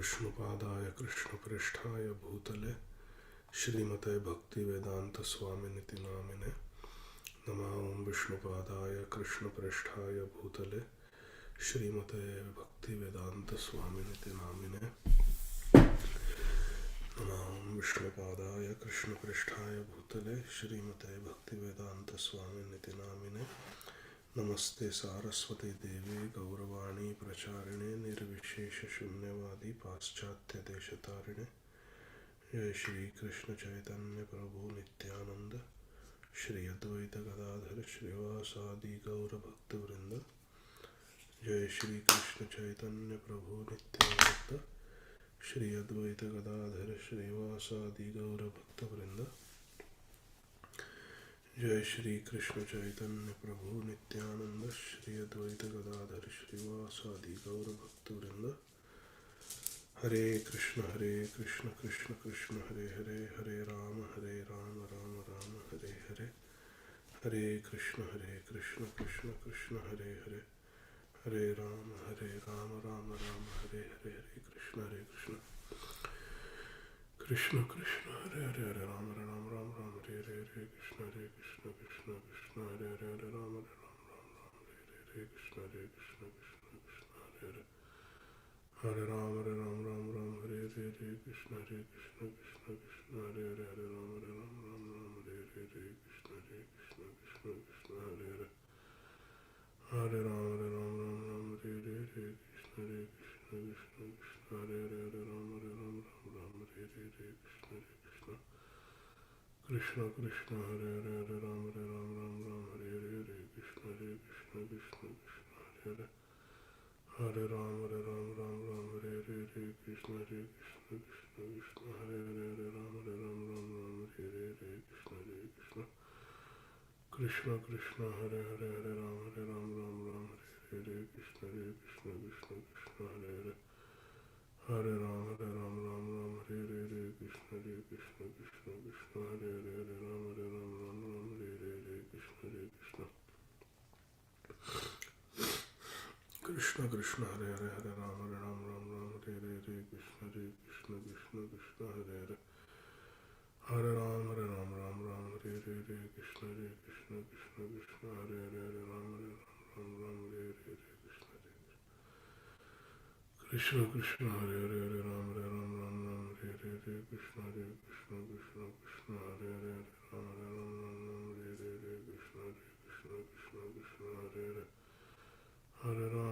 विष्णुपादाय कृष्णप्रेष्ठाय भूतले श्रीमते भक्तिवेदांत स्वामिनिति नामिने। नमः ओं विष्णुपादाय कृष्णप्रेष्ठाय भूतले श्रीमते भक्तिवेदांत स्वामिनिति नामिने। नमः ओं विष्णुपादाय कृष्णप्रेष्ठाय भूतले श्रीमते भक्तिवेदांत स्वामिनिति नामिने। नमस्ते सारस्वती देवी गौरवाणी प्रचारिणे निर्विशेष शून्यवादी पाश्चात्य देशतारिणे। जय श्री कृष्ण चैतन्य प्रभु नित्यानंद श्री अद्वैत गदाधर श्रीवासादि गौर भक्तवृंद। जय श्री कृष्ण चैतन्य प्रभु नित्यानंद श्री अद्वैत गदाधर श्रीवासादि गौर भक्तवृंद। जय श्री कृष्ण चैतन्य प्रभु नित्यानंद श्री अद्वैत गदाधर श्रीवासादि गौर भक्तवृंद। हरे कृष्ण कृष्ण कृष्ण हरे हरे, हरे राम राम राम हरे हरे। हरे कृष्ण कृष्ण कृष्ण हरे हरे, हरे राम राम राम हरे हरे। हरे कृष्ण कृष्ण कृष्ण हरे हरे, हरे राम राम हरे हरे। हरे कृष्ण कृष्ण कृष्ण हरे हरे, हरे राम राम हरे हरे। कृष्ण कृष्ण कृष्ण हरे हरे, हरे राम राम हरे हरे। हरे कृष्ण कृष्ण हरे हरे, हरे राम राम हरे हरे। हरे कृष्ण कृष्ण हरे हरे, हरे राम राम हरे हरे। हरे कृष्ण कृष्ण हरे हरे, हरे राम राम हरे हरे। हरे कृष्ण कृष्ण हरे हरे, हरे राम राम हरे हरे। हरे कृष्ण कृष्ण हरे हरे, हरे राम राम हरे हरे। हरे कृष्ण कृष्ण हरे हरे, हरे राम राम हरे हरे। हरे कृष्ण कृष्ण हरे हरे, हरे राम राम हरे हरे। कृष्ण कृष्ण हरे हरे, हरे राम राम हरे हरे। हरे कृष्ण कृष्ण हरे हरे, हरे राम राम हरे हरे। हरे कृष्ण कृष्ण हरे हरे, हरे राम राम हरे हरे। हरे कृष्ण कृष्ण हरे हरे, हरे राम राम हरे हरे। हरे कृष्ण कृष्ण हरे हरे, हरे राम राम हरे हरे। हरे कृष्ण कृष्ण हरे हरे, हरे राम राम हरे हरे। हरे कृष्ण कृष्ण हरे हरे, हरे राम हरे हरे। हरे कृष्ण कृष्ण हरे हरे, हरे राम राम हरे हरे। हरे कृष्ण कृष्ण हरे हरे, हरे राम हरे हरे। हरे कृष्ण कृष्ण हरे हरे, हरे राम हरे हरे।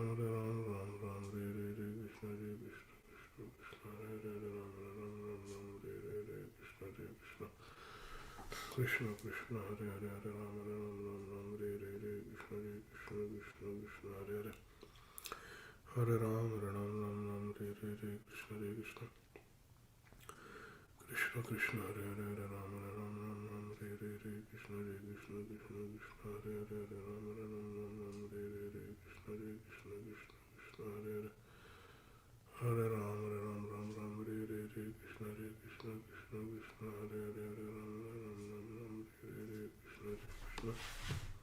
हरे कृष्ण कृष्ण हरे हरे, हरे राम हरे हरे। हरे कृष्ण कृष्ण हरे हरे, हरे राम हरे हरे। हरे कृष्ण कृष्ण हरे हरे, हरे राम हरे हरे। हरे कृष्ण हरे हरे, हरे राम हरे हरे। हरे कृष्ण हरे हरे, हरे राम हरे हरे। हरे कृष्ण कृष्ण हरे हरे, हरे राम हरे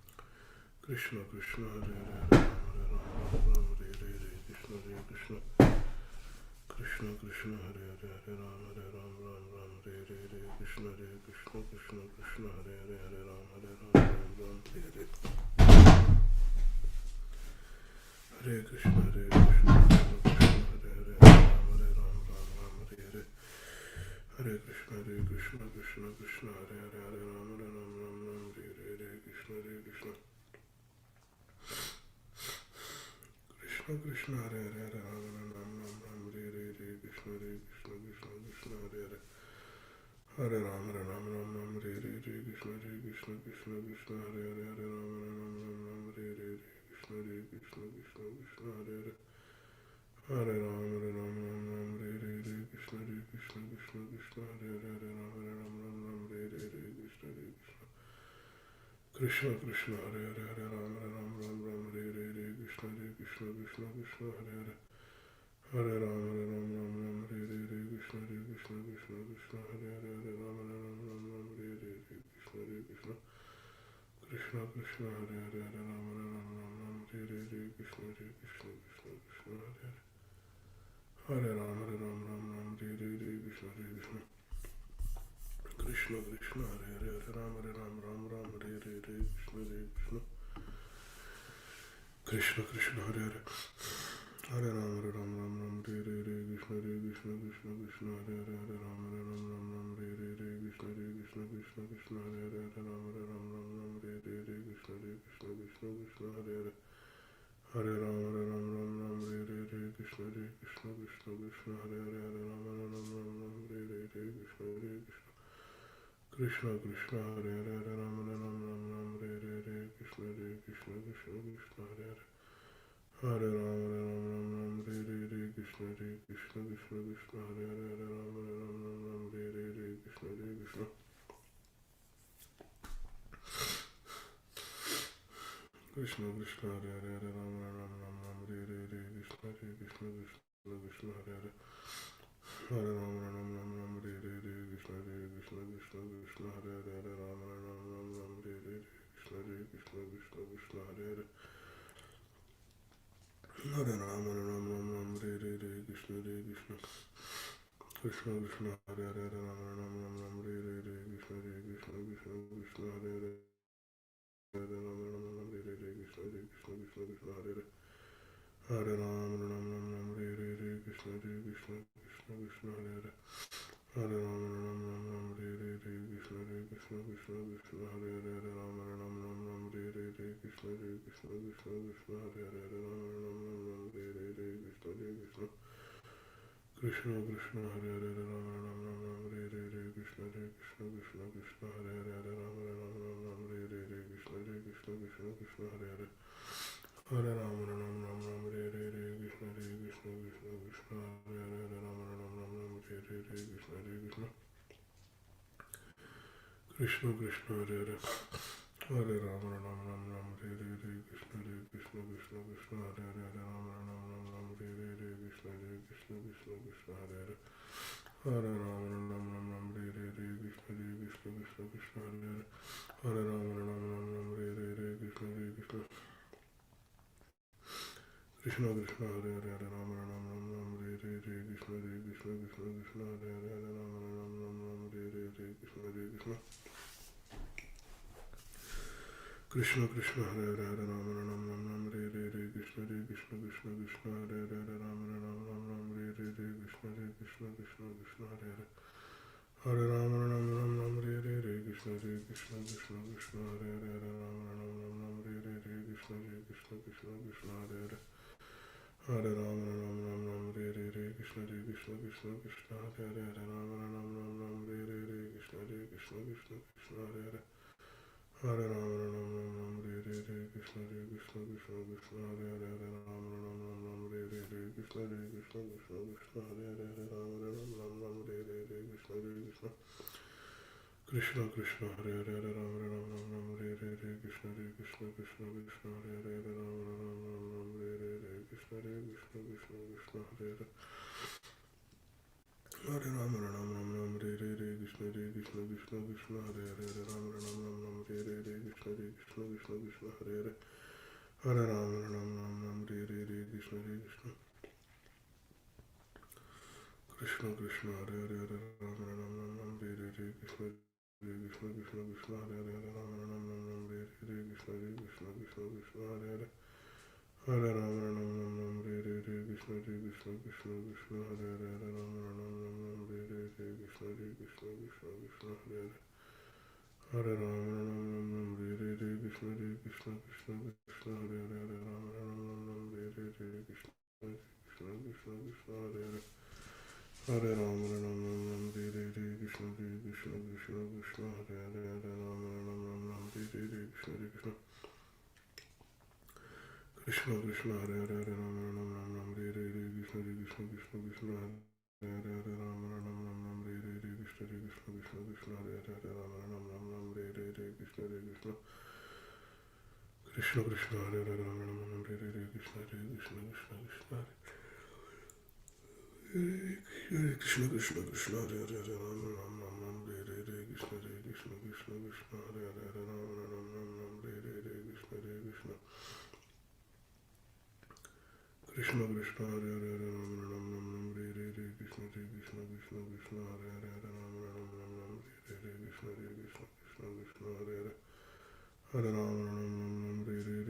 हरे। हरे कृष्ण कृष्ण हरे हरे, हरे राम हरे हरे। हरे कृष्ण कृष्ण हरे हरे, हरे राम हरे हरे। हरे कृष्ण हरे हरे, हरे राम हरे हरे। हरे कृष्ण कृष्ण हरे हरे, हरे राम हरे हरे। हरे कृष्ण कृष्ण हरे हरे, हरे राम हरे हरे। हरे कृष्ण कृष्ण हरे हरे, हरे राम हरे हरे। हरे कृष्ण हरे हरे, हरे राम हरे हरे। हरे कृष्ण हरे हरे, हरे राम हरे हरे। हरे कृष्ण हरे हरे, हरे राम हरे हरे। हरे कृष्ण कृष्ण हरे हरे, हरे राम हरे हरे। हरे कृष्ण हरे हरे, हरे राम हरे हरे। हरे कृष्ण हरे हरे, हरे राम हरे हरे। हरे कृष्ण हरे हरे, हरे राम हरे हरे। हरे कृष्ण हरे हरे, हरे Ram Krishna Krishna Hare Hare Hare Ram Ram Hare Hare Krishna Krishna Krishna Hare Hare Hare Ram Ram Hare Hare Krishna Krishna Krishna Hare Hare Hare Ram Ram Hare Hare Krishna Krishna Krishna Hare Hare Hare Ram Hare Hare Krishna Krishna Krishna Hare Hare Hare Ram Hare Hare Krishna Krishna Krishna Hare Hare Hare Ram Hare Hare Krishna Krishna Krishna Hare Hare Hare Ram Hare Hare Krishna Krishna Krishna Hare Hare Hare Ram Hare Hare Krishna Krishna Krishna Hare Hare Hare Ram Hare Hare Krishna Krishna Krishna Hare Hare Hare Ram Hare Hare Krishna Krishna Hare Hare Hare Ram Hare Hare Krishna Krishna Hare Hare Hare Ram Hare Hare Krishna Krishna Krishna Hare Hare Hare Ram Hare Hare Krishna Krishna Hare Hare Hare Ram Hare Hare Krishna Hare Hare Hare Ram Hare Hare Krishna Krishna Hare Hare Hare Ram Hare Hare Krishna Krishna Hare Hare Hare Ram Hare Hare Krishna Krishna Hare Hare Hare Ram Hare Hare Krishna Krishna Hare Hare Hare Ram Hare Hare Krishna Krishna Hare Hare Hare Ram Hare Hare Krishna Hare Hare Hare Ram Hare Hare Krishna Krishna Hare Hare Ram Hare Hare Krishna Krishna Krishna Hare Hare Hare Ram Hare Hare Krishna Krishna Hare Hare Hare Ram Hare Hare Krishna Krishna Hare Hare Hare Ram Hare Hare Krishna Hare Hare Hare Ram Hare Hare Krishna Krishna Krishna Hare Hare Hare Ram Hare Hare Krishna Hare Hare Hare Ram Hare Hare Krishna Krishna Krishna Hare Hare Hare Ram Hare Hare Krishna Hare Hare Hare Ram Hare Hare Krishna Hare Hare Hare Ram Hare Hare Krishna Hare Hare Hare Ram Hare Hare Krishna Hare Hare Hare Ram Hare Hare Krishna Hare Hare Hare Ram Hare Hare Krishna Hare Hare Hare Ram Hare Hare Krishna Hare Hare Hare Ram Hare Hare Krishna Hare Hare Hare Ram Hare Hare Krishna Krishna Hare Hare Hare Ram Hare Hare Krishna Hare Hare Hare Ram Hare Hare Krishna Hare Hare Hare Ram Hare Hare Krishna Hare Hare Hare Ram Hare Hare Krishna Hare Hare Hare Ram Hare Hare Krishna Krishna Krishna Hare Hare Hare Ram Hare Hare Krishna Hare Hare Hare Ram Hare Hare Krishna Hare Hare Hare Ram Hare Hare Krishna Hare Hare Hare Ram Hare Hare Krishna Hare Hare Hare Ram Hare Hare Krishna Hare Hare Hare Ram Hare Hare Krishna Hare Hare Hare Ram Hare Hare Krishna Hare Hare Hare Ram Hare Hare Krishna Krishna Hare Hare Hare Ram Hare Hare Krishna Hare Hare Ram Hare Hare Krishna Hare Hare Ram Hare Hare Krishna Krishna Hare Hare Ram Hare Hare Krishna Krishna Krishna Hare Hare Ram Hare Hare Krishna Hare Hare Ram Hare Hare Krishna Krishna Krishna Hare Hare Ram Hare Hare Krishna Hare Hare Ram Hare Hare Krishna Hare Hare Hare Ram Hare Hare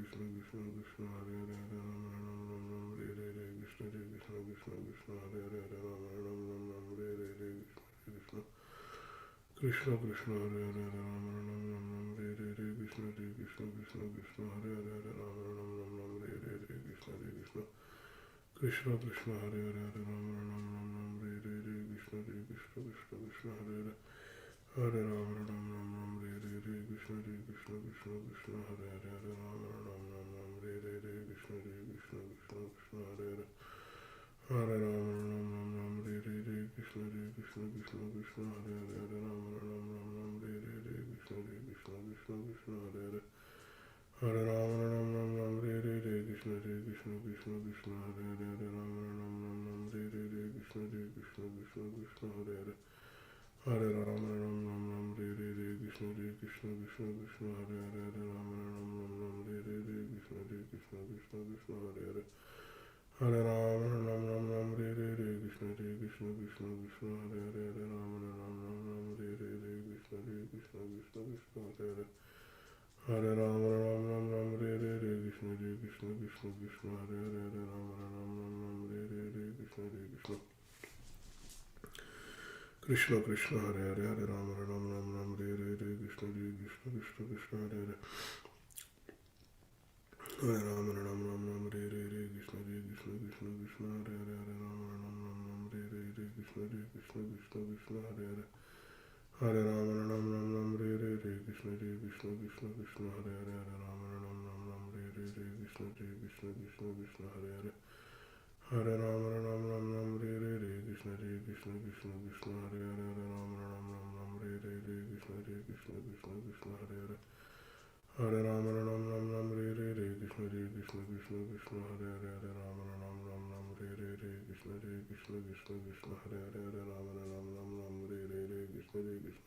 Krishna Krishna Hare Hare Ram Ram Ram Ram Hare Hare Krishna Krishna Krishna Krishna Hare Hare Ram Ram Ram Ram Hare Hare Krishna Krishna Krishna Hare Hare Ram Ram Ram Ram Hare Hare Krishna Krishna Krishna Krishna Hare Hare Ram Ram Ram Ram Hare Hare Krishna Krishna Krishna Krishna Hare Hare Ram Ram Ram Ram Hare Hare Krishna Krishna Krishna Krishna Hare Hare Hare Ram Ram Ram Ram Hare Hare Krishna Krishna Krishna Krishna Hare Hare Ram Ram Ram Ram Hare Hare Krishna Krishna Krishna Krishna Hare Hare Hare Ram Ram Ram Ram Hare Hare Krishna Krishna Krishna Krishna Hare Hare Ram Ram Ram Ram Hare Hare Krishna Krishna Krishna Krishna Hare Hare Hare Ram Ram Ram Ram Hare Hare Krishna Krishna Krishna Krishna Hare Hare Ram Ram Ram Ram Hare Hare Krishna Krishna Krishna Krishna Hare Hare Hare Ram Ram Ram Ram Hare Hare Krishna Krishna Krishna Krishna Hare Hare Ram Ram Ram Ram Hare Hare Krishna Krishna Krishna Krishna Hare Hare Hare Ram Ram Ram Ram Hare Hare Krishna Krishna Krishna Krishna Hare Hare Ram Ram Ram Ram Hare Hare Krishna Krishna Krishna Krishna Hare Hare Hare Ram Ram Ram Ram Hare Hare Krishna Krishna Krishna Krishna Hare Hare Ram Ram Ram Ram Hare Hare Krishna Krishna Krishna Krishna Hare Hare Hare Ram Ram Ram Ram Hare Hare Krishna Krishna Krishna Krishna Hare Hare Hare Ram Ram Ram Ram Hare Hare Krishna Krishna Krishna Krishna Hare Hare Hare Ram Ram Ram Ram Hare Hare Krishna Krishna Krishna Krishna Hare Hare Hare Ram Ram Ram Ram Hare Hare Krishna Krishna Krishna Krishna Hare Hare Hare Ram Ram Ram Ram Hare Hare Krishna Krishna Krishna Krishna Hare Hare Hare Ram Ram Ram Ram Hare Hare Krishna Krishna Krishna Krishna Hare Hare Hare Ram Ram Ram Ram Hare Hare Krishna Krishna Krishna Krishna Hare Hare Hare Ram Ram Ram Ram Hare Hare Krishna Krishna Krishna Krishna Hare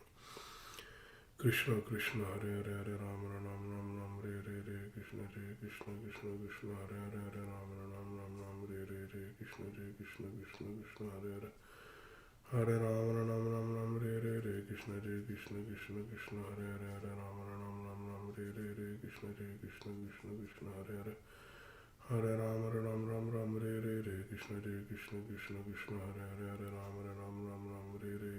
Hare Hare Ram Ram Ram Ram Hare Hare Krishna Krishna Krishna Krishna Hare Hare Hare Ram Ram Ram Ram Hare Hare Krishna Krishna Krishna Hare Hare Hare Ram Ram Ram Ram Hare Hare Krishna Krishna Krishna Krishna Hare Hare Hare Ram Ram Ram Ram Hare Hare Krishna Krishna Krishna Krishna Hare Hare Hare Ram Ram Ram Ram Hare Hare Krishna Krishna Krishna Krishna Hare Hare Hare Ram Ram Ram Ram Hare Hare Krishna Krishna Krishna Krishna Hare Hare Hare Ram Ram Ram Ram Hare Hare Krishna Krishna Krishna Krishna Hare Hare Hare Ram Ram Ram Ram Hare Hare Krishna Krishna Krishna Krishna Hare Hare Hare Ram Ram Ram Ram Hare Hare Krishna Krishna Krishna Krishna Hare Hare Hare Ram Ram Ram Ram Hare Hare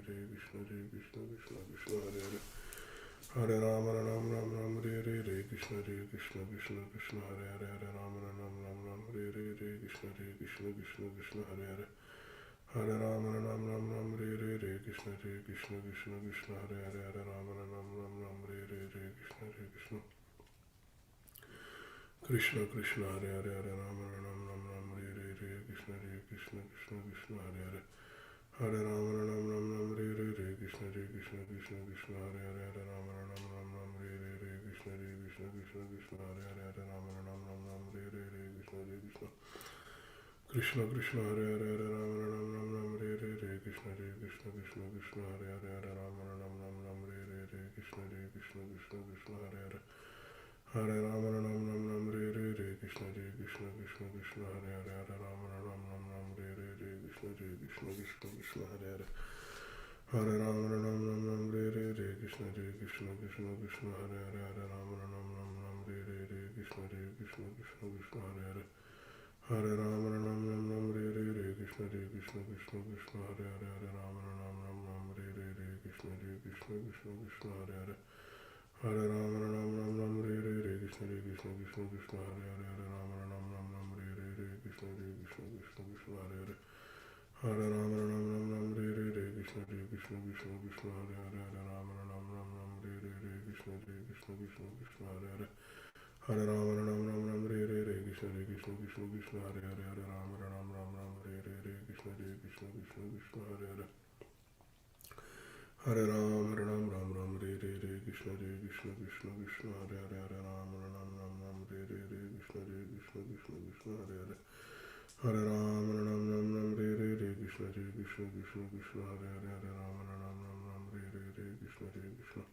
Krishna Krishna Krishna Krishna Hare Hare Hare Ram Ram Ram Ram Hare Hare Krishna Krishna Krishna Krishna Hare Hare Hare Ram Ram Ram Ram Hare Hare Krishna Krishna Krishna Krishna Hare Hare Hare Ram Ram Ram Ram Hare Hare Krishna Krishna Krishna Krishna Hare Hare Hare Ram Ram Ram Ram Hare Hare Krishna Krishna Krishna Krishna Hare Hare Hare Ram Ram Ram Ram Hare Hare Krishna Krishna Krishna Krishna Hare Hare Hare Ram Ram Ram Ram Hare Hare Krishna Krishna Krishna Krishna Hare Hare Hare Ram Ram Ram Ram Hare Hare Krishna Krishna Krishna Krishna Hare Hare Hare Ram Ram Ram Ram Hare Hare Krishna Krishna Krishna Krishna Hare Hare Hare Ram Ram Ram Ram Hare Hare Krishna Krishna Krishna Krishna Hare Hare Hare Ram Ram Ram Ram Hare Hare Krishna Krishna Krishna Krishna Hare Hare Hare Ram Ram Ram Ram Hare Hare Krishna Krishna Krishna Krishna Hare Hare Hare Ram Ram Ram Ram Hare Hare Krishna Krishna Krishna Krishna Hare Hare Hare Ram Ram Ram Ram Hare Hare Krishna Krishna Krishna Krishna Hare Hare Hare Ram Ram Ram Ram Hare Hare Krishna Krishna Krishna Krishna Hare Hare Hare Ram Ram Ram Ram Hare Hare Krishna Krishna Krishna Krishna Hare Hare Hare Ram Ram Ram Ram Hare Hare Krishna Krishna Krishna Krishna Hare Hare Hare Ram Ram Ram Ram Hare Hare Krishna Krishna Krishna Krishna Hare Hare Hare Ram Ram Ram Ram Hare Hare Krishna Krishna Krishna Krishna Hare Hare Hare Ram Ram Ram Ram Hare Hare Krishna Krishna Krishna Krishna Hare Hare Hare Ram Ram Ram Ram Hare Hare Krishna Krishna Krishna Krishna Hare Hare Hare Ram Ram Ram Hare Hare Krishna Krishna Krishna Krishna Hare Hare Hare Ram Ram Ram Hare Hare Krishna Krishna Krishna Krishna Hare Hare Hare Ram Ram Hare Hare Krishna Krishna Krishna Krishna Hare Hare Hare Ram Ram Hare Hare Krishna Krishna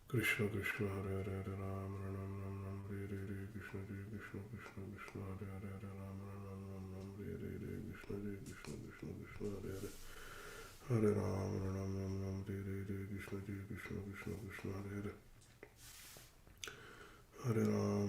Krishna Krishna Hare Hare Hare Ram Ram Hare Hare Krishna Krishna Krishna Krishna Hare Hare Hare Ram Ram Hare Hare Krishna Krishna Krishna Krishna Hare Hare Hare Ram Ram Hare Hare Krishna Krishna Krishna Krishna Hare Hare Hare Ram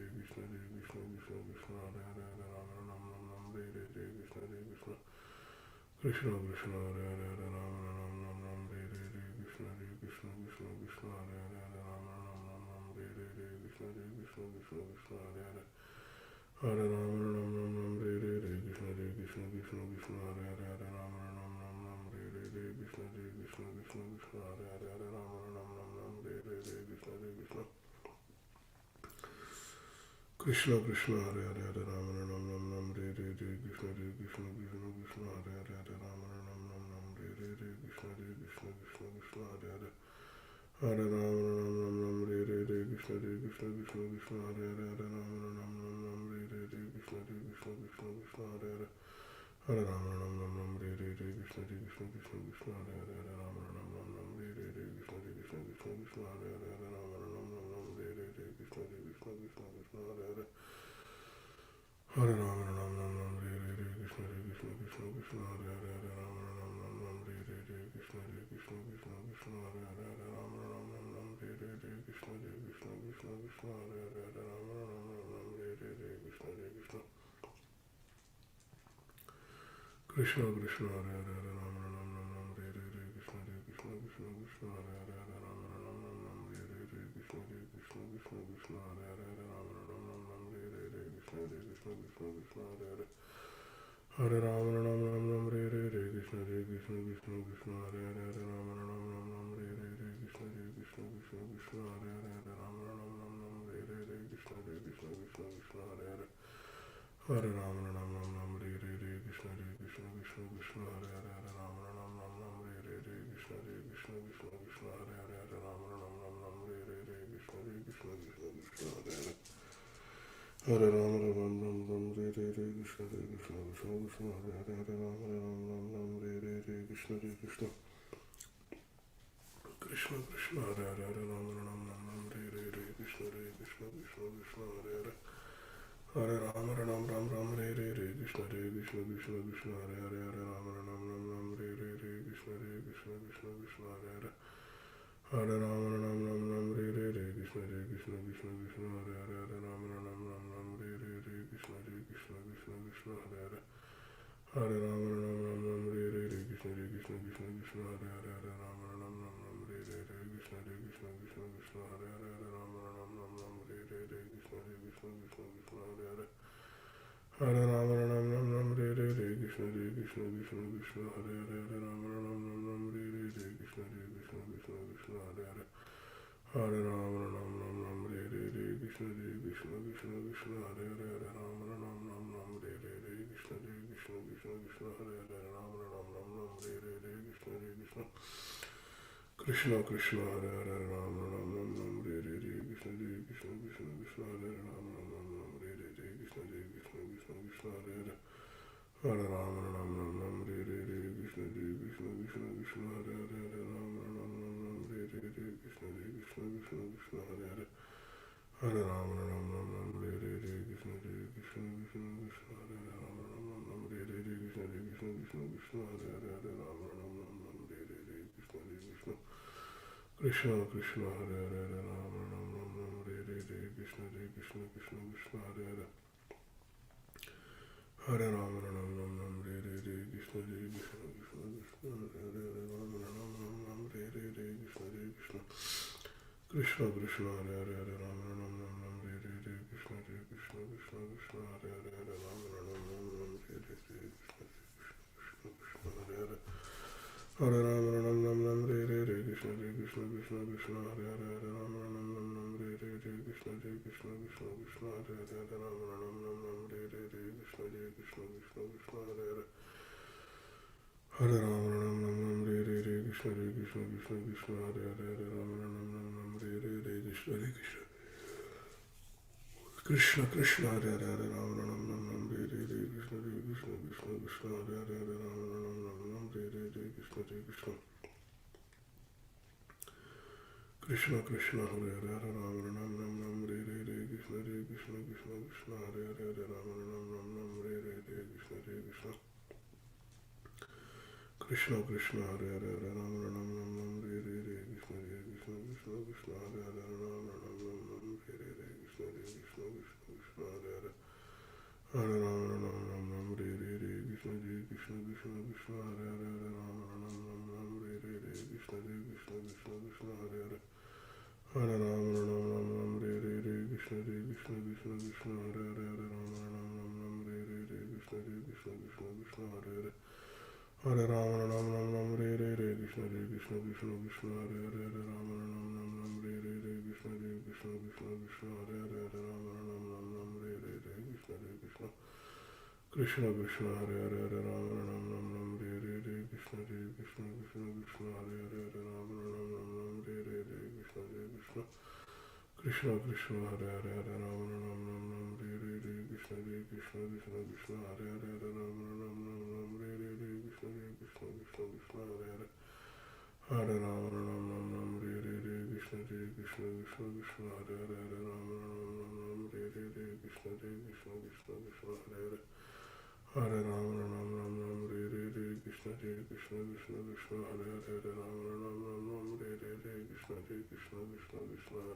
Krishna Krishna Hare Hare Hare Ram Ram Ram Ram Hare Hare Krishna Hare Krishna Krishna Krishna Hare Hare Hare Ram Ram Ram Ram Hare Hare Krishna Hare Krishna Krishna Krishna Hare Hare Hare Ram Ram Ram Ram Hare Hare Krishna Hare Krishna Krishna Krishna Hare Hare Hare Ram Ram Ram Ram Hare Hare Krishna Krishna Hare Hare Hare Rama Nam Nam Nam Hare Hare Krishna Hare Krishna Krishna Krishna Hare Hare Hare Rama Nam Nam Nam Hare Hare Krishna Hare Krishna Krishna Krishna Hare Hare Hare Rama Nam Nam Nam Hare Hare Krishna Hare Krishna Krishna Krishna Hare Hare Hare Rama Nam Nam Nam Hare Hare Krishna Hare Krishna Krishna Krishna Hare Hare Hare Rama Nam Nam Nam Hare Hare Krishna Hare Krishna Krishna Krishna Hare Hare Hare Rama Nam Nam Nam Hare Hare Krishna Hare Krishna Krishna Krishna Hare Hare Hare Rama Nam Nam Nam Hare Hare Krishna Hare Krishna Krishna Krishna Hare Hare Hare Rama Nam Nam Nam Hare Hare Krishna Hare Krishna Krishna Krishna Hare Hare Hare Rama Nam Nam Nam Hare Hare Krishna Hare Krishna Krishna Krishna Hare Hare Hare Rama Nam Nam Nam Hare Hare Krishna Hare Krishna Krishna Krishna Hare Hare Hare Rama Nam Nam Nam Hare Hare Krishna Hare Krishna Krishna Krishna Hare Hare Hare Rama Nam Nam Nam Hare Hare Krishna Hare Krishna Krishna Krishna Hare Hare Hare Rama Nam Nam Nam Hare Hare Krishna Hare Krishna Krishna Krishna Hare Hare Hare Rama Nam Nam Nam Hare Hare Krishna Hare Krishna Krishna Krishna Hare Hare Hare Rama Nam Nam Nam Hare Hare Krishna Hare Krishna Krishna Krishna Hare Hare Hare Rama Nam Nam Nam Hare Hare Krishna Hare Krishna Krishna Krishna Hare Hare Hare Rama Nam Nam Nam Hare Hare Krishna Hare Krishna Krishna Krishna Hare Hare Hare Rama Nam Nam Nam Hare Hare Krishna Hare Krishna Krishna Krishna Hare Hare Hare Rama Nam Nam Nam Hare Hare Krishna Hare Krishna Krishna Krishna Hare Hare Hare Rama Nam Nam Nam Hare Hare Krishna Hare Krishna Krishna Krishna Hare Hare Hare Rama Nam Nam Nam Hare Hare Krishna Hare Krishna Krishna Krishna Hare Hare Hare Rama Nam Nam Nam Hare Hare Krishna Hare Krishna Krishna Krishna Hare Hare Hare Rama Nam Nam Nam Hare Hare Krishna Hare Krishna Krishna Krishna Hare Hare Hare Rama Ram Ram Ram Hare Hare Krishna Hare Krishna Krishna Krishna Hare Hare Hare Rama Nam Nam Nam Hare Hare Krishna Hare Krishna Krishna Krishna Hare Hare Hare Rama Nam Nam Nam Hare Hare Krishna Hare Krishna Krishna Krishna Hare Hare Hare Rama Nam Nam Nam Hare Hare Krishna Hare Krishna Krishna Krishna Hare Hare Hare Rama Nam Nam Nam Hare Hare Krishna Hare Krishna Krishna Krishna Hare Hare Hare Rama Nam Nam Nam Hare Hare Krishna Hare Krishna Krishna Krishna Hare Hare Hare Rama Nam Nam Nam Hare Hare Krishna Hare Krishna Krishna Krishna Hare Hare Hare Rama Nam Nam Nam Hare Hare Krishna Hare Krishna Krishna Krishna Hare Hare Hare Rama Nam Nam Nam Hare Hare Krishna Hare Krishna Krishna Krishna Hare Hare Hare Rama Nam Nam Nam Hare Hare Krishna Hare Krishna Krishna Krishna Hare Hare Hare Rama Nam Nam Nam Hare Hare Krishna Hare Krishna Krishna Krishna Hare Hare Rama Nam Nam Nam Hare Hare Krishna Hare Krishna Krishna Krishna Hare Hare Rama Nam Nam Nam Hare Hare Krishna Hare Krishna Krishna Krishna Hare Rama Nam Nam Nam Hare Hare Krishna Hare Krishna Krishna Krishna Hare Hare Hare Rama Nam Nam Nam Hare Hare Krishna Hare Krishna Krishna Krishna Hare Hare Hare Rama Nam Nam Nam Hare Hare Krishna Hare Krishna Krishna Krishna Hare Hare Hare Rama Nam Nam Nam Hare Hare Krishna Hare Krishna Krishna Krishna Hare Hare Rama Nam Nam Nam Hare Hare Krishna Hare Krishna Krishna Krishna Hare Hare Hare Rama Nam Nam Nam Hare Hare Krishna Hare Krishna Krishna Krishna Hare Hare Hare Rama Nam Nam Nam Hare Hare Krishna Hare Krishna Krishna Krishna Hare Hare Hare Rama Nam Nam Nam Hare Hare Krishna Hare Krishna Krishna Krishna Hare Hare Rama Nam Nam Nam Hare Hare Krishna Hare Krishna Krishna Krishna Hare Hare Hare Rama Nam Nam Nam Hare Hare Krishna Hare Krishna Krishna Krishna Hare Hare Hare Rama Nam Nam Nam Hare Hare Krishna Hare Krishna Hare Hare Hare Rama Nam Nam Nam Hare Hare Krishna Hare Krishna Krishna Krishna Hare Hare Hare Rama Nam Nam Nam Hare Hare Krishna Hare Krishna Krishna Krishna Hare Hare Hare Rama Nam Nam Nam Hare Hare Krishna Hare Krishna Krishna Krishna Hare Hare Hare Rama Nam Nam Nam Hare Hare Krishna Hare Krishna Krishna Krishna Hare Hare Hare Rama Nam Nam Nam Hare Hare Krishna Hare Krishna Krishna Krishna Hare Hare Hare Rama Nam Nam Nam Hare Hare Krishna Hare Krishna Krishna Krishna Hare Hare Hare Rama Nam Nam Nam Hare Hare Krishna Hare Krishna Krishna Krishna Hare Hare Hare Rama Nam Nam Nam Hare Hare Krishna Hare Krishna Krishna Krishna Hare Hare Hare Rama Nam Nam Nam Hare Hare Krishna Hare Krishna Krishna Krishna Hare Hare Hare Rama Nam Nam Nam Hare Hare Krishna Hare Krishna Krishna Krishna Hare Hare Hare Rama Nam Nam Nam Hare Hare Krishna Hare Krishna Krishna Krishna Hare Hare Hare Rama Nam Nam Nam Hare Hare Krishna Hare Krishna Krishna Krishna Hare Hare Hare Rama Nam Nam Nam Hare Hare Krishna Hare Krishna Krishna Krishna Hare Hare Hare Rama Nam Nam Nam Hare Hare Krishna Hare Krishna Krishna Krishna Hare Hare Hare Rama Nam Nam Nam Hare Hare Krishna Hare Krishna Krishna Krishna Hare Hare Hare Rama Nam Nam Nam Hare Hare Krishna Krishna Hare Hare Hare Rama Ram Ram Ram Hare Hare Hare Krishna Hare Krishna Krishna Krishna Hare Hare Hare Rama Ram Ram Ram Hare Hare Hare Krishna Hare Krishna Krishna Krishna Hare Hare Hare Rama Ram Ram Ram Hare Hare Hare Krishna Hare Krishna Krishna Krishna Hare Hare Hare Rama Ram Ram Ram Hare Hare Hare Krishna Hare Krishna Krishna Krishna Hare Hare Hare Rama Ram Ram Ram Hare Hare Hare Krishna Hare Krishna Krishna Krishna Hare Hare Hare Rama Ram Ram Ram Hare Hare Hare Krishna Hare Krishna Krishna Krishna Hare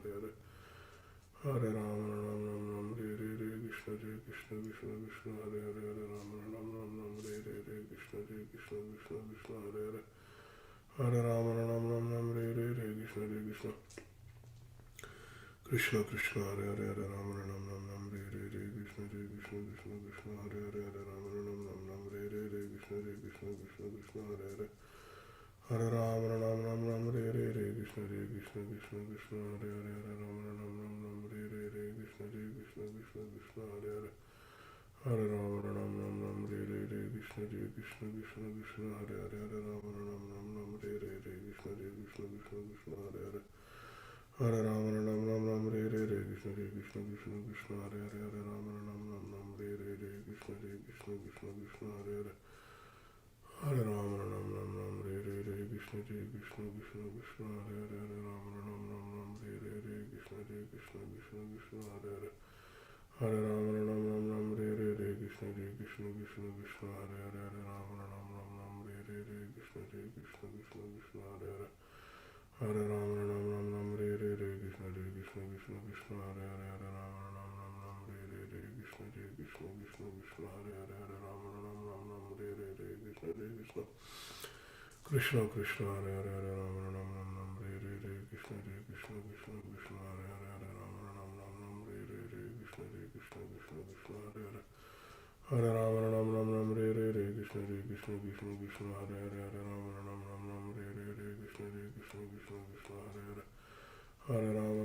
Hare Hare Rama Ram Ram Ram Hare Hare Hare Krishna Hare Krishna Krishna Krishna Hare Hare Hare Rama Ram Ram Ram Hare Hare Hare Krishna Hare Krishna Krishna Krishna Hare Hare Hare Rama Ram Ram Ram Hare Hare Hare Krishna Hare Krishna Krishna Krishna Hare Hare Hare Rama Ram Ram Ram Hare Hare Hare Krishna Hare Krishna Krishna Krishna Hare Hare Hare Rama Ram Ram Ram Hare Hare Hare Krishna Hare Krishna Krishna Krishna Hare Hare Hare Rama Ram Ram Ram Hare Hare Hare Krishna Hare Krishna Krishna Krishna Hare Hare Hare Rama Ram Ram Ram Hare Hare Hare Krishna Hare Krishna Krishna Krishna Hare Hare Hare Rama Ram Ram Ram Hare Hare Hare Krishna Hare Krishna Krishna Krishna Hare Hare Hare Rama Ram Ram Ram Hare Hare Hare Krishna Hare Krishna Krishna Krishna Hare Hare Hare Rama Ram Ram Ram Hare Hare Hare Krishna Hare Krishna Krishna Krishna Hare Hare Hare Rama Ram Ram Ram Hare Hare Hare Krishna Hare Krishna Krishna Krishna Hare Hare Hare Rama Ram Ram Ram Hare Hare Hare Krishna Hare Krishna Krishna Krishna Hare Hare Hare Rama Ram Ram Ram Hare Hare Hare Krishna Hare Krishna Krishna Krishna Hare Hare Hare Rama Ram Ram Ram Hare Hare Hare Krishna Hare Krishna Krishna Krishna Hare Hare Hare Rama Ram Ram Ram Hare Hare Hare Krishna Hare Krishna Krishna Krishna Hare Hare Hare Rama Ram Ram Ram Hare Hare Hare Krishna Hare Krishna Krishna Krishna Hare Hare Hare Rama Ram Ram Ram Hare Hare Hare Krishna Hare Krishna Krishna Krishna Hare Hare Hare Rama Ram Ram Ram Hare Hare Hare Krishna Hare Krishna Krishna Krishna Hare Hare Hare Rama Ram Ram Ram Hare Hare Hare Krishna Hare Krishna Krishna Krishna Hare Hare Hare Rama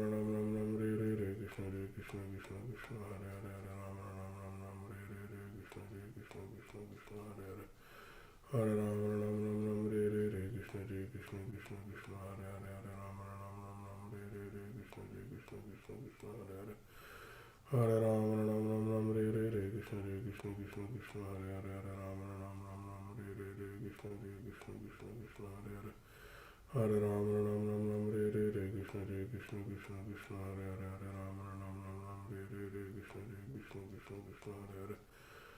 Ram Ram Ram Hare Hare Hare Krishna Hare Krishna Krishna Krishna Hare Hare Hare Rama Ram Ram Ram Hare Hare Hare Krishna Hare Krishna Krishna Krishna Hare Hare Hare Rama Ram Ram Ram Hare Hare Hare Krishna Hare Krishna Krishna Krishna Hare Hare Hare Rama Ram Ram Ram Hare Hare Hare Krishna Hare Krishna Krishna Krishna Hare Hare Hare Rama Ram Ram Ram Hare Hare Hare Krishna Hare Krishna Krishna Krishna Hare Hare Hare Rama Ram Ram Ram Hare Hare Hare Krishna Hare Krishna Krishna Krishna Hare Hare Hare Rama Ram Ram Ram Hare Hare Hare Krishna Hare Krishna Krishna Krishna Hare Hare Hare Rama Ram Ram Ram Hare Hare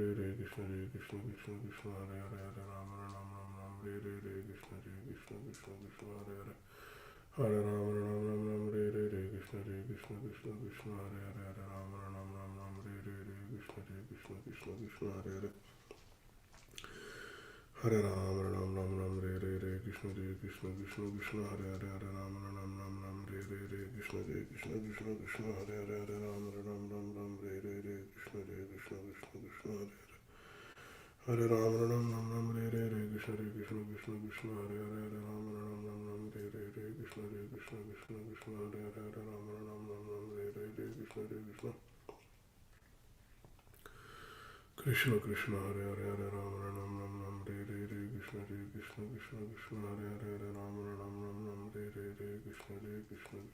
Hare Krishna Hare Krishna Krishna Krishna Hare Hare Hare Rama Ram Ram Ram Hare Hare Hare Krishna Hare Krishna Krishna Krishna Hare Hare Hare Rama Ram Ram Ram Hare Hare Hare Krishna Hare Krishna Krishna Krishna Hare Hare Hare Rama Ram Ram Ram Hare Hare Hare Krishna Hare Krishna Krishna Krishna Hare Hare Hare Rama Ram Ram Ram Hare Hare Hare Krishna Hare Krishna Krishna Krishna Hare Hare Hare Rama Ram Ram Ram Hare Hare Hare Krishna Hare Krishna Krishna Krishna Hare Hare Hare Rama Ram Ram Ram Hare Hare Hare Krishna Hare Krishna Krishna Krishna Hare Hare Hare Rama Ram Ram Ram Hare Hare Hare Krishna Hare Krishna Krishna Krishna Hare Hare Hare Rama Ram Ram Ram Hare Hare Hare Krishna Hare Krishna Krishna Krishna Hare Hare Hare Rama Ram Ram Ram Hare Hare Hare Krishna Hare Krishna Krishna Krishna Hare Hare Hare Rama Ram Ram Ram Hare Hare Hare Krishna Hare Krishna Krishna Krishna Hare Hare Hare Rama Ram Ram Ram Hare Hare Hare Krishna Hare Krishna Krishna Krishna Hare Hare Hare Rama Ram Ram Ram Hare Hare Hare Krishna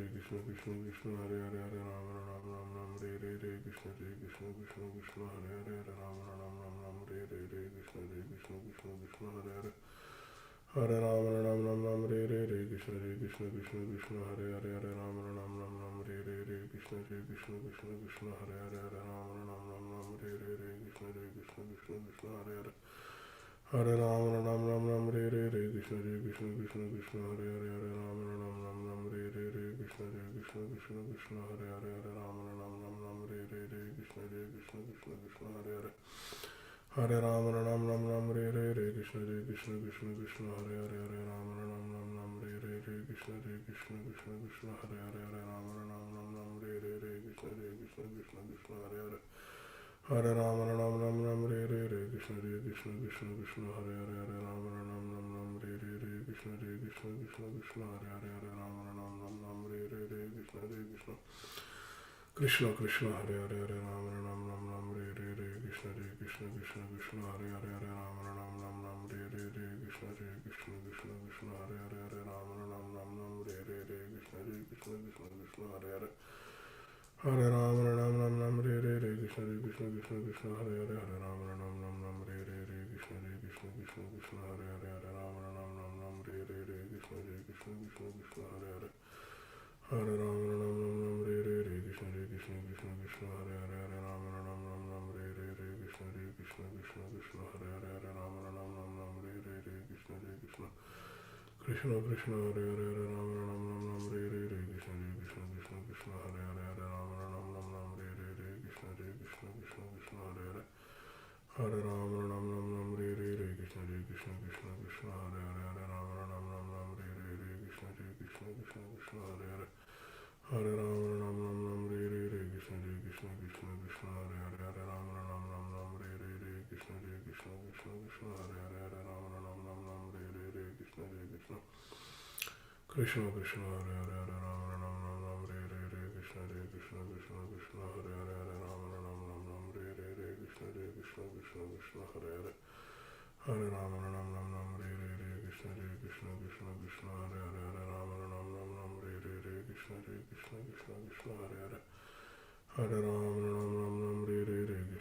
Hare Krishna Krishna Krishna Hare Hare Hare Rama Ram Ram Ram Hare Hare Hare Krishna Hare Krishna Krishna Krishna Hare Hare Hare Rama Ram Ram Ram Hare Hare Hare Krishna Hare Krishna Krishna Krishna Hare Hare Hare Rama Ram Ram Ram Hare Hare Hare Krishna Hare Krishna Krishna Krishna Hare Hare Hare Rama Ram Ram Ram Hare Hare Hare Krishna Hare Krishna Krishna Krishna Hare Hare Hare Rama Ram Ram Ram Hare Hare Hare Krishna Hare Krishna Krishna Krishna Hare Hare Hare Rama Ram Ram Ram Hare Hare Hare Krishna Hare Krishna Krishna Krishna Hare Hare Hare Rama Ram Ram Ram Hare Hare Hare Krishna Hare Krishna Krishna Krishna Hare Hare Hare Rama Ram Ram Ram Hare Hare Hare Krishna Hare Krishna Krishna Krishna Hare Hare Hare Rama Ram Ram Ram Hare Hare Hare Krishna Hare Krishna Krishna Krishna Hare Hare Hare Rama Ram Ram Ram Hare Hare Hare Krishna Hare Krishna Krishna Krishna Hare Hare Hare Rama Ram Ram Ram Hare Hare Hare Krishna Hare Krishna Krishna Krishna Hare Hare Hare Rama Ram Ram Ram Hare Hare Hare Krishna Hare Krishna Krishna Krishna Hare Hare Hare Rama Ram Ram Ram Hare Hare Hare Krishna Hare Krishna Krishna Krishna Hare Hare Hare Rama Ram Ram Ram Hare Hare Hare Krishna Hare Krishna Krishna Krishna Hare Hare Hare Rama Ram Ram Ram Hare Hare Hare Krishna Hare Krishna Krishna Krishna Hare Hare Hare Rama Ram Ram Ram Hare Hare Hare Krishna Hare Krishna Krishna Krishna Hare Hare Hare Rama Ram Ram Ram Hare Hare Hare Krishna Hare Krishna Krishna Krishna Hare Hare Hare Rama Ram Ram Ram Hare Hare Hare Krishna Hare Krishna Krishna Krishna Hare Hare Hare Rama Ram Ram Ram Hare Hare Krishna Hare Krishna Krishna Krishna Hare Hare Hare Rama Ram Ram Ram Hare Hare Krishna Krishna Krishna Krishna Hare Hare Hare Rama Ram Ram Ram Hare Hare Krishna Krishna Krishna Krishna Hare Hare Hare Rama Ram Ram Ram Hare Hare Krishna Krishna Krishna Krishna Hare Hare Hare Rama Ram Ram Ram Hare Hare Krishna Krishna Krishna Krishna Hare Hare Hare Rama Ram Ram Ram Hare Hare Krishna Krishna Krishna Krishna Hare Hare Hare Rama Ram Ram Ram Hare Hare Krishna Krishna Krishna Krishna Hare Hare Hare Rama Ram Ram Ram Hare Hare Krishna Krishna Krishna Krishna Hare Hare Hare Rama Ram Ram Ram Hare Hare Krishna Krishna Krishna Krishna Hare Hare Hare Rama Ram Ram Ram Hare Hare Krishna Krishna Krishna Krishna Hare Hare Hare Rama Ram Ram Ram Hare Hare Krishna Krishna Krishna Krishna Hare Hare Hare Rama Ram Ram Ram Hare Hare Krishna Krishna Krishna Krishna Hare Hare Hare Rama Ram Ram Ram Hare Hare Krishna Krishna Krishna Krishna Hare Hare Hare Rama Ram Ram Ram Hare Hare Krishna Krishna Krishna Krishna Hare Hare Hare Rama Ram Ram Ram Hare Hare Krishna Krishna Krishna Krishna Hare Hare Hare Rama Ram Ram Ram Hare Hare Krishna Krishna Krishna Krishna Hare Hare Hare Rama Ram Ram Ram Hare Hare Krishna Krishna Krishna Krishna Hare Hare Hare Rama Ram Ram Ram Hare Hare Krishna Krishna Krishna Krishna Hare Hare Hare Rama Ram Ram Ram Hare Hare Krishna Krishna Krishna Krishna Hare Hare Hare Rama Ram Ram Ram Hare Hare Krishna Krishna Krishna Krishna Hare Hare Hare Rama Ram Ram Ram Hare Hare Krishna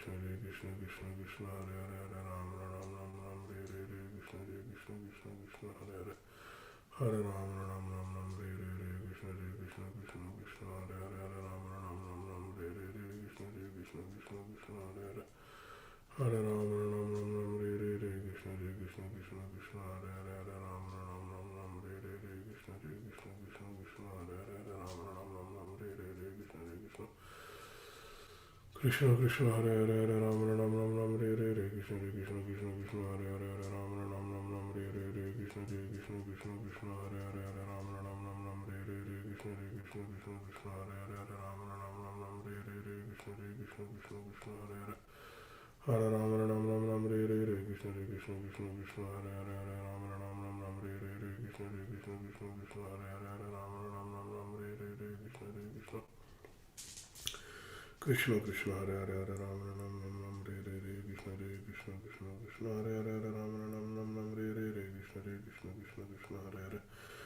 Krishna Krishna Krishna Hare Hare Hare Rama Ram Ram Ram Hare Hare Krishna Krishna Krishna Krishna Hare Hare Hare Rama Ram Ram Ram Hare Hare Krishna Krishna Krishna Krishna Hare Hare Hare Rama Ram Ram Ram Hare Hare Krishna Krishna Krishna Krishna Hare Hare Hare Rama Ram Ram Ram Hare Hare Krishna Krishna Krishna Krishna Hare Hare Hare Rama Ram Ram Ram Hare Hare Krishna Krishna Krishna Krishna Hare Hare Hare Rama Ram Ram Ram Hare Hare Krishna Krishna Krishna Krishna Hare Hare Hare Rama Ram Ram Ram Hare Hare Krishna Krishna Krishna Krishna Hare Hare Hare Rama Ram Ram Ram Hare Hare Krishna Krishna Krishna Krishna Hare Hare Hare Rama Ram Ram Ram Hare Hare Krishna Krishna Krishna Krishna Hare Hare Hare Rama Ram Ram Ram Hare Hare Krishna Krishna Krishna Krishna Hare Hare Hare Rama Ram Ram Ram Hare Hare Krishna Krishna Krishna Krishna Hare Hare Hare Rama Ram Ram Ram Hare Hare Krishna Krishna Krishna Krishna Hare Hare Hare Rama Ram Ram Ram Hare Hare Krishna Krishna Krishna Krishna Hare Hare Hare Rama Ram Ram Ram Hare Hare Krishna Krishna Krishna Krishna Hare Hare Hare Rama Ram Ram Ram Hare Hare Krishna Krishna Krishna Krishna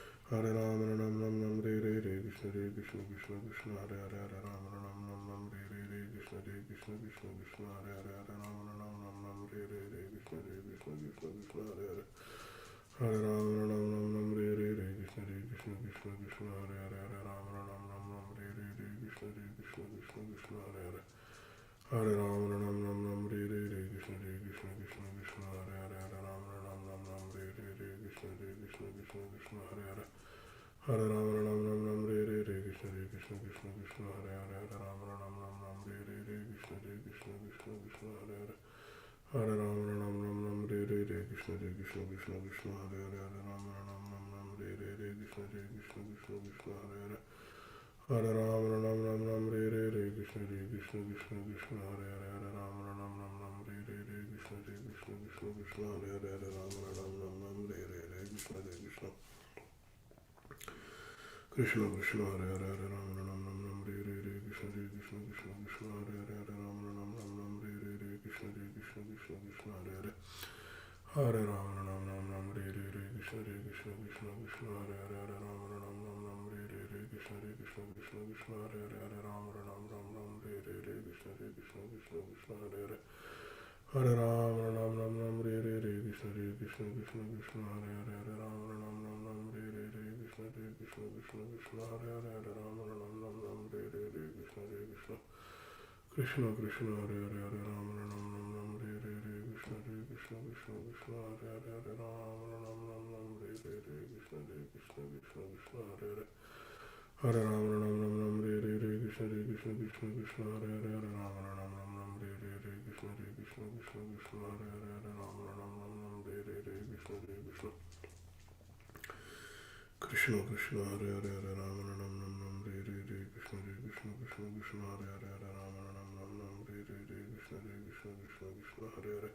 Hare Hare Hare Rama Ram Ram Ram Hare Hare Krishna Krishna Krishna Krishna Hare Hare Hare Rama Ram Ram Ram Hare Hare Krishna Krishna Krishna Krishna Hare Hare Hare Rama Ram Ram Ram Hare Hare Krishna Krishna Krishna Krishna Hare Hare Hare Rama Ram Ram Ram Hare Hare Krishna Krishna Krishna Krishna Hare Hare Hare Rama Ram Ram Ram Hare Hare Krishna Krishna Krishna Krishna Hare Hare Hare Rama Ram Ram Ram Hare Hare Krishna Krishna Krishna Krishna Hare Hare Hare Rama Ram Ram Ram Hare Hare Krishna Krishna Krishna Krishna Hare Hare Hare Rama Ram Ram Ram Hare Hare Krishna Krishna Krishna Krishna Hare Hare Hare Rama Ram Ram Ram Hare Hare Krishna Krishna Krishna Krishna Hare Hare Hare Rama Ram Ram Ram Hare Hare Krishna Krishna Krishna Krishna Hare Hare Hare Rama Ram Ram Ram Hare Hare Krishna Krishna Krishna Krishna Hare Hare Hare Rama Ram Ram Ram Hare Hare Krishna Krishna Krishna Krishna Hare Hare Hare Rama Ram Ram Ram Hare Hare Krishna Krishna Krishna Krishna Hare Hare Hare Rama Ram Ram Ram Hare Hare Krishna Krishna Krishna Krishna Hare Hare Hare Rama Ram Ram Ram Hare Hare Krishna Krishna Krishna Krishna Hare Hare Hare Rama Ram Ram Ram Hare Hare Krishna Krishna Krishna Krishna Hare Hare Hare Rama Ram Ram Ram Hare Hare Krishna Krishna Krishna Krishna Hare Hare Hare Rama Ram Ram Ram Hare Hare Krishna Krishna Krishna Krishna Hare Hare Hare Rama Ram Ram Ram Hare Hare Krishna Krishna Krishna Krishna Hare Hare Hare Rama Ram Ram Ram Hare Hare Krishna Krishna Krishna Krishna Hare Hare Hare Rama Ram Ram Ram Hare Hare Krishna Krishna Krishna Krishna Hare Hare Hare Rama Ram Ram Ram Hare Hare Krishna Krishna Krishna Krishna Hare Hare Hare Rama Ram Ram Ram Hare Hare Krishna Krishna Krishna Krishna Hare Hare Hare Rama Ram Ram Ram Hare Hare Krishna Krishna Krishna Krishna Hare Hare Hare Rama Ram Ram Ram Hare Hare Krishna Krishna Krishna Krishna Hare Hare Hare Rama Ram Ram Ram Hare Hare Krishna Krishna Krishna Krishna Hare Hare Hare Rama Ram Ram Ram Hare Hare Krishna Krishna Krishna Krishna Hare Hare Hare Rama Ram Ram Ram Hare Hare Krishna Krishna Krishna Krishna Hare Hare Hare Rama Ram Ram Ram Hare Hare Krishna Krishna Krishna Krishna Hare Hare Hare Rama Ram Ram Hare Hare Krishna Krishna Krishna Krishna Hare Hare Hare Rama Ram Ram Hare Hare Krishna Krishna Krishna Krishna Hare Hare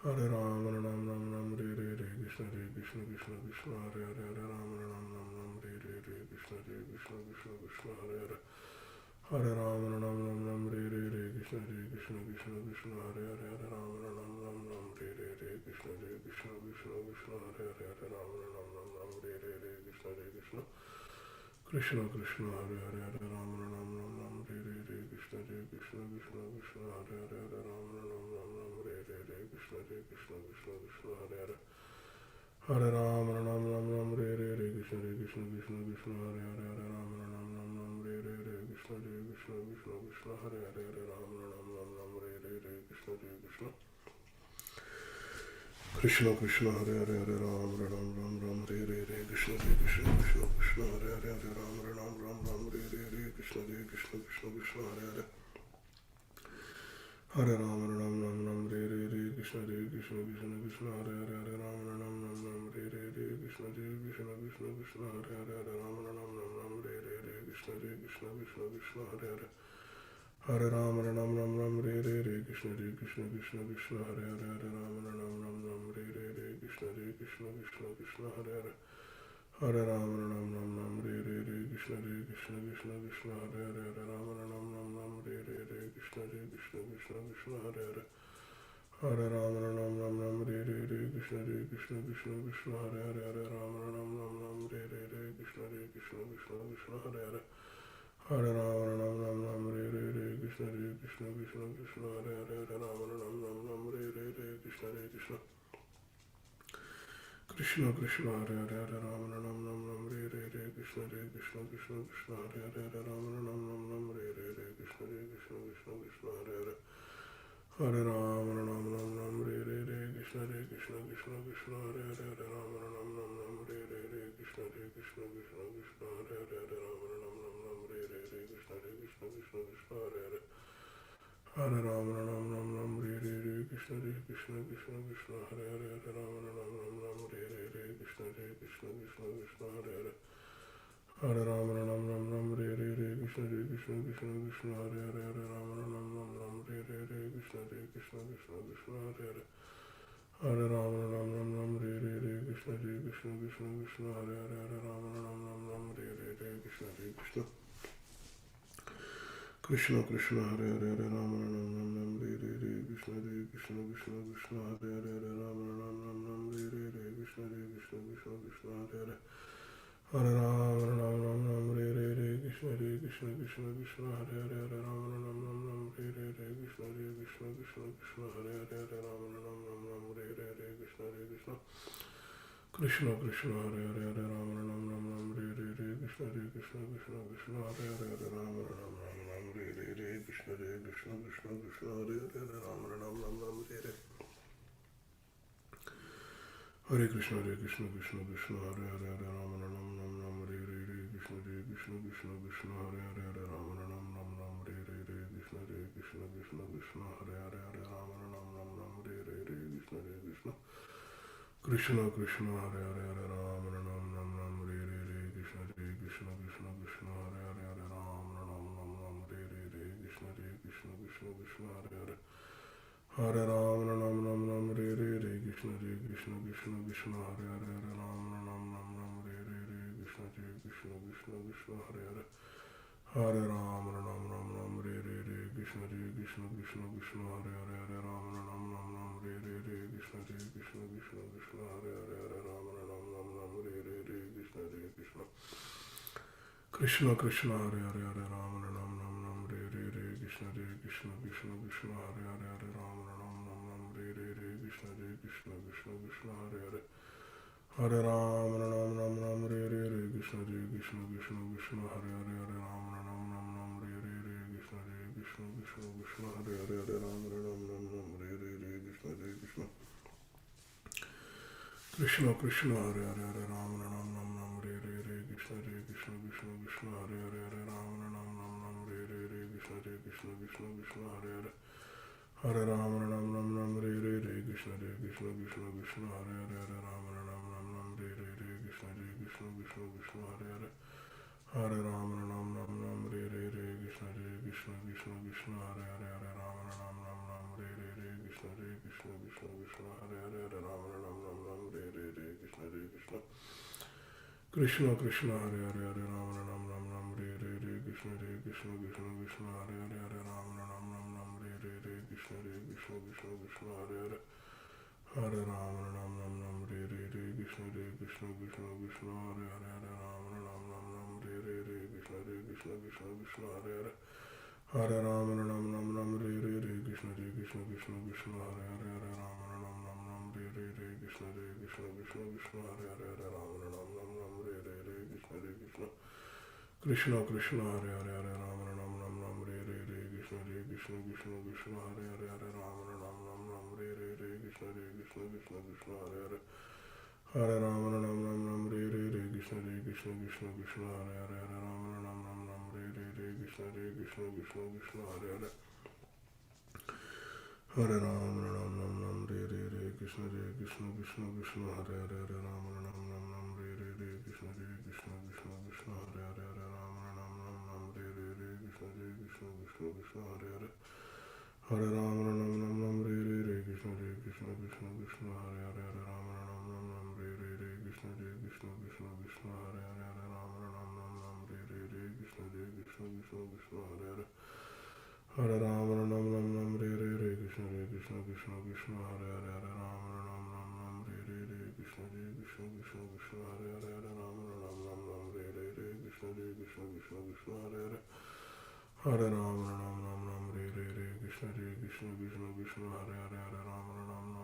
Hare Rama Ram Ram Hare Hare Krishna Krishna Krishna Krishna Hare Hare Hare Ram Ram Ram Ram Hare Hare Krishna Krishna Krishna Krishna Hare Hare Hare Ram Ram Ram Ram Hare Hare Krishna Krishna Krishna Krishna Hare Hare Hare Ram Ram Ram Ram Hare Hare Krishna Krishna Krishna Krishna Hare Hare Hare Ram Ram Ram Ram Hare Hare Krishna Krishna Krishna Krishna Hare Hare Hare Ram Ram Ram Ram Hare Hare Krishna Krishna Krishna Krishna Hare Hare Hare Ram Ram Ram Ram Hare Hare Krishna Krishna Krishna Krishna Hare Hare Hare Ram Ram Ram Ram Hare Hare Krishna Krishna Krishna Krishna Hare Hare Hare Ram Ram Ram Ram Hare Hare Krishna Krishna Krishna Krishna Hare Hare Hare Ram Ram Ram Ram Hare Hare Krishna Krishna Krishna Krishna Hare Hare Hare Ram Ram Ram Ram Hare Hare Krishna Krishna Krishna Krishna Hare Hare Hare Ram Ram Ram Ram Hare Hare Krishna Krishna Krishna Krishna Hare Hare Hare Ram Ram Ram Ram Hare Hare Krishna Krishna Krishna Krishna Hare Hare Hare Ram Ram Ram Ram Hare Hare Krishna Krishna Krishna Krishna Hare Hare Hare Ram Ram Ram Ram Hare Hare Krishna Krishna Krishna Krishna Hare Hare Hare Ram Ram Ram Ram Hare Hare Krishna Krishna Krishna Krishna Hare Hare Hare Ram Ram Ram Ram Hare Hare Krishna Krishna Krishna Krishna Hare Hare Hare Ram Ram Ram Ram Hare Hare Krishna Krishna Krishna Krishna Hare Hare Hare Ram Ram Ram Ram Hare Hare Krishna Krishna Krishna Krishna Hare Hare Hare Ram Ram Ram Ram Hare Hare Krishna Krishna Krishna Krishna Hare Hare Hare Ram Ram Ram Ram Hare Hare Krishna Krishna Krishna Krishna Hare Hare Hare Ram Ram Ram Ram Hare Hare Krishna Krishna Krishna Krishna Hare Hare Hare Ram Ram Ram Ram Hare Hare Krishna Krishna Krishna Krishna Hare Hare Hare Ram Ram Ram Ram Hare Hare Krishna Krishna Krishna Krishna Hare Hare Hare Ram Ram Ram Ram Hare Hare Krishna Krishna Krishna Krishna Hare Hare Hare Ram Ram Ram Ram Hare Hare Krishna Krishna Krishna Krishna Hare Hare Hare Ram Ram Ram Ram Hare Hare Krishna Krishna Krishna Krishna Hare Hare Hare Ram Ram Ram Ram Hare Hare Krishna Krishna Krishna Krishna Hare Hare Hare Ram Ram Ram Ram Hare Hare Krishna Krishna Krishna Krishna Hare Hare Hare Ram Ram Ram Ram Hare Hare Krishna Krishna Krishna Krishna Hare Hare Hare Ram Ram Ram Ram Hare Hare Krishna Krishna Krishna Krishna Hare Hare Hare Ram Ram Ram Ram Hare Hare Krishna Krishna Krishna Krishna Hare Hare Hare Ram Ram Ram Ram Hare Hare Krishna Krishna Krishna Krishna Hare Hare Hare Ram Ram Ram Ram Hare Hare Krishna Krishna Krishna Krishna Hare Hare Hare Ram Ram Ram Ram Hare Hare Krishna Krishna Krishna Krishna Hare Hare Hare Ram Ram Ram Ram Hare Hare Krishna Krishna Krishna Krishna Hare Hare Hare Ram Ram Ram Ram Hare Hare Krishna Krishna Krishna Krishna Hare Hare Hare Ram Ram Ram Ram Hare Hare Krishna Krishna Krishna Krishna Hare Hare Hare Ram Ram Ram Ram Hare Hare Krishna Krishna Krishna Krishna Hare Hare Hare Ram Ram Ram Ram Hare Hare Krishna Krishna Krishna Krishna Hare Hare Hare Ram Ram Ram Ram Hare Hare Krishna Krishna Krishna Krishna Hare Hare Hare Ram Ram Ram Ram Hare Hare Hare Krishna Krishna Krishna Hare Hare Hare Ram Ram Ram Ram Hare Hare Krishna Krishna Krishna Krishna Hare Hare Hare Ram Ram Ram Ram Hare Hare Krishna Krishna Krishna Krishna Hare Hare Hare Ram Ram Ram Ram Hare Hare Krishna Krishna Krishna Krishna Hare Hare Hare Ram Ram Ram Ram Hare Hare Krishna Krishna Krishna Krishna Hare Hare Hare Ram Ram Ram Ram Hare Hare Krishna Krishna Krishna Krishna Hare Hare Hare Ram Ram Ram Ram Hare Hare Krishna Krishna Krishna Krishna Hare Hare Hare Ram Ram Ram Ram Hare Hare Krishna Krishna Krishna Krishna Hare Hare Hare Ram Ram Ram Ram Hare Hare Krishna Krishna Krishna Krishna Hare Hare Hare Ram Ram Ram Ram Hare Hare Krishna Krishna Krishna Krishna Hare Hare Hare Ram Ram Ram Ram Hare Hare Krishna Krishna Krishna Krishna Hare Hare Hare Ram Ram Ram Ram Hare Hare Krishna Krishna Krishna Krishna Hare Hare Hare Ram Ram Ram Ram Hare Hare Krishna Krishna Krishna Krishna Hare Hare Hare Ram Ram Ram Ram Hare Hare Krishna Krishna Krishna Krishna Hare Hare Hare Ram Ram Ram Ram Hare Hare Krishna Krishna Krishna Krishna Hare Hare Hare Ram Ram Ram Ram Hare Hare Krishna Krishna Krishna Krishna Hare Hare Hare Ram Ram Ram Ram Hare Hare Krishna Krishna Krishna Krishna Hare Hare Hare Ram Ram Ram Ram Hare Hare Krishna Krishna Krishna Krishna Hare Hare Hare Ram Ram Ram Ram Hare Hare Krishna Krishna Krishna Krishna Hare Hare Hare Ram Ram Ram Ram Hare Hare Krishna Krishna Krishna Krishna Hare Hare Hare Ram Ram Ram Ram Hare Hare Krishna Krishna Krishna Krishna Hare Hare Hare Ram Ram Ram Ram Hare Hare Krishna Krishna Krishna Krishna Hare Hare Hare Ram Ram Ram Ram Hare Hare Krishna Krishna Krishna Hare Hare Hare Ram Ram Ram Ram Re Krishna Krishna Krishna Hare Hare Hare Ram Ram Ram Ram Re Krishna Krishna Krishna Hare Hare Hare Ram Ram Ram Ram Re Krishna Krishna Krishna Hare Hare Hare Ram Ram Ram Ram Re Krishna Krishna Krishna Hare Hare Hare Ram Ram Ram Ram Re Krishna Krishna Hare Hare Hare Ram Ram Ram Ram Re Krishna Krishna Hare Hare Hare Ram Ram Ram Ram Re Krishna Krishna Krishna Hare Hare Hare Ram Ram Ram Ram Re Krishna Krishna Hare Hare Hare Ram Ram Ram Ram Re Krishna Krishna Hare Hare Hare Ram Ram Ram Ram Re Krishna Krishna Hare Hare Hare Ram Ram Ram Ram Re Krishna Krishna Hare Hare Hare Ram Ram Ram Ram Re Krishna Krishna Hare Hare Hare Ram Ram Ram Ram Re Krishna Krishna Hare Hare Hare Ram Ram Ram Ram Re Krishna Krishna Hare Hare Hare Ram Ram Ram Ram Re Krishna Krishna Hare Hare Hare Ram Ram Ram Ram Re Krishna Krishna Hare Hare Hare Ram Ram Ram Ram Re Krishna Krishna Hare Hare Hare Ram Ram Ram Ram Re Krishna Krishna Hare Hare Hare Ram Ram Ram Ram Re Krishna Krishna Hare Hare Hare Ram Ram Ram Ram Re Krishna Krishna Hare Hare Hare Ram Ram Ram Ram Re Krishna Krishna Hare Hare Hare Ram Ram Ram Ram Re Krishna Krishna Hare Hare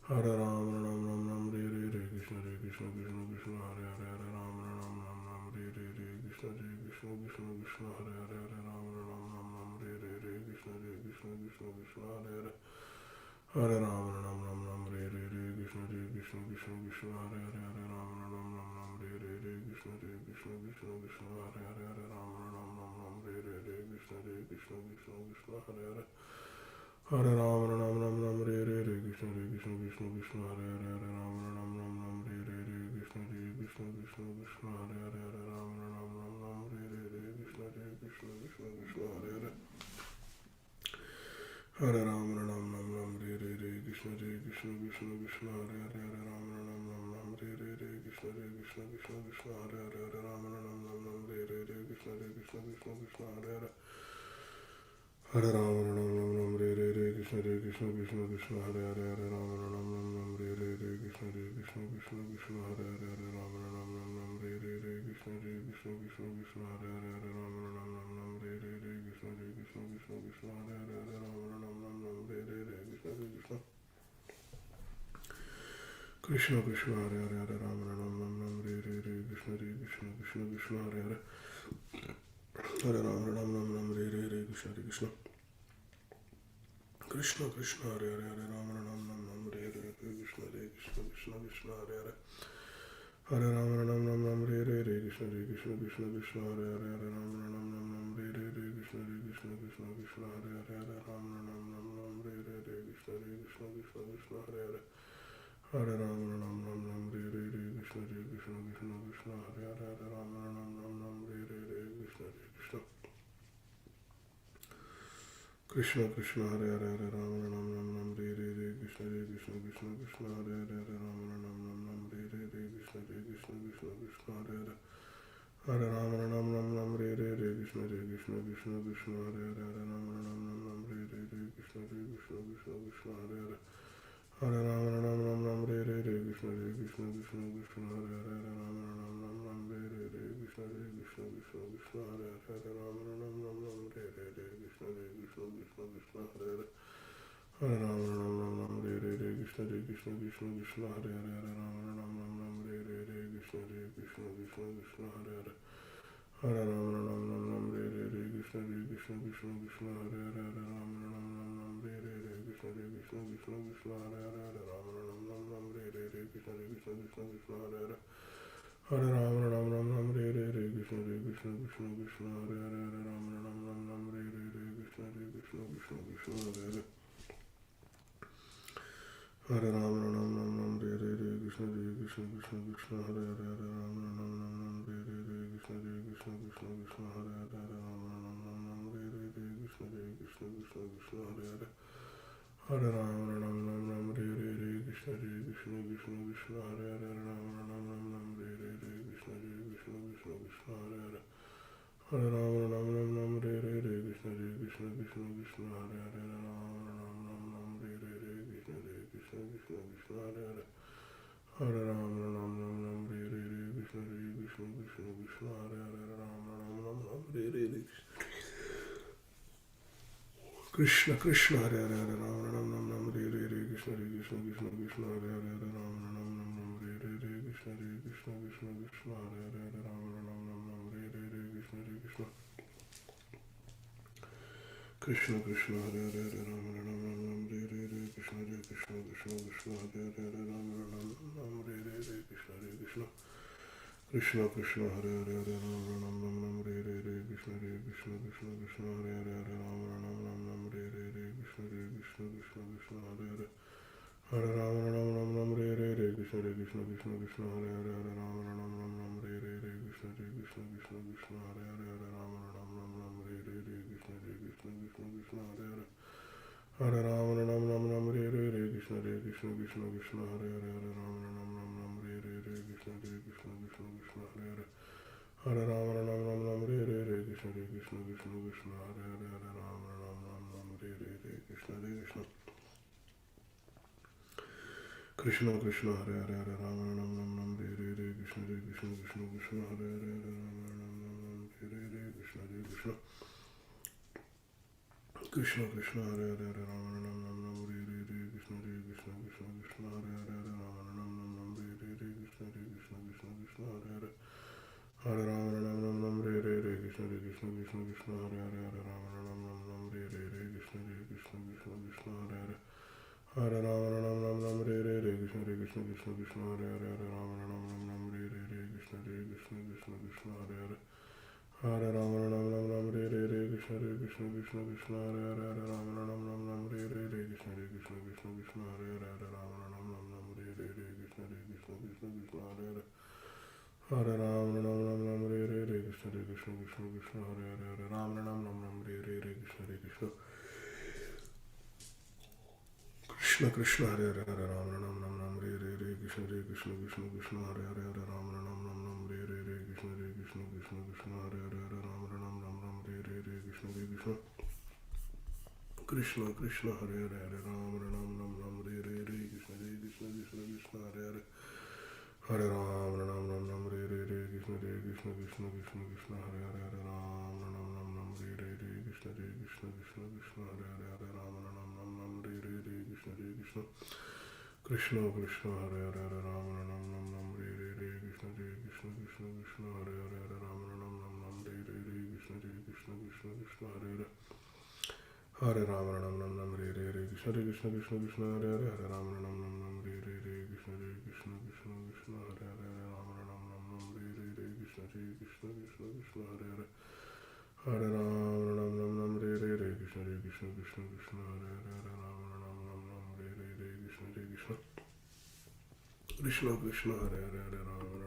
Hare Ram Ram Ram Ram Re Krishna Krishna Hare Hare Hare Ram Ram Ram Ram Re Krishna Krishna Hare Hare Hare Ram Ram Ram Ram Re Krishna Krishna Hare Hare Hare Ram Ram Ram Ram Re Krishna Krishna Hare Hare Hare Ram Ram Ram Ram Re Krishna Krishna Hare Hare Hare Ram Ram Ram Ram Re Krishna Krishna Hare Hare Hare Ram Ram Ram Ram Re Krishna Krishna Hare Hare Hare Ram Ram Ram Ram Re Krishna Krishna Hare Hare Hare Ram Ram Ram Ram Re Krishna Krishna Hare Hare Hare Ram Ram Ram Ram Re Krishna Krishna Hare Hare Hare Ram Ram Ram Ram Re Krishna Krishna Hare Hare Hare Ram Ram Ram Ram Re Krishna Krishna Hare Hare Hare Ram Ram Ram Ram Re Krishna Krishna Hare Hare Hare Ram Ram Ram Ram Re Krishna Krishna Hare Hare Hare Ram Ram Ram Ram Re Krishna Krishna Hare Hare Hare Ram Ram Ram Ram Re Krishna Krishna Hare Hare Hare Ram Ram Ram Ram Re Krishna Krishna Hare Hare Hare Ram Ram Ram Ram Re Krishna Krishna Hare Hare Hare Ram Ram Ram Ram Re Krishna Hare Hare Hare Ram Ram Ram Ram Re Krishna Krishna Hare Hare Hare Ram Ram Ram Ram Re Krishna Hare Hare Hare Ram Ram Ram Ram Re Krishna Krishna Hare Hare Hare Ram Ram Ram Ram Re Krishna Hare Hare Hare Ram Ram Ram Ram Re Krishna Hare Hare Hare Ram Ram Ram Ram Re Krishna Hare Hare Hare Ram Ram Ram Ram Re Krishna Hare Hare Hare Ram Ram Ram Ram Re Krishna Hare Hare Hare Ram Ram Ram Ram Re Krishna Hare Hare Hare Ram Ram Ram Ram Re Krishna Hare Hare Hare Ram Ram Ram Ram Re Krishna Hare Hare Hare Ram Ram Ram Ram Re Krishna Hare Hare Hare Ram Ram Ram Ram Re Krishna Hare Hare Ram Ram Ram Ram Re Krishna Hare Hare Hare Ram Ram Ram Ram Re Krishna Hare Hare Hare Ram Ram Ram Ram Re Krishna Hare Hare Hare Ram Ram Ram Ram Re Krishna Hare Hare Hare Ram Ram Ram Ram Re Krishna Hare Hare Hare Ram Ram Ram Ram Re Krishna Hare Hare Hare Ram Ram Ram Ram Re Krishna Hare Hare Hare Ram Ram Ram Ram Re Krishna Hare Hare Hare Ram Ram Ram Ram Re Krishna Hare Hare Hare Ram Ram Ram Ram Re Krishna Hare Hare Hare Ram Ram Ram Ram Re Krishna Krishna Hare Hare Hare Ram Ram Ram Ram Hare Hare Krishna Krishna Krishna Krishna Hare Hare Ram Ram Ram Ram Hare Hare Krishna Krishna Krishna Krishna Hare Hare Hare Ram Ram Ram Ram Hare Hare Krishna Krishna Krishna Krishna Hare Hare Ram Ram Ram Ram Hare Hare Krishna Krishna Krishna Krishna Hare Hare Hare Ram Ram Ram Ram Hare Hare Krishna Krishna Krishna Krishna Hare Hare Ram Ram Ram Ram Hare Hare Krishna Krishna Hare Hare Hare Ram Ram Ram Ram Hare Hare Krishna Krishna Krishna Krishna Hare Hare Hare Ram Ram Ram Ram Hare Hare Krishna Krishna Krishna Krishna Hare Hare Hare Ram Ram Ram Ram Hare Hare Krishna Krishna Krishna Krishna Hare Hare Hare Ram Ram Ram Ram Hare Hare Krishna Krishna Krishna Krishna Hare Hare Hare Ram Ram Ram Ram Hare Hare Krishna Krishna Krishna Krishna Hare Hare Hare Ram Ram Ram Ram Hare Hare Krishna Krishna Krishna Krishna Hare Hare Hare Ram Ram Ram Ram Hare Hare Krishna Krishna Krishna Krishna Hare Hare Hare Ram Ram Ram Ram Hare Hare Krishna Krishna Krishna Krishna Hare Hare Hare Ram Ram Ram Ram Hare Hare Krishna Krishna Krishna Krishna Hare Hare Hare Ram Ram Ram Ram Hare Hare Krishna Krishna Krishna Krishna Hare Hare Hare Ram Ram Ram Ram Hare Hare Krishna Krishna Krishna Krishna Hare Hare Hare Ram Ram Ram Ram Hare Hare Krishna Krishna Krishna Krishna Hare Hare Hare Ram Ram Ram Ram Hare Hare Krishna Krishna Krishna Krishna Hare Hare Hare Ram Ram Ram Ram Hare Hare Krishna Krishna Krishna Krishna Hare Hare Hare Ram Ram Ram Ram Hare Hare Krishna Krishna Krishna Krishna Hare Hare Hare Ram Ram Ram Ram Hare Hare Krishna Krishna Krishna Krishna Hare Hare Hare Ram Ram Ram Ram Hare Hare Krishna Krishna Krishna Krishna Hare Hare Hare Ram Ram Ram Ram Hare Hare Krishna Krishna Krishna Krishna Hare Hare Hare Ram Ram Ram Ram Hare Hare Krishna Krishna Krishna Krishna Hare Hare Hare Ram Ram Ram Ram Hare Hare Krishna Krishna Krishna Krishna Hare Hare Hare Ram Ram Ram Ram Hare Hare Krishna Krishna Krishna Krishna Hare Hare Hare Ram Ram Ram Ram Hare Hare Krishna Krishna Krishna Krishna Hare Hare Hare Ram Ram Ram Ram Hare Hare Krishna Krishna Krishna Krishna Hare Hare Hare Ram Ram Ram Ram Hare Hare Krishna Krishna Krishna Krishna Hare Hare Hare Ram Ram Ram Ram Hare Hare Krishna Krishna Krishna Krishna Hare Hare Hare Ram Ram Ram Ram Hare Hare Krishna Krishna Krishna Krishna Hare Hare Hare Ram Ram Ram Ram Hare Hare Krishna Krishna Krishna Krishna Hare Hare Hare Ram Ram Ram Ram Hare Hare Krishna Krishna Krishna Krishna Hare Hare Hare Ram Ram Ram Ram Hare Hare Krishna Krishna Krishna Krishna Hare Hare Hare Ram Ram Ram Ram Hare Hare Krishna Krishna Krishna Krishna Hare Hare Hare Ram Ram Ram Ram Hare Hare Krishna Krishna Krishna Krishna Hare Hare Hare Ram Ram Ram Ram Hare Hare Krishna Krishna Krishna Krishna Krishna Hare Hare Hare Ram Ram Ram Ram Hare Hare Krishna Krishna Krishna Krishna Hare Hare Hare Ram Ram Ram Ram Hare Hare Krishna Krishna Krishna Krishna Hare Hare Hare Ram Ram Ram Ram Hare Hare Krishna Krishna Krishna Krishna Hare Hare Hare Ram Ram Ram Ram Hare Hare Krishna Krishna Krishna Krishna Hare Hare Hare Ram Ram Ram Ram Hare Hare Krishna Krishna Krishna Krishna Hare Hare Hare Ram Ram Ram Ram Hare Hare Krishna Krishna Krishna Krishna Hare Hare Hare Ram Ram Ram Ram Hare Hare Krishna Krishna Krishna Krishna Hare Hare Hare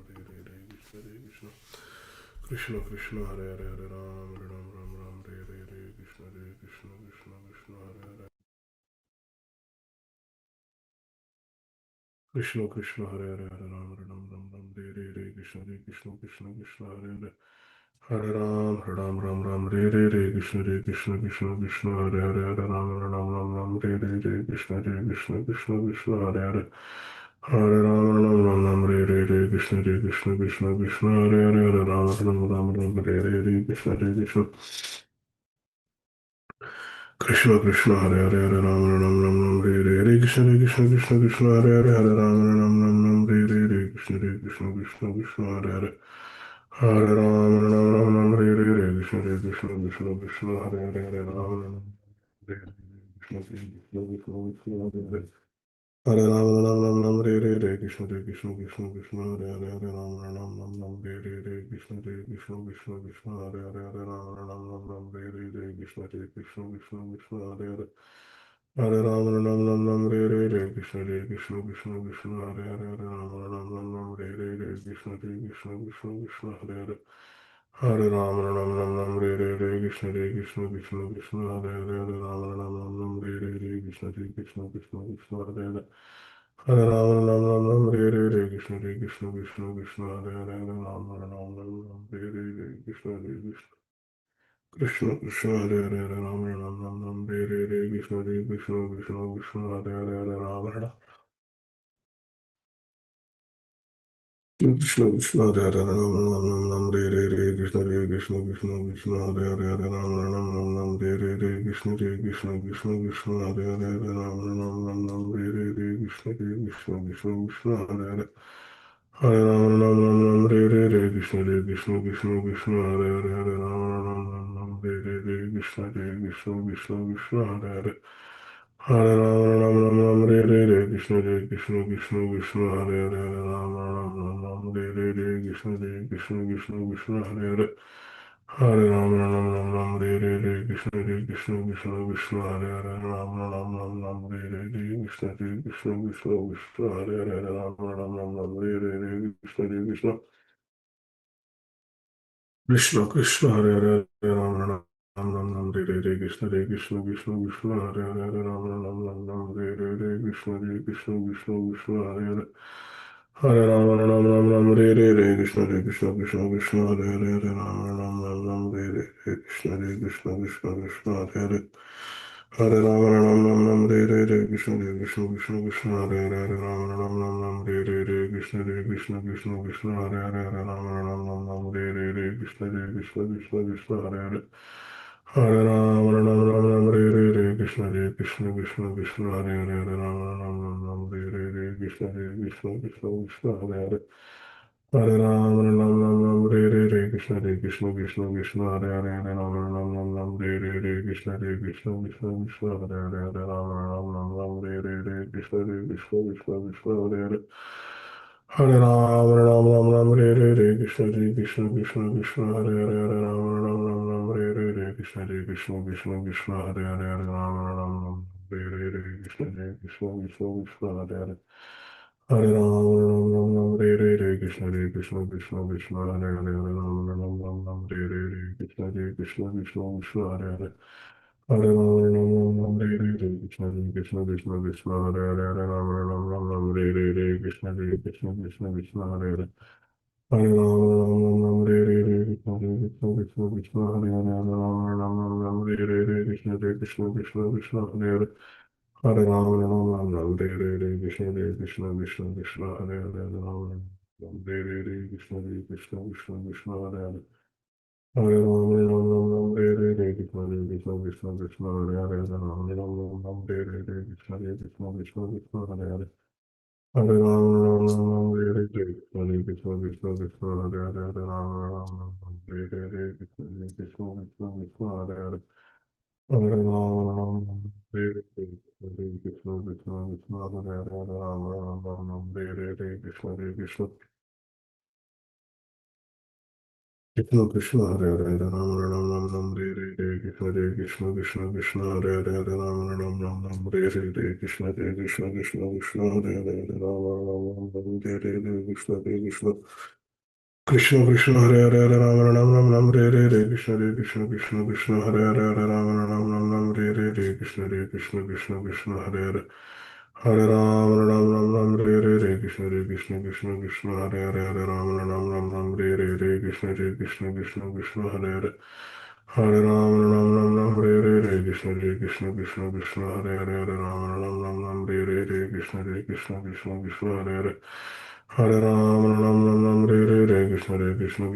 Ram Ram Ram Ram Hare Hare Krishna Krishna Krishna Krishna Hare Hare Hare Ram Ram Ram Ram Hare Hare Krishna Krishna Krishna Krishna Hare Hare Hare Ram Ram Ram Ram Hare Hare Krishna Krishna Krishna Krishna Hare Hare Hare Ram Ram Ram Ram Hare Hare Krishna Krishna Krishna Krishna Hare Hare Krishna Krishna Hare Hare Hare Ram Ram Ram Ram Hare Hare Krishna Krishna Krishna Krishna Hare Hare Hare Ram Ram Ram Hare Hare Krishna Krishna Krishna Krishna Hare Hare Hare Ram Ram Ram Ram Hare Hare Krishna Krishna Krishna Krishna Hare Hare Hare Ram Ram Ram Hare Hare Krishna Krishna Krishna Krishna Hare Hare Hare Ram Ram Ram Hare Hare Krishna Krishna Krishna Krishna Hare Hare Hare Ram Ram Ram Ram Hare Hare Krishna Krishna Krishna Krishna Hare Hare Hare Ram Ram Ram Ram Hare Hare Krishna Krishna Krishna Krishna Hare Hare Hare Ram Ram Ram Ram Hare Hare Krishna Krishna Krishna Krishna Hare Hare Hare Ram Ram Hare Hare Krishna Krishna Krishna Krishna Hare Hare Hare Ram Ram Ram Ram Hare Hare Krishna Krishna Krishna Krishna Hare Hare Hare Ram Ram Ram Ram Hare Hare Krishna Krishna Krishna Krishna Hare Hare Hare Ram Ram Ram Ram Hare Hare Krishna Krishna Krishna Krishna Hare Hare Hare Ram Ram Ram Ram Hare Hare Krishna Krishna Krishna Krishna Hare Hare Hare Ram Ram Ram Ram Hare Hare Krishna Krishna Krishna Krishna Hare Hare Hare Rama Ram Ram Ram Re Krishna Krishna Krishna Krishna Hare Hare Hare Rama Ram Ram Ram Re Krishna Krishna Krishna Krishna Hare Hare Hare Rama Ram Ram Ram Re Krishna Krishna Krishna Krishna Hare Hare Hare Rama Ram Ram Ram Re Krishna Krishna Krishna Krishna Hare Hare Hare Rama Ram Ram Ram Re Krishna Krishna Krishna Krishna Hare Hare Hare Rama Ram Krishna Krishna Hare Hare Ram Ram Ram Ram Re Krishna Krishna Krishna Krishna Hare Hare Hare Ram Ram Ram Ram Re Krishna Krishna Krishna Krishna Hare Hare Hare Ram Ram Ram Ram Re Krishna Krishna Krishna Krishna Hare Hare Hare Ram Ram Ram Ram Re Krishna Krishna Krishna Krishna Hare Hare Hare Ram Ram Ram Ram Re Krishna Krishna Krishna Krishna Hare Hare Hare Ram Ram Ram Ram Re Krishna Krishna Krishna Krishna Hare Hare Hare Ram Ram Ram Ram Re Krishna Krishna Krishna Krishna Hare Hare Hare Ram Ram Ram Ram Re Krishna Krishna Krishna Krishna Hare Hare Ram Ram Ram Ram Re Krishna Krishna Krishna Krishna Hare Hare Ram Ram Ram Ram Re Krishna Krishna Krishna Krishna Hare Hare Hare Ram Ram Ram Ram Re Krishna Krishna Krishna Krishna Hare Hare Ram Ram Ram Ram Re Krishna Krishna Krishna Krishna Hare Hare Hare Ram Ram Ram Ram Re Krishna Krishna Krishna Krishna Hare Hare Hare Ram Ram Ram Ram Re Krishna Krishna Krishna Krishna Hare Hare Hare Ram Ram Ram Ram Re Krishna Krishna Krishna Krishna Hare Hare Hare Ram Ram Ram Ram Re Krishna Krishna Krishna Krishna Hare Hare Hare Ram Ram Ram Ram Re Krishna Krishna Krishna Krishna Hare Hare Hare Ram Ram Ram Ram Re Krishna Krishna Krishna Krishna Hare Hare Hare Ram Ram Ram Ram Re Krishna Krishna Krishna Krishna Hare Hare Hare Ram Ram Ram Ram Re Krishna Krishna Krishna Krishna Hare Hare Hare Ram Ram Ram Ram Re Krishna Krishna Krishna Krishna Hare Hare Hare Ram Ram Ram Ram Re Krishna Krishna Krishna Krishna Hare Hare Hare Ram Ram Ram Ram Re Krishna Krishna Krishna Krishna Hare Hare Hare Ram Ram Ram Ram Re Krishna Krishna Krishna Krishna Hare Hare Hare Ram Ram Ram Re Krishna Krishna Krishna Krishna Hare Hare Hare Ram Ram Ram Ram Re Krishna Krishna Krishna Krishna Hare Hare Hare Ram Ram Ram Ram Re Krishna Krishna Krishna Krishna Hare Hare Hare Ram Ram Ram Re Krishna Krishna Krishna Krishna Hare Hare Hare Ram Ram Ram Re Krishna Krishna Krishna Krishna Hare Hare Hare Ram Ram Ram Re Krishna Krishna Krishna Krishna Hare Hare Hare Ram Ram Ram Re Krishna Krishna Krishna Krishna Hare Hare Hare Ram Ram Ram Re Krishna Krishna Krishna Krishna Hare Hare Hare Ram Ram Re Krishna Krishna Krishna Krishna Hare Hare Hare Ram Ram Ram Re Krishna Krishna Krishna Krishna Hare Hare Hare Ram Ram Re Krishna Krishna Krishna Krishna Hare Hare Hare Ram Ram Ram Re Krishna Krishna Krishna Krishna Hare Hare Hare Ram Ram Re Krishna Krishna Krishna Krishna Hare Hare Hare Ram Ram Re Krishna Krishna Krishna Hare Hare Hare Ram Ram Re Krishna Krishna Krishna Krishna Hare Hare Hare Ram Ram Ram Ram Re Krishna Krishna Krishna Hare Hare Hare Ram Ram Ram Ram Re Krishna Krishna Krishna Krishna Hare Hare Hare Ram Ram Ram Re Krishna Krishna Krishna Krishna Hare Hare Hare Ram Ram Ram Ram Re Krishna Krishna Krishna Krishna Hare Hare Hare Ram Ram Ram Ram Re Krishna Krishna Krishna Krishna Hare Hare Hare Ram Ram Ram Ram Re Krishna Krishna Krishna Krishna Hare Hare Hare Ram Ram Ram Ram Re Krishna Krishna Krishna Krishna Hare Hare Hare Ram Ram Ram Ram Re Krishna Krishna Krishna Krishna Hare Hare Hare Ram Ram Ram Ram Re Krishna Krishna Krishna Krishna Hare Hare Hare Ram Ram Ram Ram Re Krishna Krishna Krishna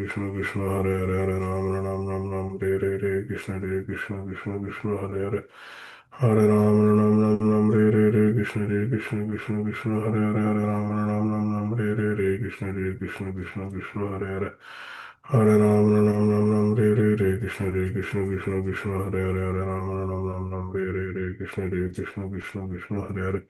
Krishna Hare Hare Hare Ram Ram Ram Ram Re Krishna Krishna Krishna Krishna Hare Hare Hare Ram Ram Ram Ram Re Krishna Krishna Krishna Krishna Hare Hare Hare Ram Ram Ram Ram Re Krishna Krishna Krishna Krishna Hare Hare Hare Ram Ram Ram Ram Re Krishna Krishna Krishna Krishna Hare Hare Hare Ram Ram Ram Ram Re Krishna Krishna Krishna Krishna Hare Hare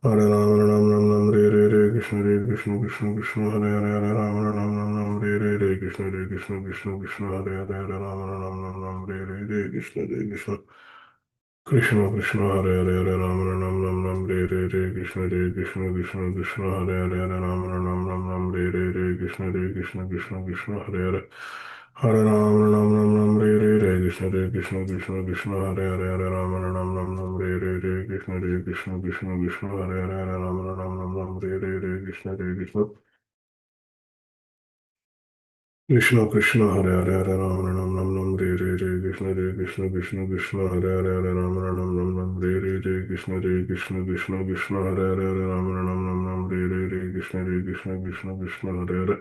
Hare Ram Ram Ram Ram Re Krishna Krishna Krishna Krishna Hare Hare Hare Ram Ram Ram Ram Re Krishna Krishna Krishna Krishna Hare Hare Hare Ram Ram Ram Ram Re Krishna Krishna Krishna Krishna Hare Hare Hare Ram Ram Ram Ram Krishna Krishna Krishna Krishna Hare Hare Hare Ram Ram Ram Ram Krishna Krishna Krishna Krishna Hare Hare Hare Ram Ram Ram Ram Re Re Re Krishna Re Krishna Krishna Krishna Hare Hare Hare Ram Ram Ram Ram Re Re Re Krishna Re Krishna Krishna Krishna Hare Hare Hare Ram Ram Ram Ram Re Re Re Krishna Re Krishna Krishna Krishna Hare Hare Hare Ram Ram Ram Ram Re Re Re Krishna Re Krishna Krishna Krishna Hare Hare Hare Ram Ram Ram Ram Re Re Re Krishna Re Krishna Krishna Krishna Hare Hare Hare Ram Ram Ram Ram Re Re Re Krishna Re Krishna Krishna Krishna Hare Hare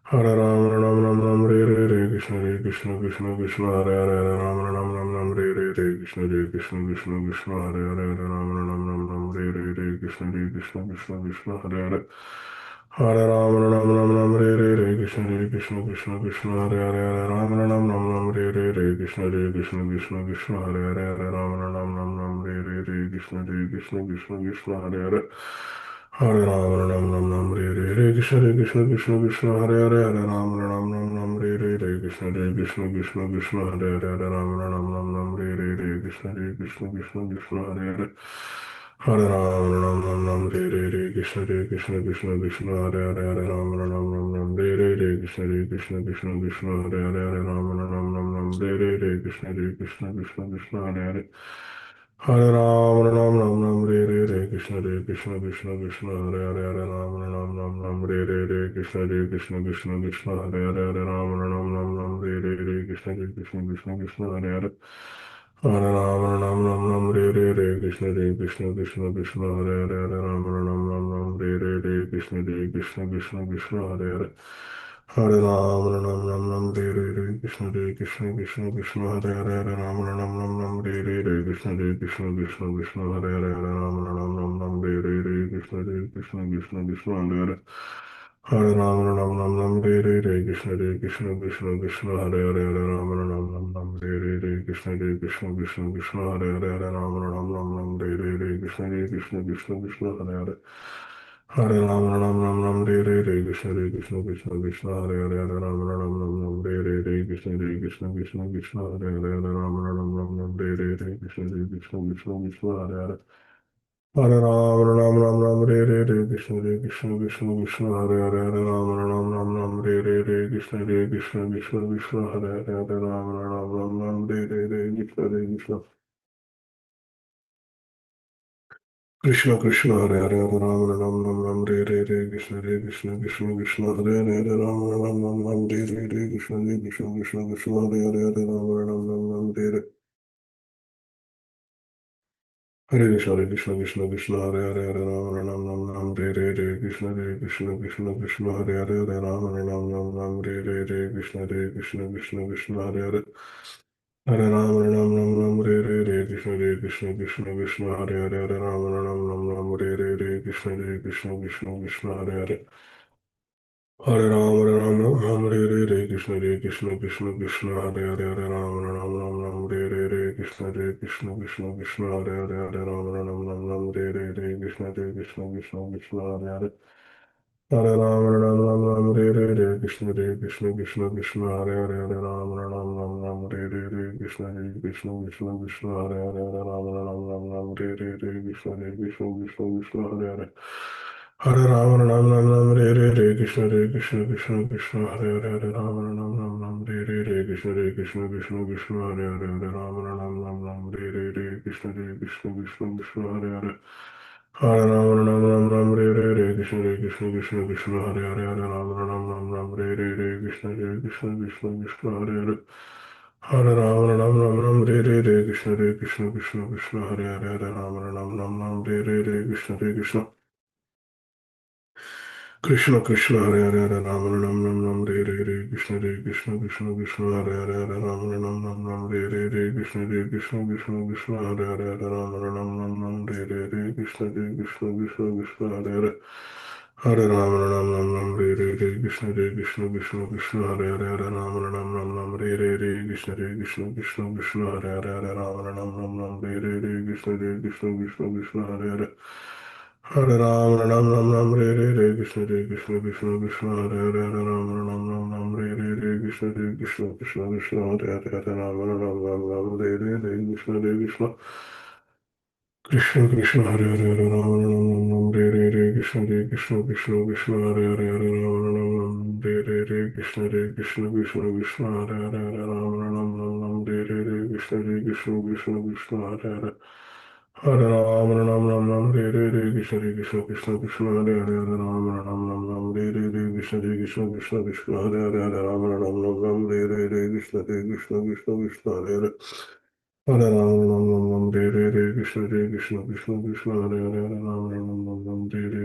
Hare Ram Ram Ram Ram Re Re Re Krishna Re Krishna Krishna Krishna Hare Hare Hare Ram Ram Ram Ram Re Re Re Krishna Re Krishna Krishna Krishna Hare Hare Hare Ram Ram Ram Ram Re Re Re Krishna Re Krishna Krishna Krishna Hare Hare Hare Ram Ram Ram Ram Re Re Re Krishna Re Krishna Krishna Krishna Hare Hare Hare Ram Ram Ram Ram Re Re Re Krishna Re Krishna Krishna Krishna Hare Hare Hare Ram Ram Ram Ram Re Re Re Krishna Re Krishna Krishna Krishna Hare Hare Hare Ram Ram Ram Ram Re Re Re Krishna Re Krishna Krishna Krishna Hare Hare Hare Ram Ram Ram Ram Re Re Re Krishna Re Krishna Krishna Krishna Hare Hare Hare Ram Ram Ram Ram Re Re Re Krishna Re Krishna Krishna Krishna Hare Hare Hare Ram Ram Ram Ram Re Re Re Krishna Re Krishna Krishna Krishna Hare Hare Hare Ram Ram Ram Ram Re Re Re Krishna Re Krishna Krishna Krishna Hare Hare Hare Ram Ram Ram Ram Re Re Re Krishna Re Krishna Krishna Krishna Hare Hare Hare Ram Ram Ram Ram Re Re Re Krishna Re Krishna Krishna Krishna Hare Hare Hare Ram Ram Ram Ram Re Re Re Krishna Re Krishna Krishna Krishna Hare Hare Hare Ram Ram Ram Ram Re Re Re Krishna Re Krishna Krishna Krishna Hare Hare Hare Ram Ram Ram Ram Re Re Re Krishna Re Krishna Krishna Krishna Hare Hare Hare Ram Ram Ram Ram Re Re Re Krishna Re Krishna Krishna Krishna Hare Hare Hare Ram Ram Ram Ram Re Re Re Krishna Re Krishna Krishna Krishna Hare Hare Hare Ram Ram Ram Ram Re Re Re Krishna Re Krishna Krishna Krishna Hare Hare Hare Ram Ram Ram Ram Re Re Re Krishna Re Krishna Krishna Krishna Hare Hare Hare Ram Ram Ram Ram Re Re Re Krishna Re Krishna Krishna Krishna Hare Hare Hare Ram Ram Ram Ram Re Re Re Krishna Re Krishna Krishna Krishna Hare Hare Hare Ram Ram Ram Ram Re Re Re Krishna Re Krishna Krishna Krishna Hare Hare Hare Ram Ram Ram Ram Re Re Re Krishna Re Krishna Krishna Krishna Hare Hare Hare Ram Ram Ram Ram Re Re Re Krishna Re Krishna Krishna Krishna Hare Hare Hare Ram Ram Ram Ram Re Re Re Krishna Re Krishna Krishna Krishna Hare Hare Hare Ram Ram Ram Ram Re Re Re Krishna Re Krishna Krishna Krishna Hare Hare Hare Ram Ram Ram Ram Re Re Re Krishna Re Krishna Krishna Krishna Hare Hare Hare Ram Ram Ram Ram Re Re Re Krishna Re Krishna Krishna Krishna Hare Hare Hare Ram Ram Ram Ram Re Re Re Krishna Re Krishna Krishna Krishna Hare Hare Hare Ram Ram Ram Ram Re Re Re Krishna Re Krishna Krishna Krishna Hare Hare Hare Ram Ram Ram Ram Re Re Hare Krishna Krishna Krishna Hare Hare Hare Ram Ram Ram Ram Re Re Re Krishna Re Krishna Krishna Krishna Hare Hare Hare Ram Ram Ram Ram Re Re Re Krishna Re Krishna Krishna Krishna Hare Hare Hare Ram Ram Ram Ram Re Re Re Krishna Re Krishna Krishna Krishna Hare Hare Hare Ram Ram Ram Ram Re Re Re Krishna Re Krishna Krishna Krishna Hare Hare Hare Ram Ram Re Re Re Krishna Re Krishna Krishna Krishna Hare Hare Hare Ram Ram Re Re Re Krishna Re Krishna Krishna Krishna Hare Hare Hare Ram Ram Re Re Re Krishna Re Krishna Krishna Krishna Hare Hare Hare Ram Re Re Re Krishna Re Krishna Krishna Krishna Hare Hare Hare Ram Re Re Re Krishna Re Krishna Krishna Krishna Hare Hare Hare Ram Re Re Re Krishna Re Krishna Krishna Krishna Hare Hare Hare Ram Re Re Re Krishna Re Krishna Krishna Krishna Hare Hare Hare Ram Re Re Re Krishna Re Krishna Krishna Krishna Hare Hare Hare Ram Re Re Re Krishna Re Krishna Krishna Krishna Hare Hare Hare Ram Re Re Re Krishna Re Krishna Krishna Krishna Hare Hare Hare Ram Re Re Re Krishna Re Krishna Krishna Krishna Hare Hare Hare Ram Re Re Re Krishna Re Krishna Krishna Krishna Hare Hare Hare Ram Re Re Re Krishna Re Krishna Krishna Krishna Hare Hare Hare Ram Ram Re Re Re Krishna Re Krishna Krishna Krishna Hare Hare Hare Ram Re Re Re Krishna Re Krishna Krishna Krishna Hare Hare Hare Ram Re Re Re Krishna Re Krishna Krishna Krishna Hare Hare Hare Ram Re Re Re Krishna Re Krishna Krishna Krishna Hare Hare Hare Ram Re Re Re Krishna Re Krishna Krishna Krishna Hare Hare Hare Ram Re Re Re Krishna Re Krishna Krishna Krishna Hare Hare Hare Ram Re Re Re Krishna Re Krishna Krishna Krishna Hare Hare Hare Ram Re Re Re Krishna Re Krishna Krishna Krishna Hare Hare Hare Ram Re Re Re Krishna Re Krishna Krishna Krishna Hare Hare Hare Rama Rama Ram Hare Hare Krishna Hare Krishna Krishna Krishna Hare Hare Hare Rama Ram Hare Hare Krishna Hare Krishna Krishna Krishna Hare Hare Hare Rama Ram Hare Hare Krishna Hare Krishna Krishna Krishna Hare Hare Hare Rama Ram Hare Hare Krishna Hare Krishna Krishna Krishna Hare Hare Hare Rama Ram Hare Hare Krishna Hare Krishna Krishna Krishna Hare Hare Hare Rama Ram Hare Hare Krishna Hare Krishna Krishna Krishna Hare Hare Hare Ram Ram Ram Ram Hare Hare Krishna Hare Krishna Krishna Krishna Hare Hare Hare Ram Ram Ram Ram Hare Hare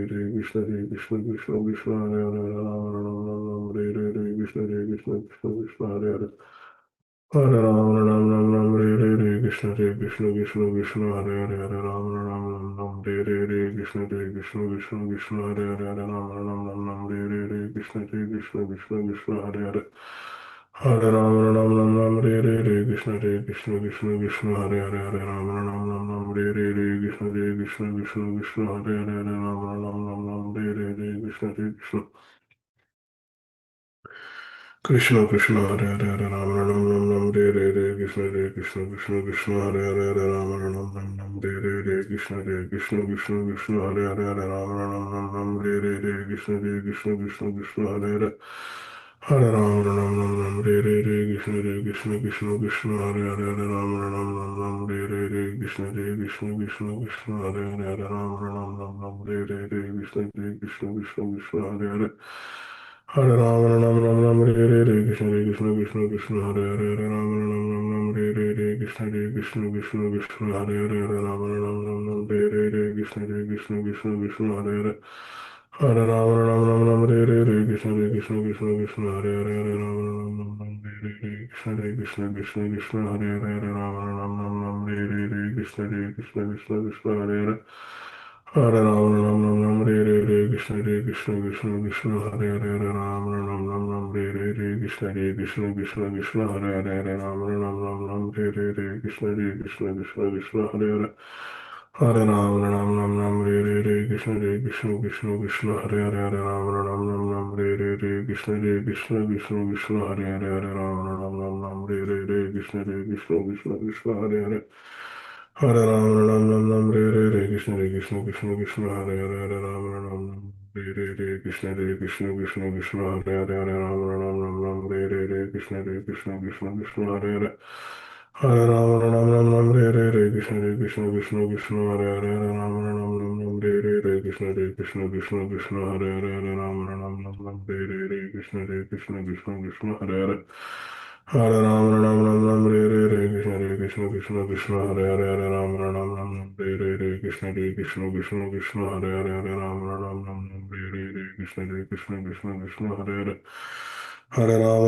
Krishna Hare Krishna Krishna Krishna Hare Hare Hare Ram Ram Ram Ram Hare Hare Krishna Hare Krishna Krishna Krishna Hare Hare Hare Ram Ram Ram Ram Hare Hare Krishna Hare Krishna Krishna Krishna Hare Hare Hare Ram Ram Ram Ram Hare Hare Krishna Hare Krishna Krishna Krishna Hare Hare Hare Ram Ram Ram Ram Hare Hare Krishna Hare Krishna Krishna Krishna Hare Hare Hare Ram Ram Ram Ram Hare Hare Krishna Hare Krishna Krishna Krishna Hare Hare Hare Ram Ram Ram Ram Hare Hare Krishna Hare Krishna Krishna Krishna Hare Hare Hare Ram Ram Ram Hare Hare Krishna Hare Krishna Krishna Krishna Hare Hare Hare Rama Ram Ram Ram Hare Hare Krishna Hare Krishna Krishna Krishna Hare Hare Hare Rama Ram Ram Ram Hare Hare Krishna Hare Krishna Krishna Krishna Hare Hare Hare Rama Ram Ram Ram Hare Hare Krishna Hare Krishna Krishna Krishna Hare Hare Hare Rama Ram Ram Ram Hare Hare Krishna Hare Krishna Krishna Krishna Hare Hare Hare Rama Ram Ram Ram Hare Hare Krishna Hare Krishna Krishna Krishna Hare Hare Hare Rama Ram Ram Ram Hare Hare Krishna Hare Krishna Krishna Krishna Hare Hare Hare Rama Ram Ram Ram Hare Hare Krishna Hare Krishna Krishna Krishna Hare Hare Hare Rama Ram Ram Ram Hare Hare Krishna Hare Krishna Krishna Krishna Hare Hare Hare Rama Ram Ram Ram Hare Hare Krishna Hare Krishna Krishna Krishna Hare Hare Hare Rama Ram Ram Ram Hare Hare Krishna Hare Krishna Krishna Krishna Hare Hare Hare Rama Ram Ram Ram Hare Hare Krishna Hare Krishna Krishna Krishna Hare Hare Hare Rama Ram Ram Ram Hare Hare Krishna Hare Krishna Krishna Krishna Hare Hare Hare Ram Ram Ram Ram Hare Hare Krishna Hare Krishna Krishna Krishna Hare Hare Hare Ram Ram Ram Ram Hare Hare Krishna Hare Krishna Krishna Krishna Hare Hare Hare Ram Ram Ram Ram Hare Hare Krishna Hare Krishna Krishna Krishna Hare Hare Hare Ram Ram Ram Ram Hare Hare Krishna Hare Krishna Krishna Krishna Hare Hare Hare Ram Ram Ram Ram Hare Hare Krishna Hare Krishna Krishna Krishna Hare Hare Hare Ram Ram Ram Ram Hare Hare Krishna Hare Krishna Krishna Krishna Hare Hare Hare Ram Ram Ram Ram Hare Hare Krishna Hare Krishna Krishna Krishna Hare Hare Hare Ram Ram Ram Hare Hare Krishna Hare Krishna Krishna Krishna Hare Hare Hare Ram Ram Ram Hare Hare Krishna Hare Krishna Krishna Krishna Hare Hare Hare Ram Ram Ram Hare Hare Krishna Hare Krishna Krishna Krishna Hare Hare Hare Ram Ram Hare Hare Krishna Hare Krishna Krishna Krishna Hare Hare Hare Ram Ram Hare Hare Krishna Hare Krishna Krishna Krishna Hare Hare Hare Ram Ram Hare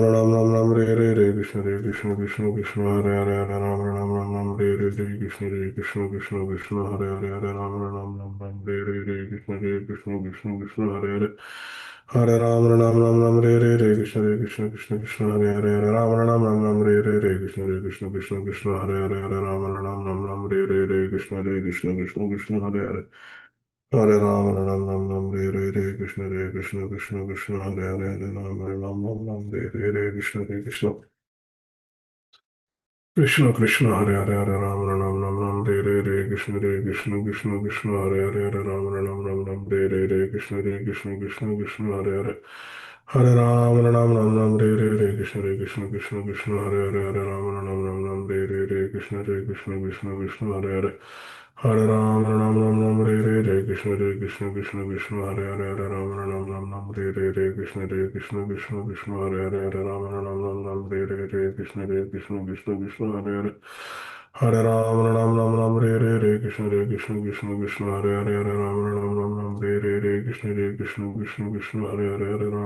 Hare Krishna Hare Krishna Krishna Krishna Hare Hare Hare Ram Hare Hare Krishna Hare Krishna Krishna Krishna Hare Hare Hare Ram Hare Hare Krishna Hare Krishna Krishna Krishna Hare Hare Hare Ram Hare Hare Krishna Hare Krishna Krishna Krishna Hare Hare Hare Ram Hare Hare Krishna Hare Krishna Krishna Krishna Hare Hare Hare Ram Hare Hare Krishna Hare Krishna Krishna Krishna Hare Hare Hare Ram Hare Hare Krishna Hare Krishna Krishna Krishna Hare Hare Hare Ram Hare Hare Krishna Hare Krishna Krishna Krishna Hare Hare Hare Ram Hare Hare Krishna Hare Krishna Krishna Krishna Hare Hare Hare Ram Hare Hare Krishna Hare Krishna Krishna Krishna Hare Hare Hare Ram Hare Hare Krishna Hare Krishna Krishna Krishna Hare Hare Hare Ram Hare Hare Krishna Hare Krishna Krishna Krishna Hare Hare Hare Ram Hare Hare Krishna Hare Krishna Krishna Krishna Hare Hare Hare Ram Hare Hare Krishna Hare Krishna Krishna Krishna Hare Hare Hare Ram Hare Hare Krishna Hare Krishna Krishna Krishna Hare Hare Hare Ram Hare Hare Krishna Hare Krishna Krishna Krishna Hare Hare Hare Ram Hare Hare Krishna Hare Krishna Krishna Krishna Hare Hare Hare Ram Hare Hare Krishna Hare Krishna Krishna Krishna Hare Hare Hare Ram Hare Hare Krishna Hare Krishna Krishna Krishna Hare Hare Hare Ram Hare Hare Krishna Hare Krishna Krishna Krishna Hare Hare Hare Ram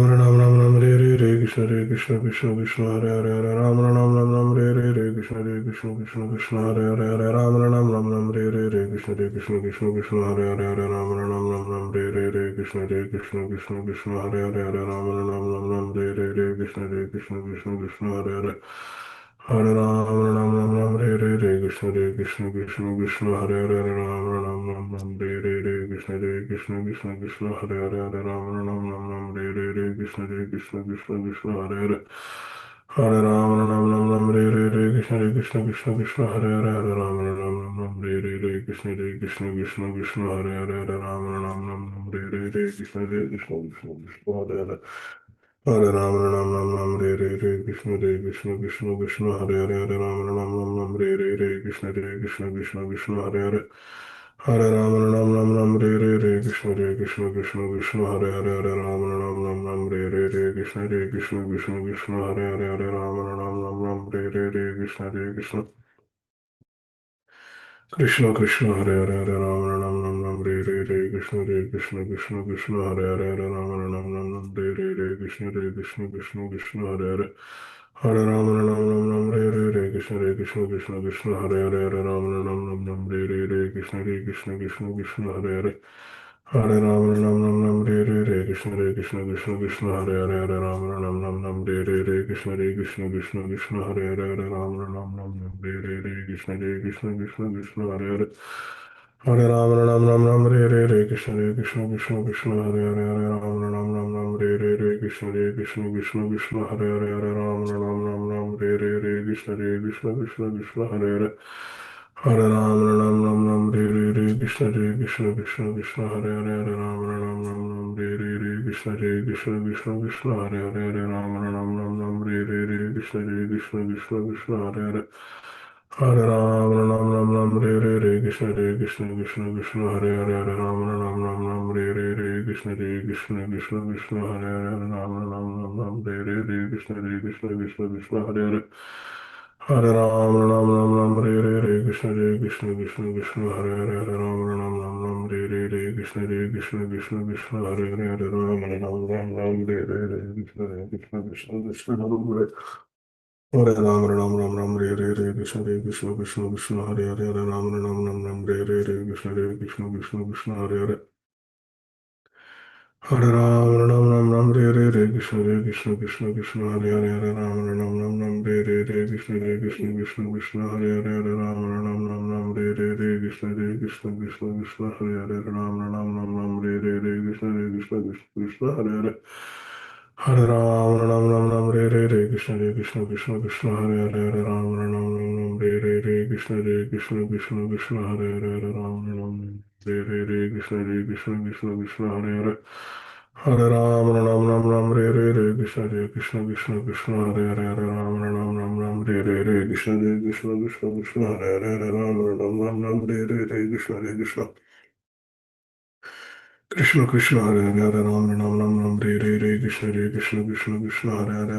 Hare Hare Krishna Hare Krishna Krishna Krishna Hare Hare Hare Ram Hare Hare Krishna Hare Krishna Krishna Krishna Hare Hare Hare Ram Hare Hare Krishna Hare Krishna Krishna Krishna Hare Hare Hare Ram Hare Hare Krishna Hare Krishna Krishna Krishna Hare Hare Hare Ram Hare Hare Krishna Hare Krishna Krishna Krishna Hare Hare Hare Ram Hare Hare Krishna Hare Krishna Krishna Krishna Hare Hare Hare Ram Hare Hare Krishna Hare Krishna Krishna Krishna Hare Hare Hare Ram Hare Hare Krishna Hare Krishna Krishna Krishna Hare Hare Hare Ram Hare Hare Krishna Hare Krishna Krishna Krishna Hare Hare Hare Ram Ram Ram Ram Hare Krishna Krishna Krishna Hare Hare Hare Ram Ram Ram Ram Hare Krishna Krishna Krishna Krishna Hare Hare Hare Ram Ram Ram Ram Hare Krishna Krishna Krishna Krishna Hare Hare Hare Ram Ram Ram Ram Hare Krishna Krishna Krishna Krishna Hare Hare Hare Ram Ram Ram Ram Hare Krishna Krishna Krishna Krishna Hare Hare Hare Ram Ram Ram Ram Hare Krishna Krishna Krishna Krishna Hare Hare Hare Ram Ram Ram Ram Hare Krishna Krishna Krishna Krishna Hare Hare Hare Ram Ram Ram Ram Hare Krishna Krishna Krishna Krishna Hare Hare Hare Ram Ram Ram Ram Hare Krishna Krishna Krishna Krishna Hare Hare Hare Ram Ram Ram Ram Hare Krishna Krishna Krishna Krishna Hare Hare Hare Ram Ram Ram Ram Hare Krishna Krishna Krishna Krishna Hare Hare Hare Ram Ram Ram Ram Hare Krishna Krishna Krishna Krishna Hare Hare Hare Ram Ram Ram Ram Hare Krishna Krishna Krishna Krishna Hare Hare Hare Ram Ram Ram Ram Hare Krishna Krishna Krishna Krishna Hare Hare Hare Ram Ram Ram Hare Krishna Krishna Krishna Krishna Hare Hare Hare Ram Ram Ram Ram Hare Krishna Krishna Krishna Krishna Hare Hare Hare Ram Ram Ram Ram Hare Krishna Krishna Krishna Krishna Hare Hare Hare Ram Ram Ram Ram Hare Krishna Krishna Krishna Krishna Hare Hare Hare Ram Ram Ram Ram Hare Krishna Krishna Krishna Krishna Hare Hare Hare Ram Ram Ram Ram Hare Krishna Krishna Krishna Krishna Hare Hare Hare Ram Ram Ram Ram Hare Krishna Krishna Krishna Krishna Hare Hare Hare Ram Ram Ram Ram Hare Krishna Krishna Krishna Krishna Hare Hare Hare Ram Ram Ram Ram Hare Krishna Krishna Krishna Krishna Hare Hare Hare Ram Ram Ram Ram Hare Krishna Krishna Krishna Krishna Hare Hare Hare Ram Ram Ram Ram Hare Krishna Krishna Krishna Krishna Hare Hare Hare Ram Ram Ram Ram Hare Krishna Krishna Krishna Krishna Hare Hare Hare Ram Ram Ram Ram Hare Krishna Krishna Krishna Krishna Hare Hare Hare Ram Ram Ram Ram Hare Krishna Krishna Krishna Krishna Hare Hare Hare Ram Ram Ram Ram Hare Krishna Krishna Krishna Krishna Hare Hare Hare Ram Ram Ram Ram Hare Krishna Krishna Krishna Krishna Hare Hare Hare Ram Ram Ram Ram Hare Krishna Krishna Krishna Krishna Hare Hare Hare Ram Ram Ram Ram Hare Krishna Krishna Krishna Krishna Hare Hare Hare Ram Ram Ram Ram Hare Krishna Krishna Krishna Krishna Hare Hare Hare Ram Ram Ram Ram Hare Krishna Krishna Krishna Krishna Hare Hare Hare Ram Ram Ram Ram Hare Krishna Krishna Krishna Krishna Hare Hare Hare Ram Ram Hare Krishna Krishna Krishna Krishna Hare Hare Hare Ram Ram Ram Ram Hare Krishna Krishna Krishna Krishna Hare Hare Hare Ram Ram Ram Ram Hare Krishna Krishna Krishna Krishna Hare Hare Hare Ram Ram Ram Ram Hare Krishna Krishna Krishna Krishna Hare Hare Hare Ram Ram Ram Ram Hare Krishna Krishna Krishna Krishna Hare Hare Hare Ram Ram Ram Ram Hare Krishna Krishna Krishna Krishna Hare Hare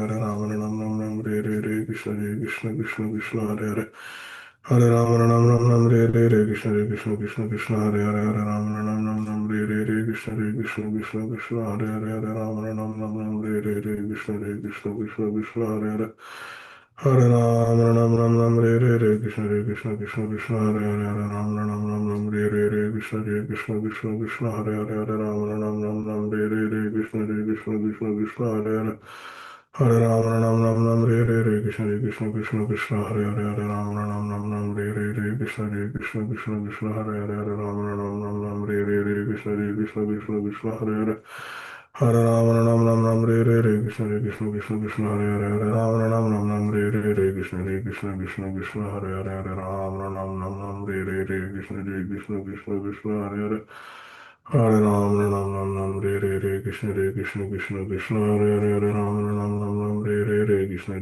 Hare Ram Ram Ram Ram Hare Krishna Krishna Krishna Krishna Hare Hare Hare Ram Ram Ram Ram Hare Krishna Krishna Krishna Krishna Hare Hare Hare Ram Ram Ram Ram Hare Krishna Krishna Krishna Krishna Hare Hare Hare Ram Ram Ram Ram Hare Krishna Krishna Krishna Krishna Hare Hare Hare Ram Ram Ram Ram Hare Krishna Krishna Krishna Krishna Hare Hare Hare Ram Ram Ram Ram Hare Krishna Krishna Krishna Krishna Hare Hare Hare Ram Ram Ram Ram Hare Krishna Krishna Krishna Krishna Hare Hare Hare Ram Ram Ram Ram Hare Krishna Krishna Krishna Krishna Hare Hare Hare Ram Ram Ram Ram Hare Krishna Krishna Krishna Krishna Hare Hare Hare Ram Ram Ram Ram Hare Krishna Krishna Krishna Krishna Hare Hare Hare Ram Ram Ram Ram Hare Krishna Krishna Krishna Krishna Hare Hare Hare Ram Ram Ram Hare Krishna Krishna Krishna Krishna Hare Hare Hare Ram Ram Ram Hare Krishna Krishna Krishna Krishna Hare Hare Hare Ram Ram Ram Hare Krishna Krishna Krishna Krishna Hare Hare Hare Ram Ram Ram Hare Krishna Krishna Krishna Krishna Hare Hare Hare Ram Ram Ram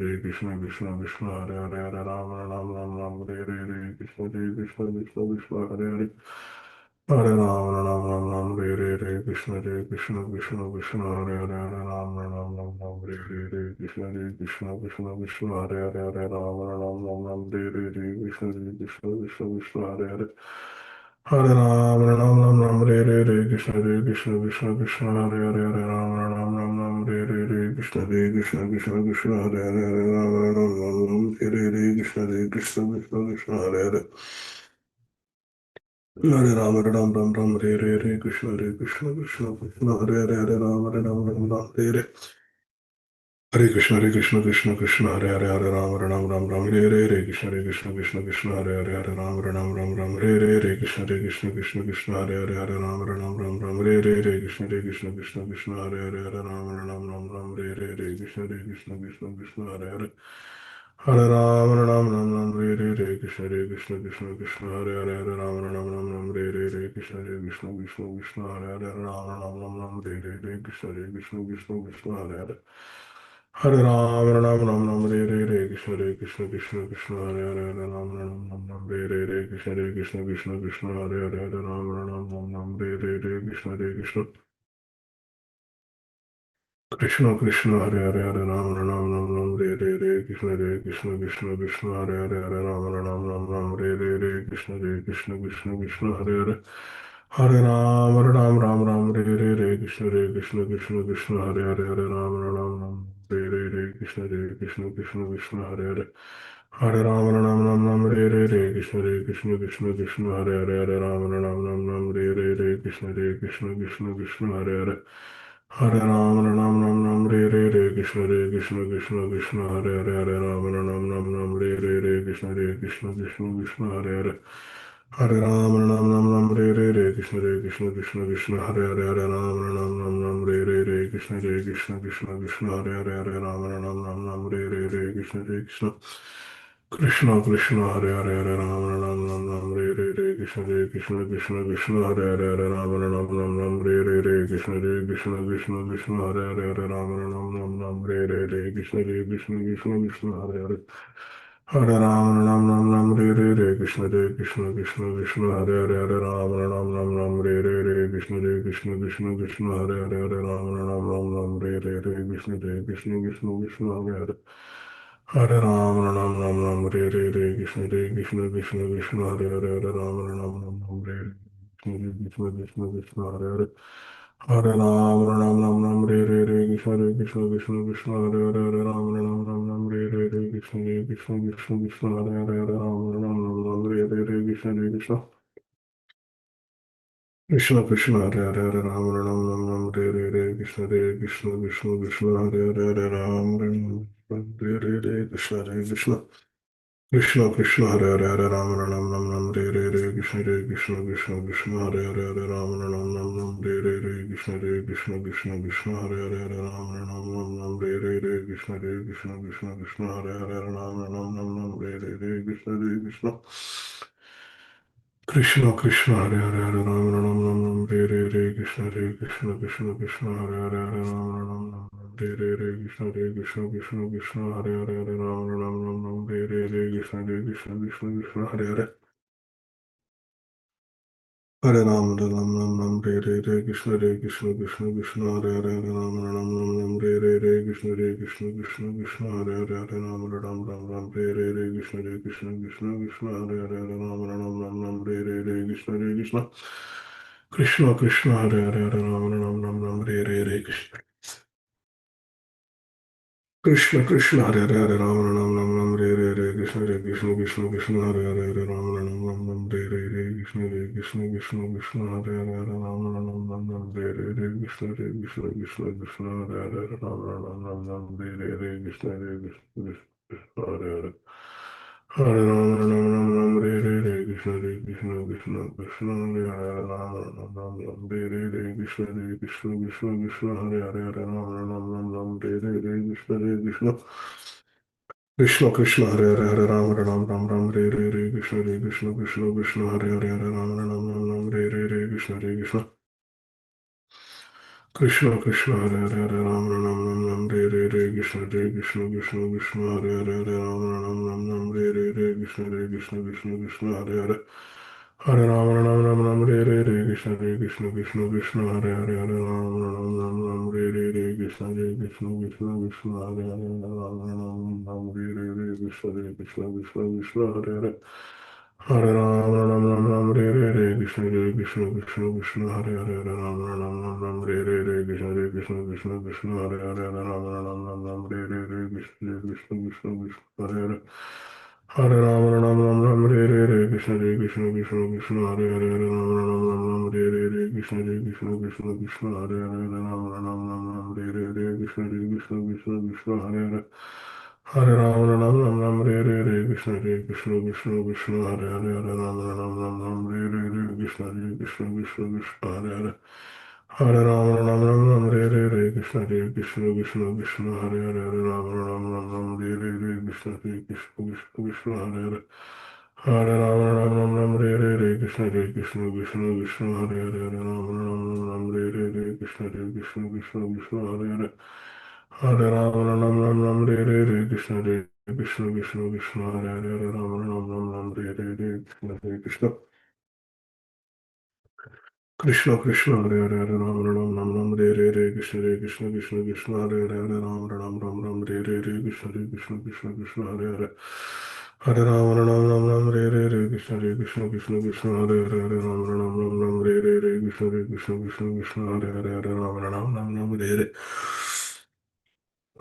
Hare Krishna Krishna Krishna Krishna Hare Hare Hare Ram Ram Ram Hare Krishna Krishna Krishna Krishna Hare Hare Hare Ram Ram Ram Hare Krishna Krishna Krishna Krishna Hare Hare Hare Ram Ram Ram Hare Krishna Krishna Krishna Krishna Hare Hare Hare Ram Ram Hare Krishna Krishna Krishna Krishna Hare Hare Hare Ram Ram Hare Krishna Krishna Krishna Krishna Hare Hare Hare Ram, Hare Ram, Ram Ram, Hare Hare, Hare Krishna, Hare Krishna, Krishna Krishna, Hare Hare, Hare Ram, Hare Ram, Ram Ram, Hare Hare. Hare Krishna, Krishna Krishna, Hare Hare, Hare Ram, Ram Ram, Ram Hare Hare, Hare Krishna, Krishna Krishna, Hare Hare, Hare Ram, Ram Ram, Ram Hare Hare, Hare Krishna, Krishna Krishna, Hare Hare, Hare Ram, Ram Ram, Ram Hare Hare, Hare Krishna, Krishna Hare Hare, Hare Ram, Ram Ram, Ram Hare Hare, Hare Krishna, Krishna Hare Hare, Hare Ram, Ram Ram, Ram Hare Hare, Hare Krishna, Krishna Hare Hare, Hare Ram, Ram Ram, Ram Hare Hare, Hare Krishna, Krishna Hare Hare, Hare Ram, Ram Ram, Ram Hare Hare, Hare Krishna, Krishna Hare Hare, Hare Ram, Ram Ram, Ram Hare Hare, Hare Krishna, Krishna Hare Hare, Hare Ram, Ram Ram, Ram Hare Hare, Hare Krishna, Krishna Hare Hare, Hare Ram, Ram Ram, Ram Hare Hare, Hare Krishna, Krishna Hare Hare, Hare Ram, Ram Ram, Ram Hare Hare, Hare Krishna, Krishna Hare Hare, Hare Ram, Ram Ram, Ram Hare Hare, Hare Krishna, Krishna Hare Hare, Hare Ram, Ram Ram, Ram Hare Hare, Hare Krishna, Krishna Hare Hare, Hare Ram, Ram Ram Hare Hare, Hare Krishna, Krishna Hare Hare, Hare Ram, Ram Ram, Ram Hare Hare, Hare Krishna, Krishna Hare Hare, Hare Ram, Ram Ram, Ram Hare Hare, Hare Krishna, Krishna Hare Hare, Hare Ram, Ram Ram, Ram Hare Hare, Hare Krishna, Krishna Hare Hare, Hare Ram, Ram Ram, Ram Hare Hare, Hare Krishna, Krishna Hare Hare, Hare Ram, Ram Ram, Ram Hare Hare, Hare Krishna, Krishna Hare Hare, Hare Ram, Ram Ram, Ram Hare Hare, Hare Krishna, Krishna Hare Hare, Hare Ram, Ram Ram, Ram Hare Hare, Hare Krishna Hare Hare, Hare Ram, Ram Ram, Ram Hare Hare, Hare Krishna Hare Hare, Hare Ram, Ram Ram, Ram Hare Hare, Hare Krishna Hare Hare, Hare Ram, Ram Ram, Ram Hare Hare, Hare Krishna Hare Hare, Hare Ram, Ram Ram, Ram Hare Hare, Hare Krishna Hare Hare, Hare Ram, Ram Ram, Ram Hare Hare, Hare Krishna Hare Hare, Hare Ram, Ram Ram, Ram Hare Hare, Hare Krishna Hare Hare, Hare Ram, Ram Ram, Ram Hare Hare, Hare Krishna Hare Hare, Hare Ram, Ram Ram, Ram Hare Hare, Krishna Hare Hare, Hare Ram, Ram Ram, Ram Hare Hare, Hare Krishna Hare Hare, Hare Ram, Ram Ram, Ram Hare Hare, Hare Krishna Hare Hare, Hare Ram, Ram Ram, Ram Hare Hare, Hare Krishna, Krishna Hare Hare, Hare Ram, Ram Ram, Ram Hare Hare, Hare Krishna, Krishna Hare Hare, Hare Ram, Ram Ram Hare Hare, Hare Krishna, Krishna Hare Hare, Hare Ram, Ram Ram, Ram Hare Hare, Hare Krishna Hare Hare, Hare Ram, Ram Ram, Ram Hare Hare, Hare Krishna Hare Hare, Hare Ram, Ram Ram, Ram Hare Hare, Hare Krishna Hare Hare, Hare Ram, Ram Ram, Ram Hare Hare, Hare Krishna, Krishna Hare Hare, Hare Ram, Ram Ram, Ram Hare Hare, Hare Krishna Hare Hare, Hare Ram, Ram Ram, Ram Hare Hare, Hare Krishna Hare Hare, Hare Ram, Ram Ram, Ram Hare Hare, Hare Krishna Hare Hare, Hare Ram, Ram Ram, Ram Hare Hare, Hare Krishna Hare Hare, Hare Ram, Ram Ram, Ram Hare Hare, Hare Krishna Hare Hare, Hare Ram, Ram Ram, Ram Hare Hare, Hare Krishna Hare Hare, Hare Ram, Ram Ram, Ram Hare Hare, Hare Krishna Hare Hare, Hare Ram, Ram Ram, Ram Hare Hare, Hare Krishna Hare Hare, Hare Ram Ram Ram, Ram Hare Hare, Hare Krishna Hare Hare, Hare Ram Ram Ram, Ram Hare Hare, Hare Krishna Hare Hare, Hare Ram Ram Ram, Ram Hare Hare, Hare Krishna Hare Hare, Hare Ram Ram Ram, Ram Hare Hare, Hare Krishna Hare Hare, Hare Ram, Ram Ram, Ram Hare Hare, Hare Krishna Hare Hare, Ram Ram Ram, Ram Hare Hare, Hare Krishna Hare Hare, Hare Ram Ram Ram, Ram Hare Hare, Hare Krishna Hare Hare, Hare Ram, Ram Ram, Ram Hare Hare, Hare Krishna Hare Hare, Hare Ram Ram Ram, Ram Hare Hare, Hare Krishna, Krishna Hare Hare, Hare Ram Ram Ram, Ram Hare Hare, Hare Krishna Hare Hare, Hare Ram Ram Ram, Ram Hare Hare, Hare Krishna Hare Hare, Hare Ram, Ram Ram, Ram Hare Hare, Hare Krishna Hare Hare, Hare Ram Ram Ram, Ram Hare Hare, Hare Krishna, Hare Hare, Hare Ram Ram, Ram Hare Hare, Hare Krishna Hare Hare, Hare Ram, Ram Ram, Ram Hare Hare, Hare Krishna Hare Hare, Hare Ram, Ram Ram, Hare Hare, Hare Krishna, Hare Hare, Hare Ram, Ram Ram, Ram Hare Hare, Hare Krishna Hare Hare, Hare Ram Ram Ram Ram Hare Krishna Krishna Krishna Krishna Hare Hare Hare Ram Ram Ram Ram Hare Krishna Krishna Krishna Krishna Hare Hare Hare Ram Ram Ram Ram Hare Krishna Krishna Krishna Krishna Hare Hare Hare Ram Ram Ram Ram Hare Krishna Krishna Krishna Krishna Hare Hare Hare Ram Ram Ram Ram Hare Krishna Krishna Krishna Krishna Hare Hare Hare Ram Ram Ram Ram Hare Krishna Krishna Krishna Krishna Hare Hare Hare Ram Ram Ram Ram Hare Krishna Krishna Krishna Krishna Hare Hare Hare Ram Ram Ram Ram Hare Krishna Krishna Krishna Krishna Hare Hare Hare Ram Ram Ram Ram Hare Krishna Krishna Krishna Krishna Hare Hare Hare Ram Ram Ram Ram Hare Krishna Krishna Krishna Krishna Hare Hare Hare Ram Ram Ram Ram Hare Krishna Krishna Krishna Hare Hare Hare Ram Ram Ram Ram Hare Krishna Krishna Krishna Hare Hare Hare Ram Ram Ram Ram Hare Krishna Krishna Krishna Hare Hare Hare Ram Ram Ram Ram Hare Krishna Krishna Krishna Hare Hare Hare Ram Ram Ram Ram Hare Krishna Krishna Krishna Hare Hare Hare Ram Ram Ram Ram Hare Hare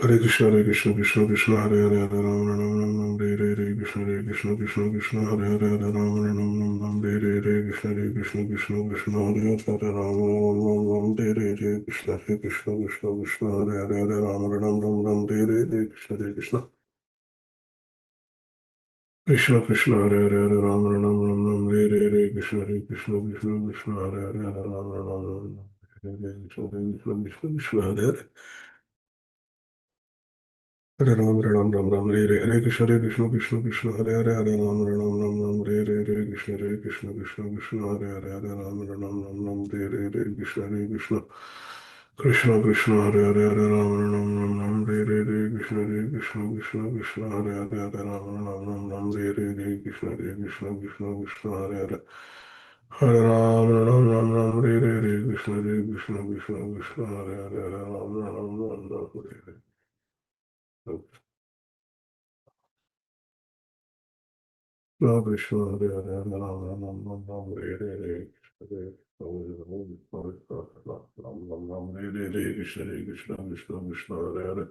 Krishna Krishna Krishna Hare Hare Hare Ram Ram Ram Ram Hare Krishna Krishna Krishna Hare Hare Hare Ram Ram Ram Ram Hare Krishna Krishna Krishna Hare Hare Ram Ram Ram Hare Krishna Krishna Krishna Hare Hare Hare Ram Ram Ram Hare Krishna Krishna Krishna Hare Hare Hare Ram Ram Ram Hare Krishna Krishna Krishna Hare Hare Hare Ram Ram Hare Krishna Hare Hare Hare Ram Ram Ram Ram Hare Krishna Krishna Krishna Hare Hare Hare Ram Ram Ram Hare Krishna Krishna Hare Hare Hare Ram Ram Hare Krishna Krishna Krishna Hare Hare Hare Ram Ram Hare Krishna Hare Hare Hare Ram Ram Hare Krishna Hare Hare Hare Ram Hare Krishna Hare Hare Ram Ram Hare Krishna, Hare Hare, Hare Ram, Ram Ram, Ram Ram, Hare Hare, Hare Krishna, Hare Krishna, Krishna Krishna, Hare Hare,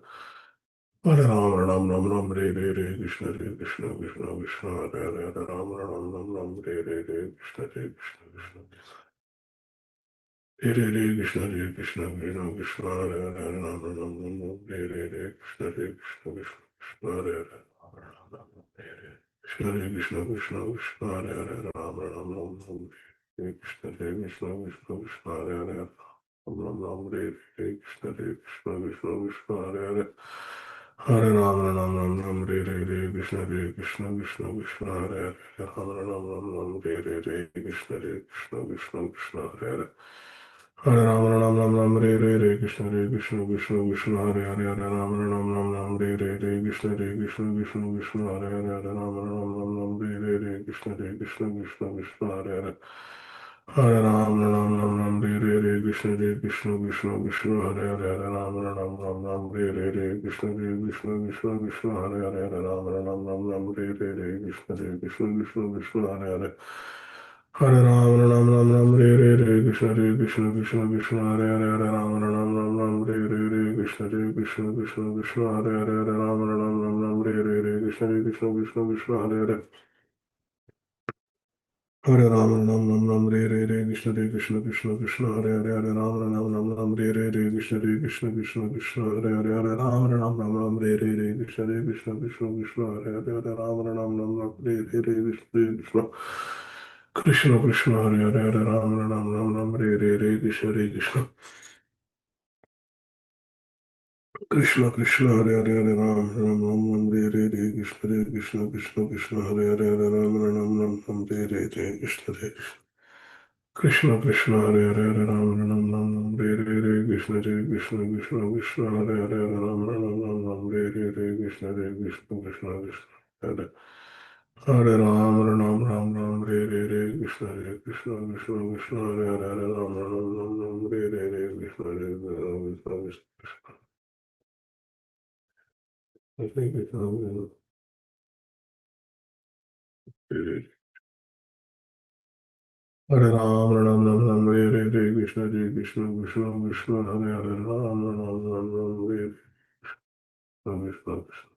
Hare Ram, Ram Ram, Ram Hare Hare, Krishna, Hare Krishna, Krishna Krishna, Hare Hare, Hare Ram, Ram Ram, Hare Hare, Krishna, Hare Krishna, Krishna Hare Hare, Krishna, Hare Krishna, Krishna Krishna, Hare Hare, Hare Ram, Ram Hare Hare, Krishna, Hare Krishna, Krishna Krishna, Hare Hare, Hare Ram, Hare Hare. Hare Krishna, Krishna Krishna, Hare Hare, Ram Ram Ram Ram, Hare Krishna, Hare Krishna, Krishna Krishna, Hare Hare, Ram Ram Ram, Hare Krishna, Hare Krishna, Krishna Krishna, Hare Hare, Hare Ram Ram Ram Ram, Hare Krishna, Hare Krishna, Krishna Krishna, Hare Hare, Ram Ram Ram Ram, Hare Krishna, Hare Krishna, Krishna Krishna, Hare Hare. Hare Ram Ram Ram Ram Hare Krishna Krishna Krishna Hare Hare Hare Ram Ram Ram Ram Hare Krishna Krishna Krishna Hare Hare Hare Ram Ram Ram Ram Hare Krishna Krishna Krishna Hare Hare Hare Ram Ram Ram Hare Krishna Krishna Hare Hare Hare Ram Ram Ram Hare Krishna Krishna Hare Hare Hare Ram Ram Ram Hare Krishna Krishna Hare Hare Hare Ram, Ram Ram Ram, Hare Krishna Krishna, Hare Hare, Hare Ram, Ram Ram Ram, Hare Krishna, Hare Hare, Hare Ram, Ram Ram Ram, Hare Krishna, Hare Hare. Hare Ram, Ram Ram Ram, Hare Krishna, Hare Hare, Hare Ram, Ram Ram Ram, Hare Krishna, Hare Hare, Hare Ram, Ram Ram Ram, Hare Krishna, Hare Hare, Hare Ram, Ram Ram Ram, Hare Krishna. Krishna Krishna Hare Hare Hare Ram Ram Ram Ram Hare Krishna Krishna Krishna Hare Hare Hare Ram Ram Ram Ram Hare Krishna Hare Hare Hare Ram Ram Ram Ram Hare Krishna Krishna Hare Hare Hare Ram Ram Ram Ram Hare Krishna Hare Hare Hare Ram Ram Ram Ram Hare Krishna Hare Hare Ram, Ram Ram Ram, Hare Krishna, Hare Hare, Ram Ram Ram Ram, Hare Krishna, Krishna. I think it's Hare Ram, Ram Ram Ram, Hare Krishna, Krishna, Hare Hare, Ram Ram Ram Ram, Hare Krishna, Krishna.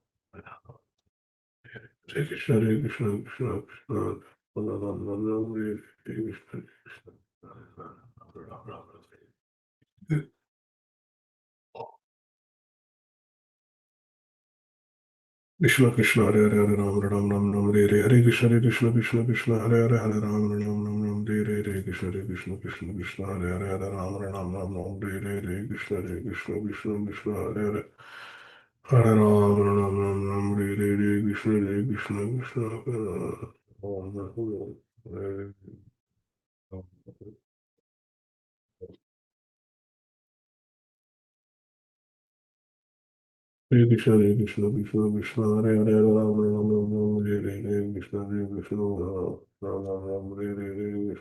Hare Krishna, Hare Krishna, Krishna Krishna, Hare Hare, Hare Krishna, Krishna. Krishna Krishna Hare Hare Hare Ram Ram Ram Ram Hare Hare Hare Krishna Hare Krishna Krishna Krishna Hare Hare Hare Ram Ram Ram Ram Hare Hare Hare Krishna Hare Krishna Krishna Krishna Hare Hare Hare Ram Ram Ram Ram Hare Hare Hare Krishna Hare Krishna Krishna Krishna Hare Hare Hare Ram Ram Ram Ram Hare Hare Hare Krishna Hare Krishna Krishna Hare Hare. Hare Krishna, Hare Krishna, Krishna Krishna, Hare Hare, Hare Ram, Ram Ram, Hare Hare, Hare Krishna, Hare Krishna, Ram Ram, Hare Hare, Hare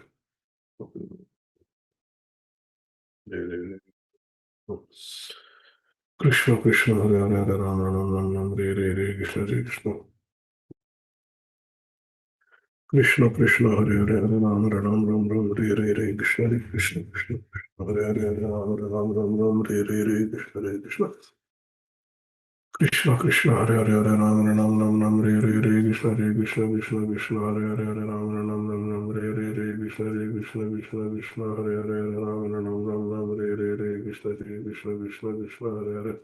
Hare. Krishna Krishna, Hare Hare, Hare Ram, Ram Ram, Hare Hare, Hare Krishna, Hare Krishna. Krishna Krishna, Hare Hare, Hare Ram, Ram Ram, Hare Hare, Hare Krishna, Hare Krishna, Krishna Krishna, Hare Hare, Hare Ram, Ram, Hare Hare, Hare Krishna, Hare Krishna. Krishna Krishna Hare Hare Hare Ram Ram Ram Ram Hare Hare Hare Krishna Hare Krishna Krishna Krishna Hare Hare Hare Ram Ram Ram Ram Hare Hare Hare Krishna Hare Krishna Krishna Krishna Hare Hare Hare Ram Ram Ram Ram Hare Hare Hare Krishna Hare Krishna Krishna Krishna Hare Hare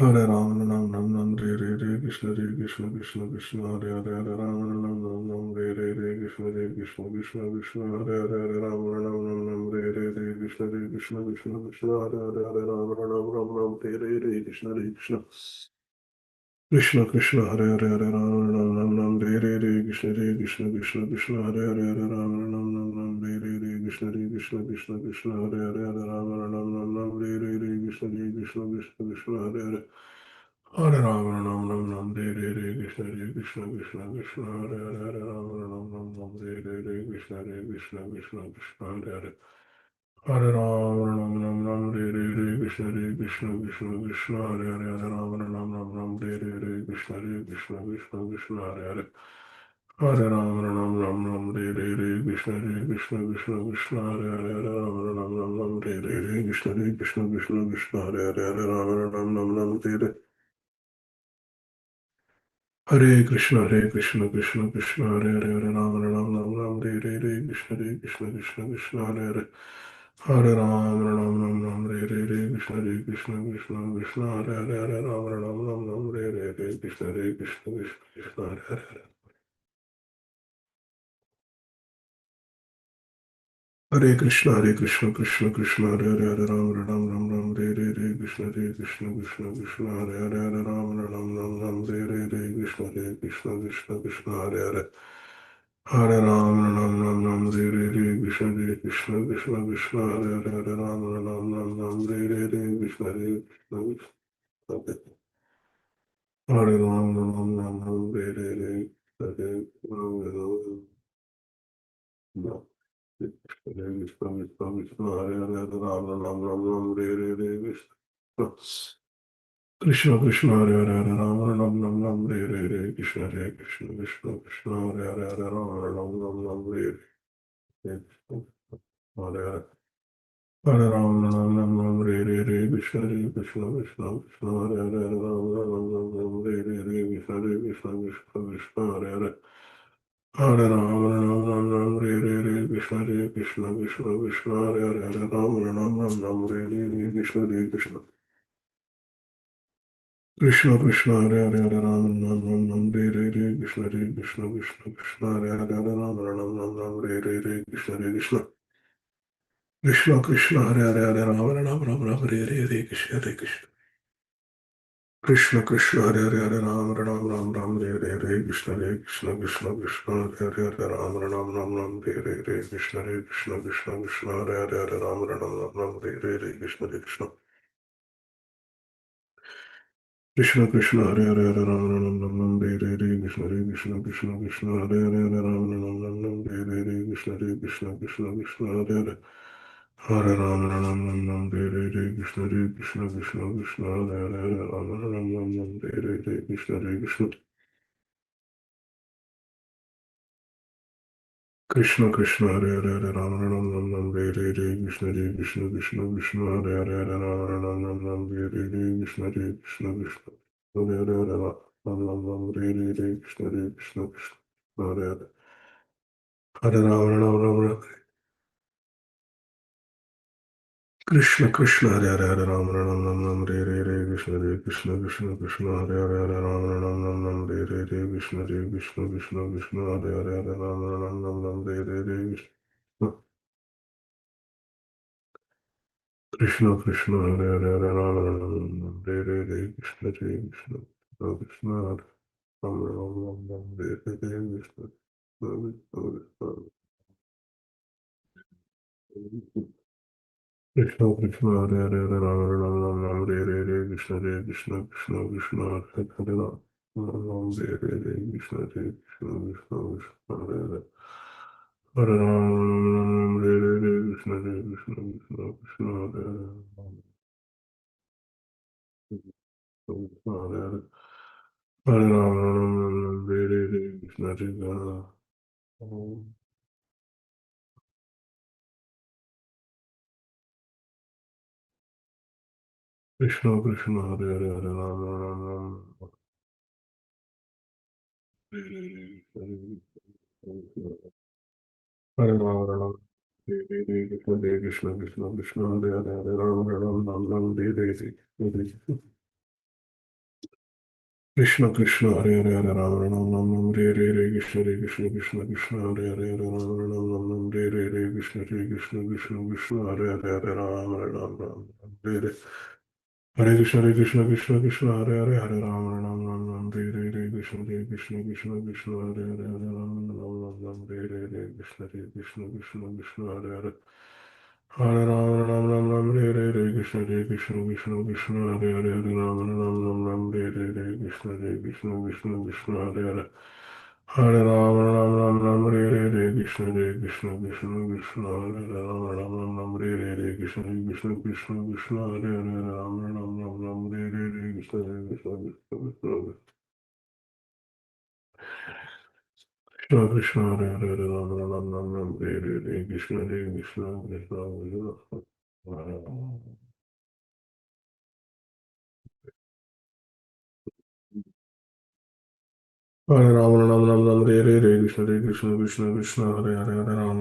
Hare Ram Ram Ram Ram Hare Hare Hare Krishna Hare Krishna Krishna Krishna Hare Hare Hare Ram Ram Ram Ram Hare Hare Hare Krishna Hare Krishna Krishna Krishna Hare Hare Hare Ram Ram Ram Ram Hare Hare Hare Krishna Hare Krishna Krishna Krishna Hare Hare Hare Ram Ram Ram Ram Hare Hare Hare Krishna Hare Krishna Krishna Krishna Hare Hare Hare Ram Ram Ram Ram Hare Hare Hare Krishna Hare Krishna Krishna Krishna Hare Hare Hare Ram Ram Ram Ram Hare Hare Hare Krishna Hare Krishna Krishna Krishna Hare Hare Hare Ram Ram Ram Ram Hare Hare Hare Krishna Hare Krishna Krishna Krishna Hare Hare Hare Ram Ram Ram Ram Hare Hare Hare Krishna Hare Krishna Krishna Krishna Hare Hare Hare Ram Ram Ram Ram Hare Hare Hare Krishna Hare Krishna Krishna Krishna Hare Hare Hare Ram, Ram Ram Ram, Hare Hare Krishna, Hare Krishna, Krishna Krishna, Hare Hare, Hare Ram, Ram Ram Ram, Hare Hare Krishna, Hare Krishna, Krishna Krishna, Hare Hare, Hare Ram, Ram Ram Ram, Hare Hare Krishna, Hare Krishna, Krishna Krishna, Hare Hare, Hare Ram, Ram Ram Ram, Hare Hare Krishna, Hare Krishna, Krishna Krishna, Hare Hare, Hare Ram, Ram Ram Ram, Hare Hare Krishna, Hare Krishna, Krishna Krishna, Hare Hare, Hare Ram, Ram Ram Ram, Hare Hare Krishna, Hare Krishna, Krishna Krishna, Hare Hare, Hare Ram, Ram Ram Ram, Hare Hare Krishna, Hare Krishna, Krishna Krishna, Hare Hare, Hare Ram, Ram Ram Ram, Hare Hare Krishna, Hare Krishna, Krishna Krishna, Hare Hare. Hare Krishna, Hare Krishna, Krishna Krishna, Hare Hare, Hare Ram, Ram Ram Ram, Hare Hare Krishna, Hare Krishna, Krishna Krishna, Hare Hare, Hare Ram, Ram Ram Ram, Hare Hare Krishna, Hare Krishna, Krishna Krishna, Hare Hare, Hare Ram, Ram Ram Ram, Hare Hare Krishna, Hare Krishna, Krishna Krishna, Hare Hare, Hare Ram, Ram Ram Ram, Hare Hare Krishna, Hare Krishna, Krishna Hare Ram, Ram Ram Ram, Hare Hare, Hare Ram, Krishna Krishna Krishna Hare Hare Ram Ram Ram Ram Hare Hare Krishna Krishna Hare Hare Hare Ram Ram Ram Ram Hare Hare Krishna Hare Krishna Krishna Krishna Hare Hare Hare Ram Ram Ram Ram Hare Hare Hare Hare Hare Ram Ram Ram Ram Hare Hare Krishna Hare Krishna Krishna Krishna Hare Hare Hare Ram Ram Ram Ram Hare Hare Krishna Hare Krishna Krishna Krishna Hare Hare Hare Ram, Ram Ram Ram, Hare Hare Krishna, Hare Krishna, Krishna Krishna, Hare Hare, Hare Ram, Ram Ram Ram, Hare Hare Krishna, Hare Krishna, Krishna Krishna, Hare Hare, Hare Ram, Ram Ram Ram, Hare Hare Krishna, Hare Krishna, Krishna Krishna, Hare Hare, Hare Ram, Ram Ram Ram, Hare Hare Krishna, Hare Krishna, Krishna Krishna, Hare Hare, Hare Ram, Ram Ram Ram, Hare Hare Krishna, Hare Krishna. Krishna Krishna Hare Hare Hare Ram Ram Ram Ram Hare Hare Krishna Hare Krishna Krishna Krishna Hare Hare Hare Ram Ram Ram Ram Hare Hare Krishna Hare Krishna Krishna Krishna Hare Hare Hare Ram Ram Ram Ram Hare Hare Krishna Hare Krishna Krishna Krishna Hare Hare Hare Ram Ram Ram Ram Hare Hare Krishna Hare Krishna Krishna Krishna Hare Hare Hare Ram Ram Ram Ram Hare Hare Krishna Hare Krishna Krishna Krishna Hare Hare Hare Ram Ram Ram Ram Hare Hare Krishna Hare Krishna Krishna Krishna Hare Hare Hare Ram Ram Ram Ram Hare Hare Krishna Hare Krishna Krishna Krishna Hare Hare Hare Rama Ram Ram Ram Hare Hare Krishna Hare Krishna Krishna Krishna Hare Hare Hare Rama Ram Ram Ram Hare Hare Krishna Hare Krishna Krishna Hare Hare Hare Ram Ram Ram Hare Hare Krishna Krishna Hare Hare Hare Ram Ram Ram Ram Krishna Krishna Hare Hare Hare Ram Ram Ram Ram Hare Hare Krishna Krishna Krishna Krishna Hare Hare Hare Ram Ram Ram Ram Hare Hare Krishna Krishna Krishna Krishna Hare Hare Hare Ram Ram Ram Ram Hare Hare Krishna Krishna Hare Hare Hare Ram Ram Ram Hare Hare Krishna Krishna Krishna Hare Ram Ram Ram Hare Hare Krishna Krishna Krishna Hare Hare Hare Ram Ram Ram Ram Hare Hare Krishna Krishna Krishna Krishna Hare Hare Ram Ram Ram Hare Hare Krishna Krishna Krishna Krishna Hare Hare Hare Ram Ram Ram Hare Hare Krishna Krishna Krishna Krishna Hare Hare Hare Ram Ram Ram Hare Hare Krishna Krishna Krishna Krishna Hare Hare Hare Ram Ram Ram Hare Hare Hare Ram Ram Hare Krishna Krishna Krishna Hare Hare Hare Ram Ram Ram Ram Hare Hare Krishna Krishna Hare Hare Hare Ram Ram Ram Ram Hare Hare Krishna Krishna Krishna Krishna Hare Hare Hare Ram Ram Ram Ram Hare Hare Krishna Krishna Krishna Krishna Hare Hare Hare Ram Ram Ram Hare Hare Hare Krishna Krishna Krishna Hare Hare Hare Ram Ram Ram Ram Hare Hare Krishna Krishna Krishna Krishna Hare Hare Hare Ram Ram Ram Hare Hare Krishna Krishna Krishna Krishna Hare Hare Hare Ram Ram Ram Ram Hare Hare Krishna Krishna Krishna Krishna Hare Hare Hare Ram Ram Ram Ram Hare Hare Krishna Krishna Krishna Krishna Hare Hare Hare Ram Ram Ram Ram Hare Hare Krishna Krishna Krishna Krishna Hare Hare Ram Ram Ram Ram Hare Hare Krishna Krishna Krishna Krishna Hare Hare Ram Ram Ram Ram Hare Hare Krishna Krishna Krishna Krishna Krishna Hare Hare Ram Ram Ram Ram Hare Hare Krishna Krishna Krishna Krishna Hare Ram Ram Ram Ram Hare Hare Krishna Krishna Krishna Krishna Hare Hare Hare Ram Ram Ram Ram Hare Hare Krishna Krishna Krishna Krishna Hare Hare Hare Ram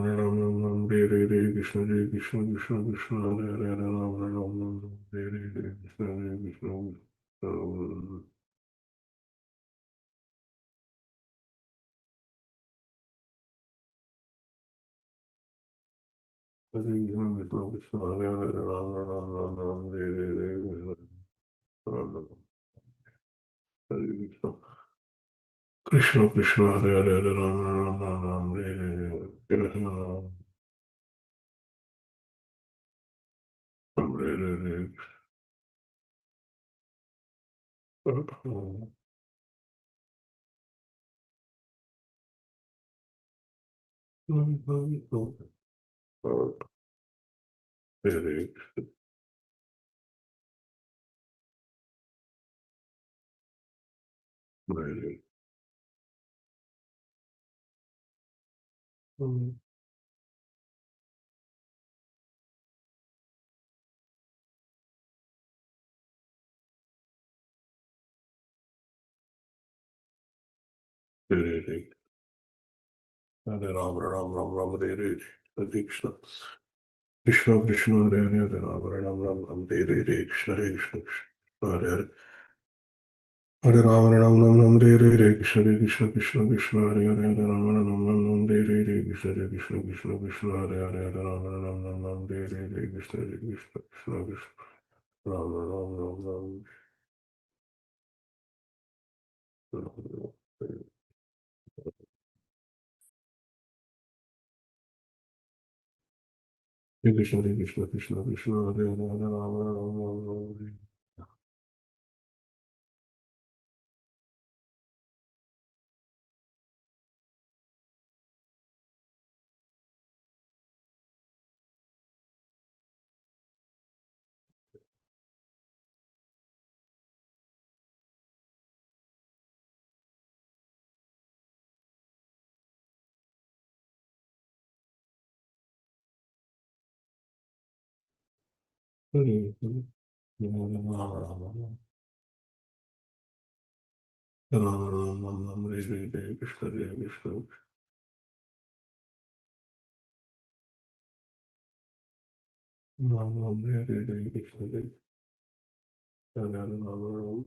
Ram Ram Hare Hare Krishna Krishna Hare Krishna Krishna Hare Hare Ram Ram Ram Hare Hare Krishna Krishna Hare Hare Ram Ram Ram Hare Hare Hare Hare Ram Ram Ram Ram Hare Hare Hare Krishna Krishna Krishna Hare Hare Hare Ram Ram Ram Ram Hare Hare Krishna Hare Krishna Krishna Hare Hare Hare Ram Ram Ram Ram Hare Hare Krishna Hare Krishna Krishna Krishna Hare Hare Hare Ram Ram Ram Ram Hare Hare Krishna Hare Krishna Krishna Krishna Hare Hare Hare Ram Ram Ram Ram Hare Hare Krishna Hare Krishna Krishna Krishna Ram Ram Ram Ram Hare Krishna Hare Krishna Krishna Krishna Hare Hare Hare Ram Ram Ram Ram Hare Hare Hare Ram Ram Ram Ram Ram Ram Ram Hare Hare Krishna Hare Krishna Ram Ram Hare Hare Krishna Hare Hare Ram Ram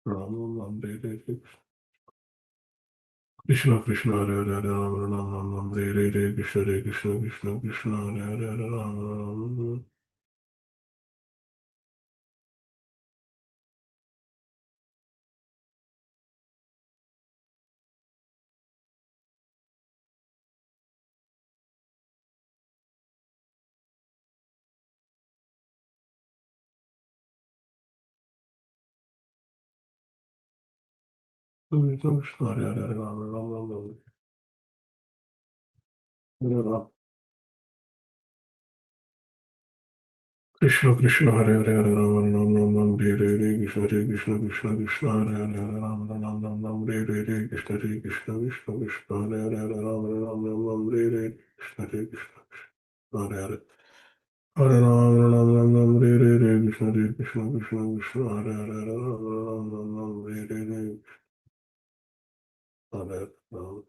Ram Ram Hare Hare Krishna Krishna Hare Hare Ram Ram Ram Ram Hare Hare Krishna Hare Krishna Krishna Krishna Hare Hare Ram Ram Krishna Krishna Hare Hare Ram Ram Ram Ram Krishna Krishna Hare Hare Hare Ram Ram Ram Ram Hare Hare Krishna Hare Krishna Krishna Krishna Hare Hare Hare Ram Ram Ram Ram Hare Hare Krishna Hare Krishna Krishna Krishna Hare Hare Hare Ram Ram Ram Ram Hare Hare Krishna Hare Krishna Hare Hare Hare Ram Ram Ram Ram Hare Hare Krishna Hare Krishna Krishna Krishna Hare Hare Hare Ram Ram Ram Hare Hare Hare Ram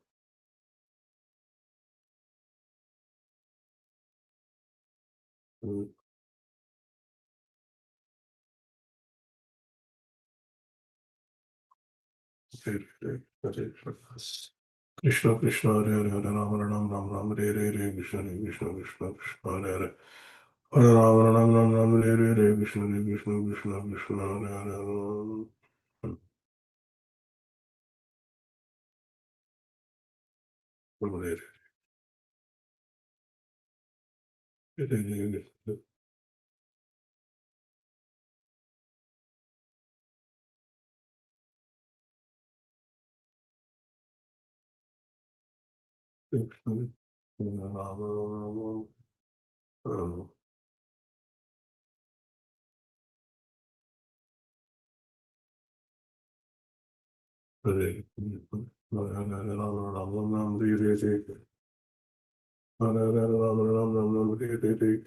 Hare Hare Hare Krishna Krishna Hare Hare Hare Ram Ram Ram Ram Hare Hare Krishna Hare Krishna Krishna Krishna Hare Hare Hare Ram Ram Ram Ram Hare Hare Krishna Hare Krishna Krishna Krishna Hare Hare Ram Hare Hare Hare Krishna Ram Ram Ram Hare Hare Ram Ram Ram Hare Hare Hare Hare Ram Ram Ram Hare Hare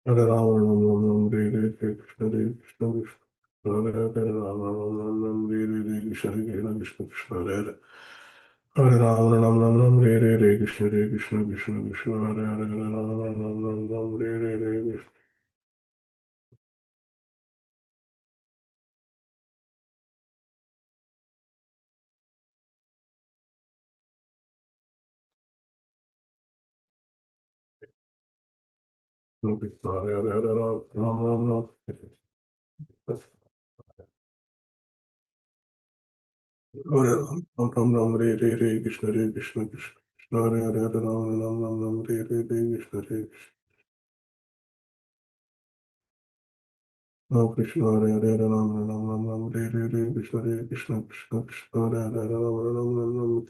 Hare Ram Ram Ram Hare Hare Krishna Hare Krishna Krishna Hare Hare Ram Ram Ram Hare Hare Krishna Hare Krishna Krishna Hare Hare Hare Ram Ram Ram Ram Hare Hare Krishna Hare Krishna Krishna Krishna Hare Hare Hare Ram Ram Ram Ram Hare Hare Krishna Hare Hare Hare Ram Ram Ram Hare Ram Ram Hare Hare Krishna Hare Krishna Krishna Krishna Hare Hare Hare Ram Ram Ram Hare Hare Krishna Hare Krishna Hare Hare Hare Ram Ram Ram Hare Hare Krishna Hare Krishna Krishna Krishna Hare Hare Hare Ram Ram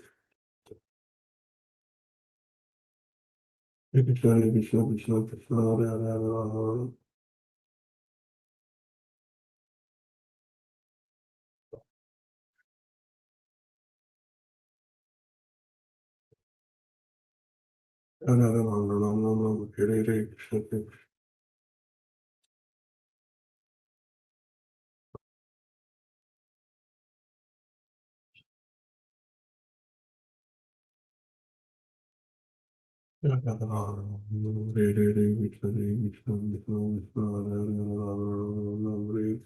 Krishna Hare Krishna Krishna Krishna Hare Hare Hare Ram Hare Hare Ram Ram Hare Hare Krishna Hare Hare Ram Hare Hare Krishna Hare Krishna Krishna Krishna Hare Hare Ram Hare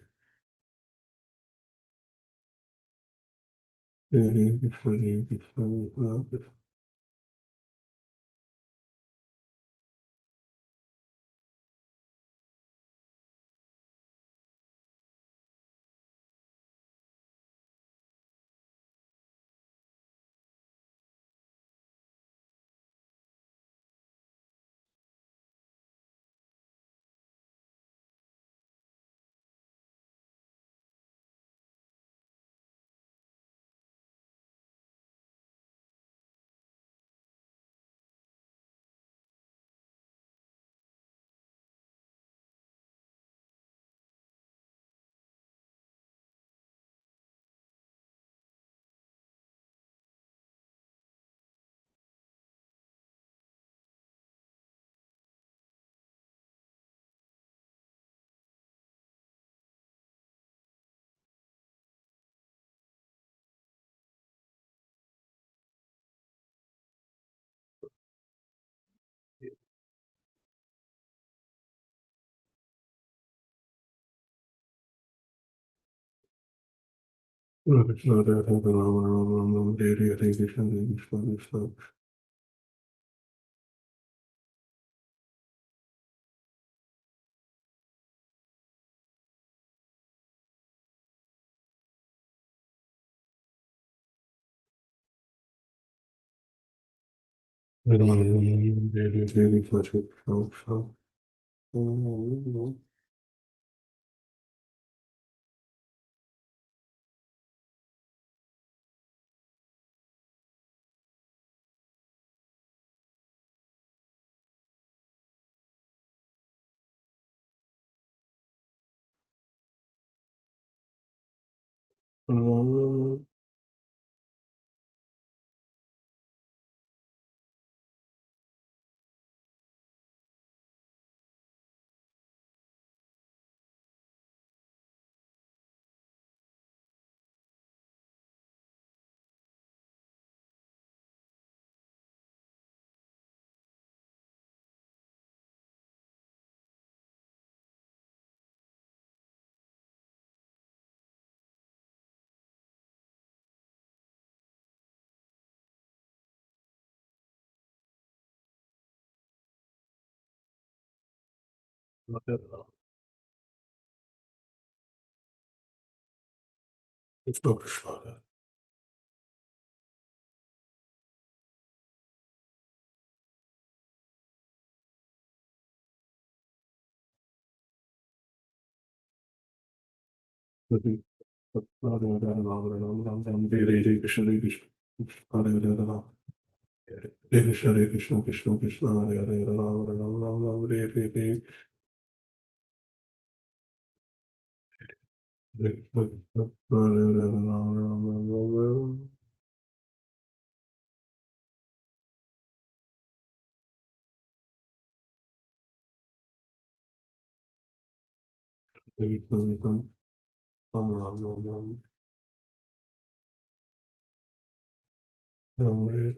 Hare Krishna Hare Krishna Krishna It's no Krishna. Hare Krishna, Krishna Krishna, Hare Hare, Rama Rama, Rama Rama, Hare Hare, Hare Krishna, Hare Hare, Rama Rama, Rama Rama, Rama Rama,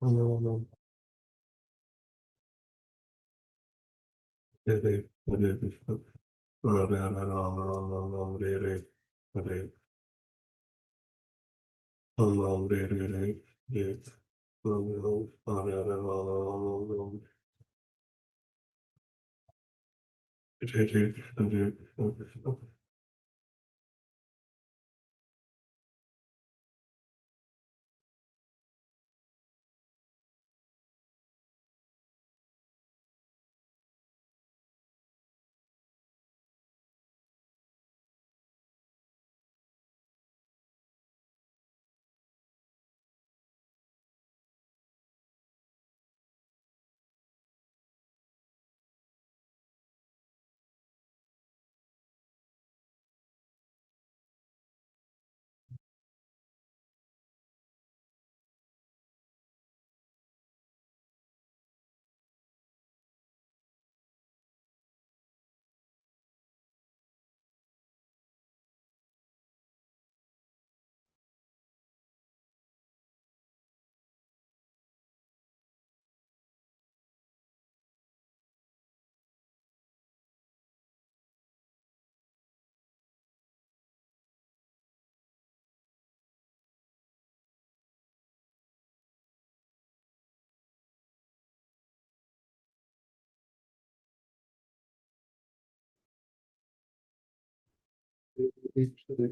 Rama Rama, Hare Hare Krishna, Hare Hare, Rama Rama, Rama Hare Hare, Rama Rama, Hare Hare, Hare Rama, Hare Hare, Rama Rama, Hare Hare Krishna, Hare Krishna,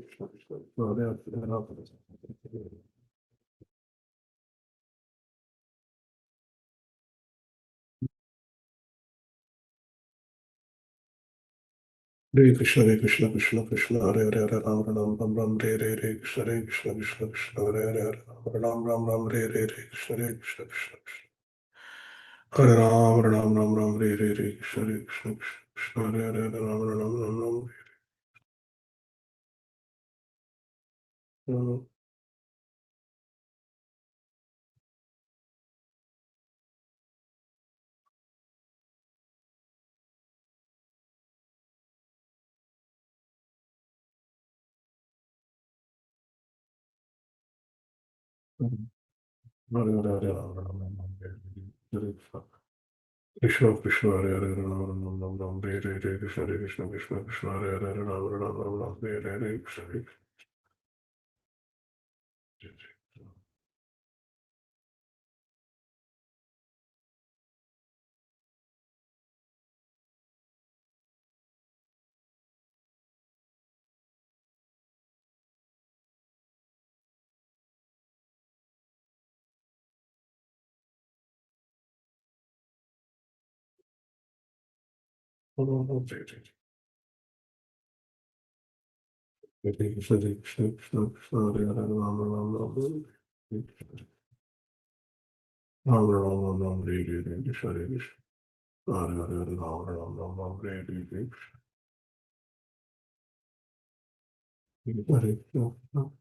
Hare Krishna, Krishna, Hare Hare, Rama Hare Krishna, Hare Krishna, Krishna Krishna, Hare Hare, Hare Ram Ram Ram Ram, Hare Hare, Hare Krishna, Hare Krishna, Krishna Krishna, Hare Hare, Hare Ram Ram Ram, Hare Hare, Hare Krishna, Hare Krishna, Krishna Krishna, Hare Ram Ram Ram, Hare Hare, Hare Krishna, Hare Krishna, Krishna Krishna, Hare Hare, Hare Ram Ram Ram Ram. Krishna Krishna Hare Hare Ram Ram Ram Ram Hare Hare Krishna Hare Krishna Krishna Krishna Hare Hare Ram Ram Ram Ram Hare Hare Krishna Hare Krishna. Hare Krishna Hare Krishna Krishna Krishna Hare Hare Ram Ram Ram Ram Ram Ram Hare Hare Krishna Hare Krishna Hare Hare Ram Ram Ram Ram Hare Hare Krishna Hare Krishna.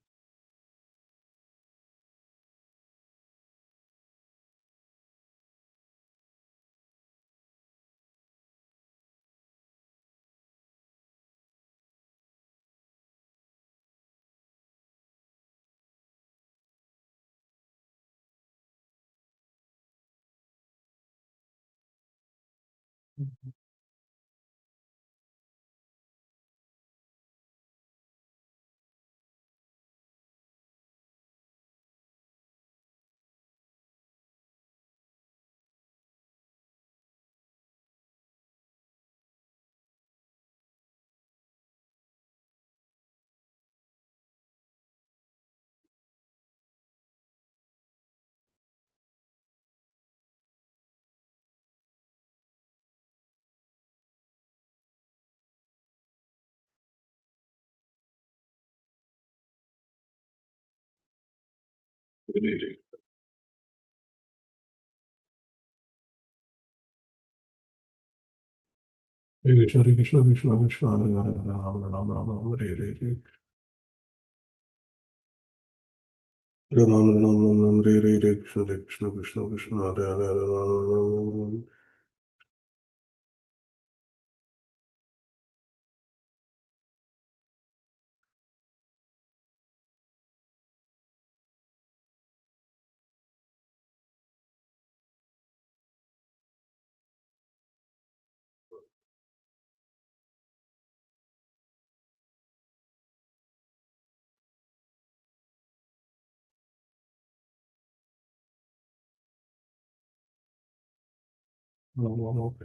Hare Krishna Krishna Krishna Hare Hare Ram Ram Ram Ram Hare Hare Ram Ram Ram Ram Hare Hare Krishna Hare Krishna Krishna Krishna Hare Hare Ram Ram Ram Ram Ram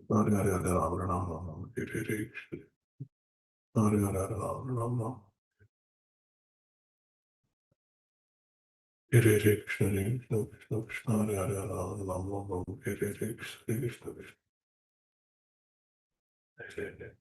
Hare Hare Hare Ram Ram Ram Hare Hare Hare Hare Ram Ram Ram Hare Hare Krishna Hare Krishna Krishna Krishna Hare Hare Ram Ram Ram Hare Hare Krishna Krishna Krishna Hare Hare.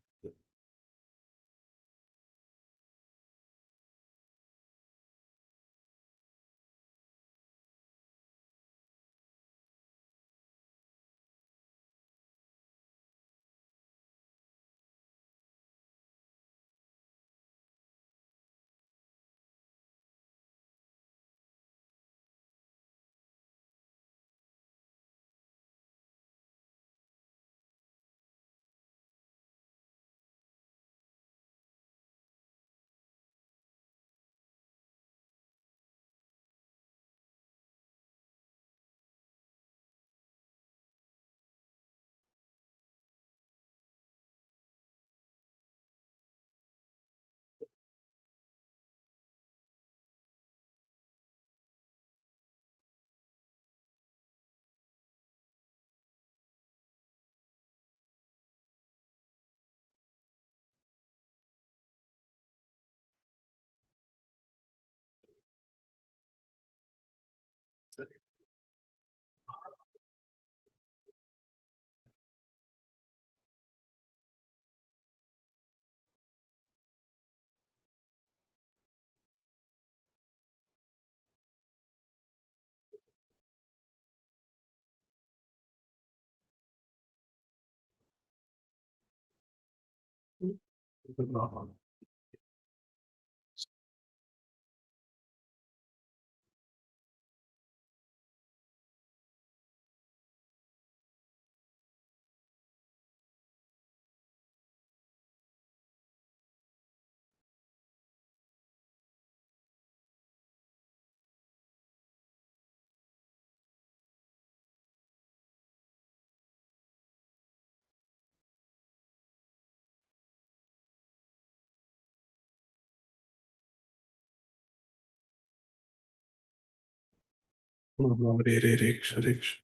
Hare Hare Krishna Hare Krishna.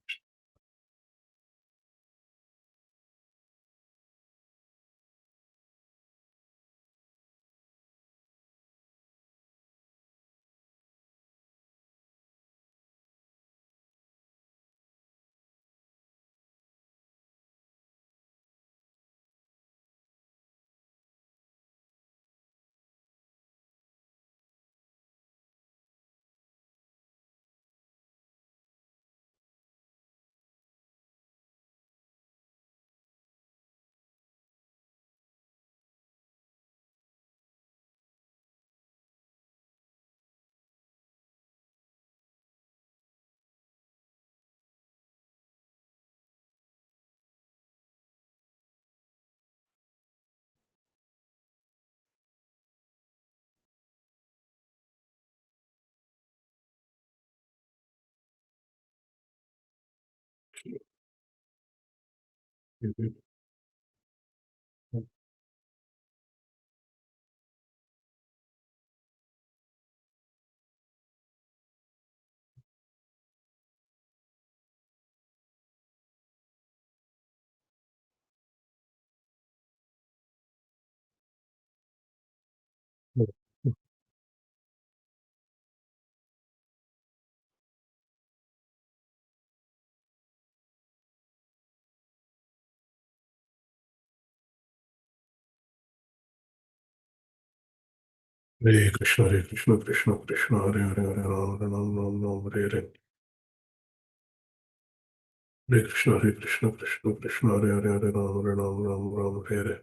Hare Krishna Hare Krishna Krishna Krishna Hare Hare Hare Ram Ram Ram Ram Hare Hare. Hare Krishna Hare Krishna Krishna Krishna Hare Hare Hare Ram Ram Ram Ram Hare Hare.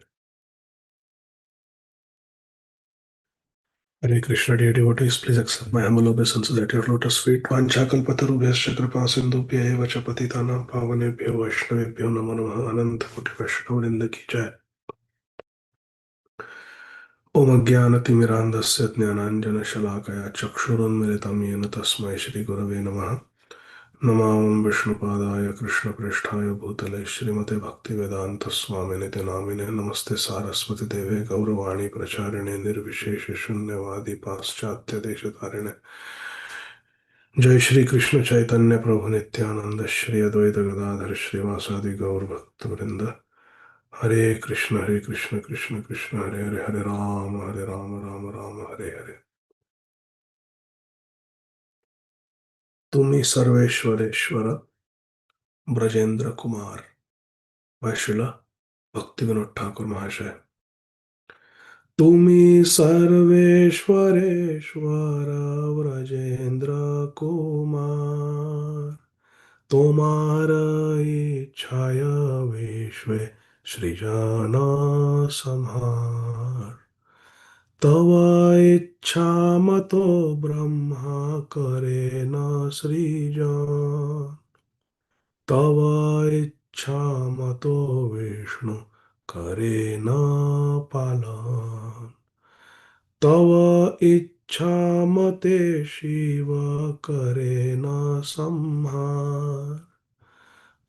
Hare Krishna, dear devotees, please accept my humble obeisances at your lotus feet. Vanchakalpatarubhyascha kripa sindhubhya eva cha patitanam pavanebhyo vaishnavebhyo namo namaha. Ananta koti vaishnavvrinda ki jai. Om Ajnanatimirandasya Jnananjana Shalakaya Chakshurunmilitam Yena Tasmai Shri Gurave Namaha. Namam Vishnupadaya Krishna Pristhaya Bhutale Srimate Bhaktivedanta Swaminite Namine Namaste Saraswati Deve Gauravani Pracharine Nirvishesha Shunyavadi Paschatya Deshatarine. जय श्री कृष्ण चैतन्य प्रभु नित्यानंद श्री अद्वैत गदाधर श्रीवासादि गौर भक्त वृंद हरे कृष्ण कृष्ण कृष्ण हरे हरे हरे राम राम राम हरे हरे. तुम्ही सर्वेश्वरेश्वर ब्रजेंद्र कुमार. वैशिला भक्ति विनोद ठाकुर महाशय. तुम्ही सर्वेश्वरेश्वर ब्रजेंद्र कुमार. तुम्हारा इच्छाय विश्व सृजन संहार. तव इच्छा मतो ब्रह्मा करे न सृजन. तव इच्छा मतो विष्णु करे न पालन. तव इच्छा मते शिव करे न संहार.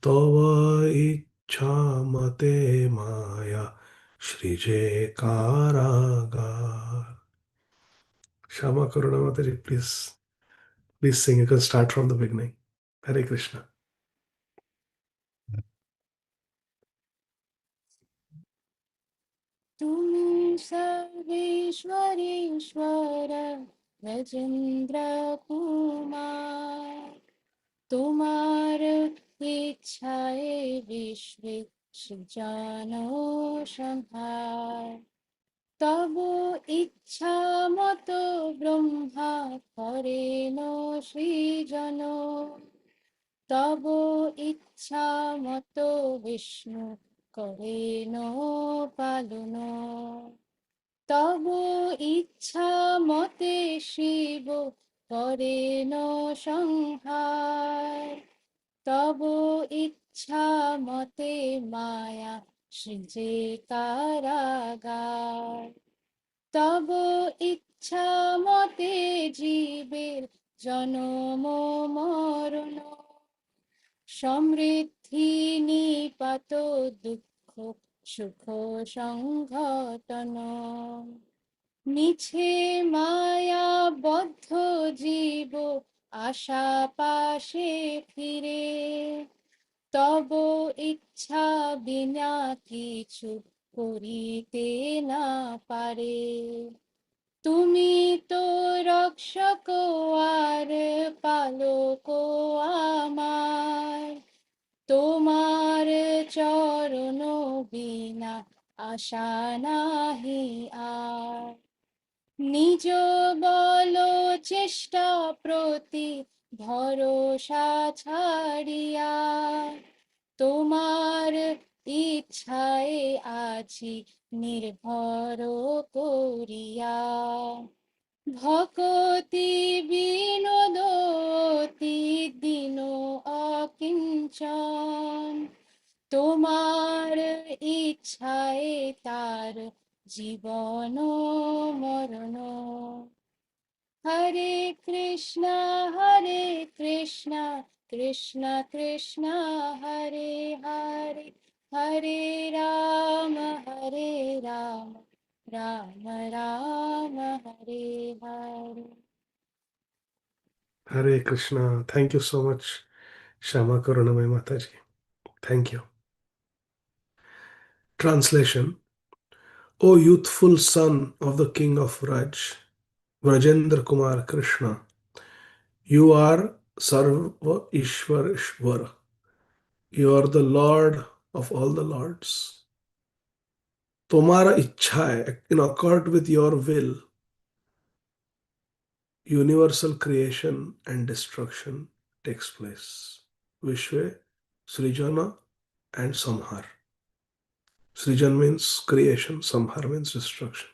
तव इच्छा मते माया सृजे कारागार. Shama Karuna Mataji, please sing. You can start from the beginning. Hare Krishna. तुम सर्वेश्वरेश्वर राजेंद्र कुमार तुम्हार इच्छाए विश्व सृजनो संहार तब इच्छा मतो ब्रह्मा करेन सृजनो तब इच्छा मतो विष्णु करेन पालन तब इच्छा मते शिव करेन संहार तब इच्छा मते माया सृजे कारागार तब इच्छा मते जीवेर जन्म मरण সমৃদ্ধি নিপাত দুঃখ সুখ সংঘটন মিছে মায়া বদ্ধ জীব আশা পাশে ফিরে, তব ইচ্ছা বিনা কিছু করিতে না পারে। তুমি তো রক্ষক আর পালক আমার, তোমার চরণ বিনা আশা নাহি আর। নিজ বল চেষ্টা প্রতি ভরসা ছাড়িয়া, তোমার ইচ্ছায় আছি নির্ভর করিয়া। ভকতি বিনোদতি দিন অকিঞ্চন, তোমার ইচ্ছায় তার জীবন মরণ। হরে কৃষ্ণ কৃষ্ণ কৃষ্ণ হরে হরে, হরে Ram Ram Ram Hare Hare. Hare Krishna. Thank you so much, Shama Karunamai Mataji. Thank you. Translation: O youthful son of the king of Vraj, Vrajendra Kumar Krishna, you are Sarva Ishwar. You are the Lord of all the lords. Tomara इच्छा in accord with your will, universal creation and destruction takes place. Vishwe, Srijana and Samhar. Srijan means creation, Samhar means destruction.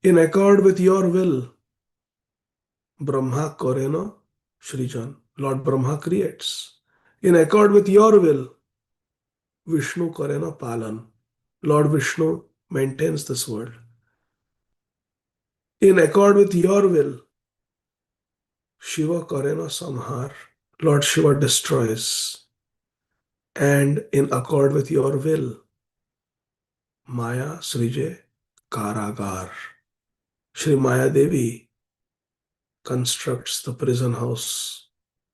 In accord with your will, Brahma Korena Srijan, Lord Brahma creates. In accord with your will, Vishnu Korena Palan, Lord Vishnu maintains this world. In accord with your will, Shiva Korena Samhar, Lord Shiva destroys. And in accord with your will, Maya Srije Karagar, Shri Maya Devi constructs the prison house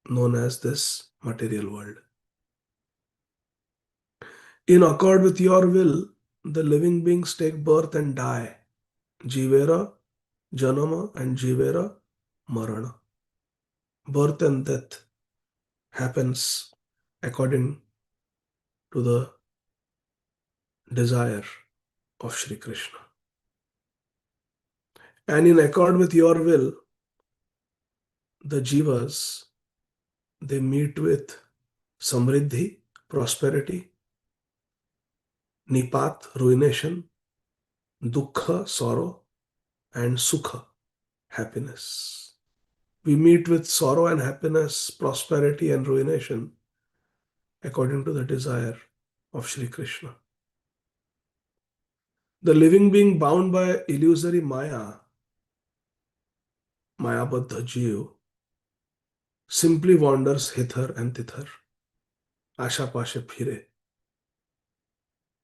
known as this material world. In accord with your will, the living beings take birth and die. Jivera, Janama, and Jivera, Marana. Birth and death happens according to the desire of Shri Krishna. And in accord with your will, the jivas, they meet with samriddhi, prosperity, nipat, ruination, dukkha, sorrow, and sukha, happiness. We meet with sorrow and happiness, prosperity and ruination according to the desire of Shri Krishna. The living being bound by illusory Maya, Mayabadha Jiv, simply wanders hither and thither, asha pashe phire.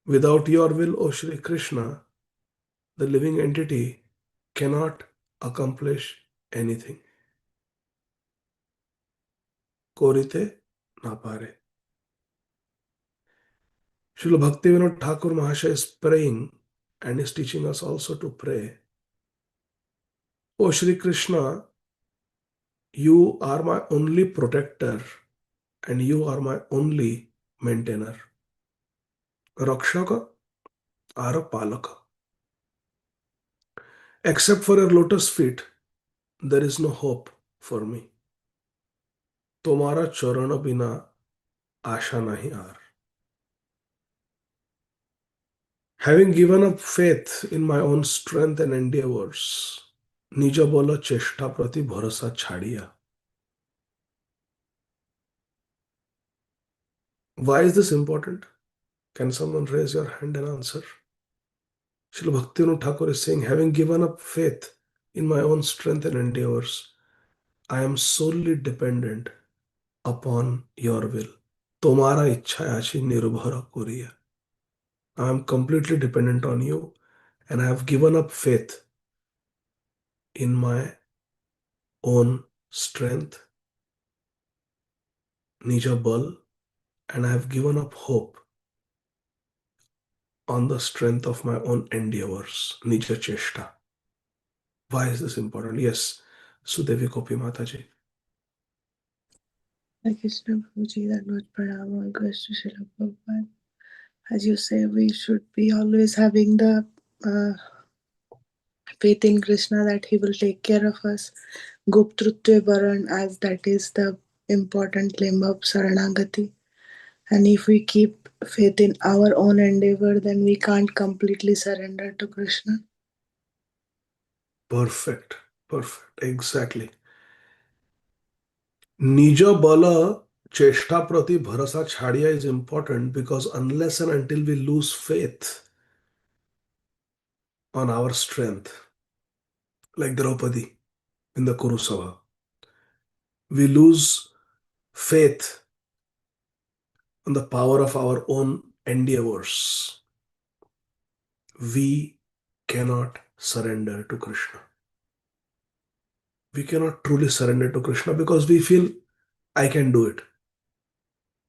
Without your will, O Shri Krishna, the living entity cannot accomplish anything. Korite na pare. Srila Bhaktivinoda Thakur Mahasaya is praying and is teaching us also to pray. O Shri Krishna, you are my only protector and you are my only maintainer. Rakshaka or Palaka. Except for your lotus feet, there is no hope for me. Tomara charana bina asha nahi aar. Having given up faith in my own strength and endeavors, Nija bola cheshta prati bharasa chhadiya. Why is this important? Can someone raise your hand and answer? Srila Bhaktivinoda Thakur is saying, having given up faith in my own strength and endeavors, I am solely dependent upon your will. Tomara ichha achi nirbhara koriya. I am completely dependent on you and I have given up faith in my own strength, Nija Bal, and I have given up hope on the strength of my own endeavors, Nija Cheshta. Why is this important? Yes, Sudevi Gopi Mataji. Hare Krishna Prabhuji, that was Pranam, all goes to Srila Prabhupada. As you say, we should be always having the faith in Krishna that he will take care of us. Goptrutve Varan, as that is the important limb of Saranagati. And if we keep faith in our own endeavor, then we can't completely surrender to Krishna. Perfect, perfect, exactly. Nija Bala Cheshta Prati Bharasa Chhadiya is important because unless and until we lose faith on our strength, like Draupadi in the Kurusava, we lose faith on the power of our own endeavors. We cannot surrender to Krishna. We cannot truly surrender to Krishna because we feel I can do it.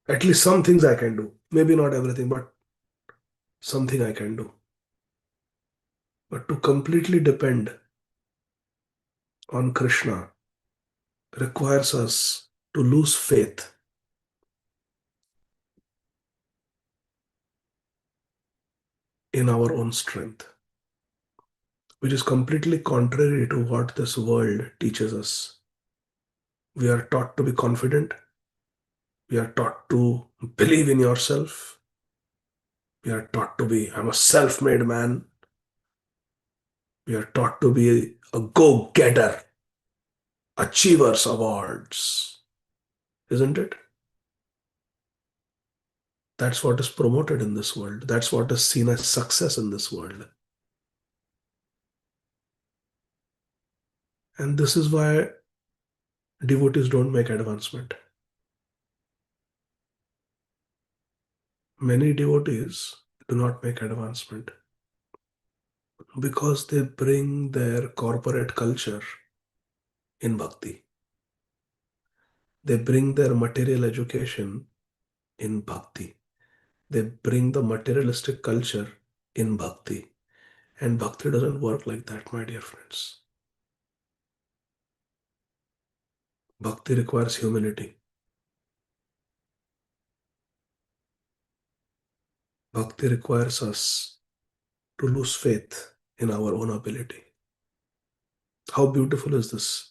At least some things I can do. Maybe not everything, but something I can do. But to completely depend on Krishna requires us to lose faith in our own strength, which is completely contrary to what this world teaches us. We are taught to be confident. We are taught to believe in yourself. We are taught to be, I'm a self made man. We are taught to be a go getter, achievers awards, isn't it? That's what is promoted in this world. That's what is seen as success in this world. And this is why devotees don't make advancement. Many devotees do not make advancement because they bring their corporate culture in bhakti. They bring their material education in bhakti. They bring the materialistic culture in bhakti. And bhakti doesn't work like that, my dear friends. Bhakti requires humility. Bhakti requires us to lose faith in our own ability. How beautiful is this?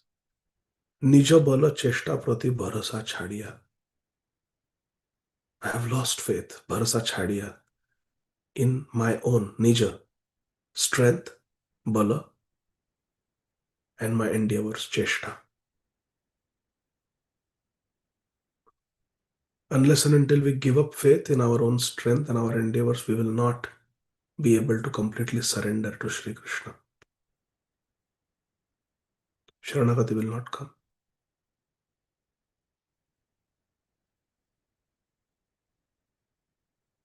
Nija bala cheshta prati bharasa chhadiya. I have lost faith, bharasa chhadiya, in my own nija, strength, bala, and my endeavors, cheshta. Unless and until we give up faith in our own strength and our endeavors, we will not be able to completely surrender to Sri Krishna. Sharanagati will not come.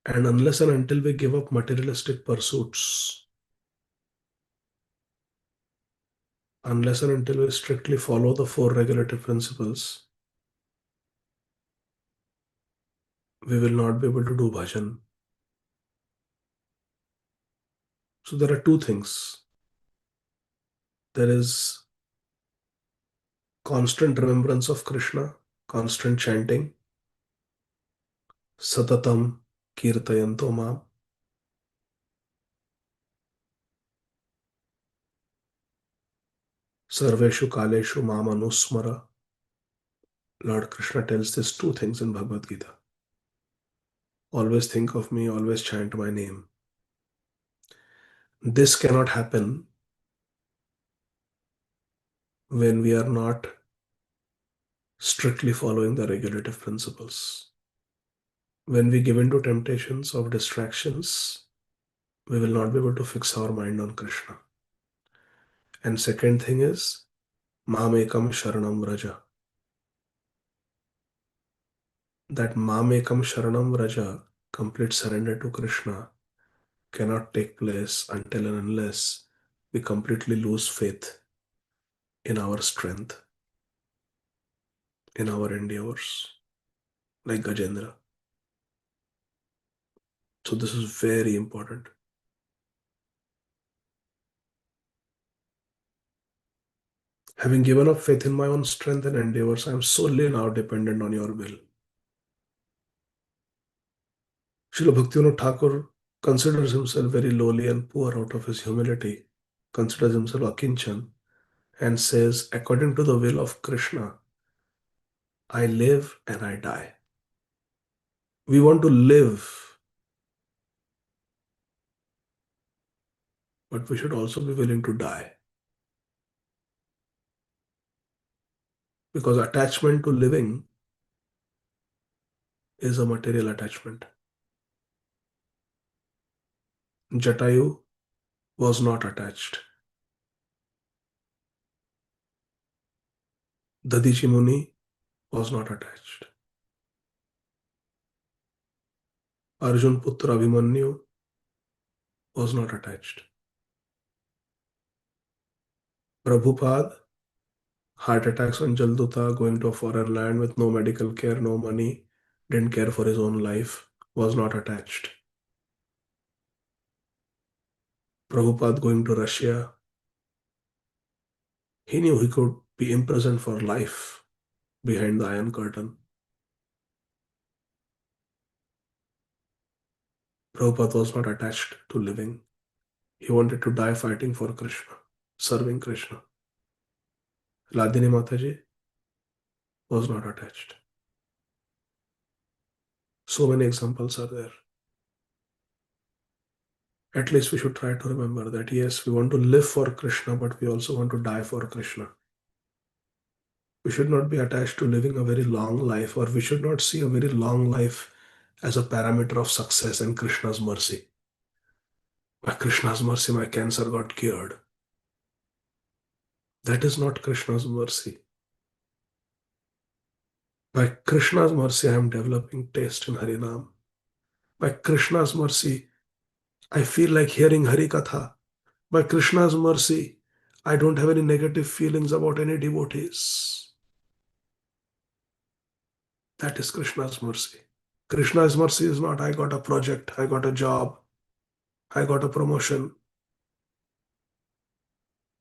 And unless and until we give up materialistic pursuits, unless and until we strictly follow the four regulative principles, we will not be able to do bhajan. So there are two things. There is constant remembrance of Krishna, constant chanting, satatam kirtayanto mam. Sarveshu kaleshu mam anusmara. Lord Krishna tells these two things in Bhagavad Gita. Always think of me, always chant my name. This cannot happen when we are not strictly following the regulative principles. When we give in to temptations of distractions, we will not be able to fix our mind on Krishna. And second thing is, Mamekam Sharanam Vraja. That Mamekam Sharanam Vraja, complete surrender to Krishna, cannot take place until and unless we completely lose faith in our strength. in our endeavors, like Gajendra. So this is very important. Having given up faith in my own strength and endeavors, I am solely now dependent on your will. Srila Bhaktivinoda Thakur considers himself very lowly and poor out of his humility, considers himself Akinchan, and says, according to the will of Krishna, I live and I die. We want to live, but we should also be willing to die. Because attachment to living is a material attachment. Jatayu was not attached. Dadichi Muni was not attached. Arjun Putra Abhimanyu was not attached. Prabhupada, heart attacks on Jalduta, going to a foreign land with no medical care, no money, didn't care for his own life, was not attached. Prabhupada going to Russia, he knew he could be imprisoned for life behind the Iron Curtain. Prabhupada was not attached to living. He wanted to die fighting for Krishna, serving Krishna. Ladini Mataji was not attached. So many examples are there. At least we should try to remember that yes, we want to live for Krishna, but we also want to die for Krishna. We should not be attached to living a very long life, or we should not see a very long life as a parameter of success and Krishna's mercy. By Krishna's mercy, my cancer got cured. That is not Krishna's mercy. By Krishna's mercy, I am developing taste in Harinam. By Krishna's mercy, I feel like hearing Hari Katha. By Krishna's mercy, I don't have any negative feelings about any devotees. That is Krishna's mercy. Krishna's mercy is not, I got a project, I got a job, I got a promotion,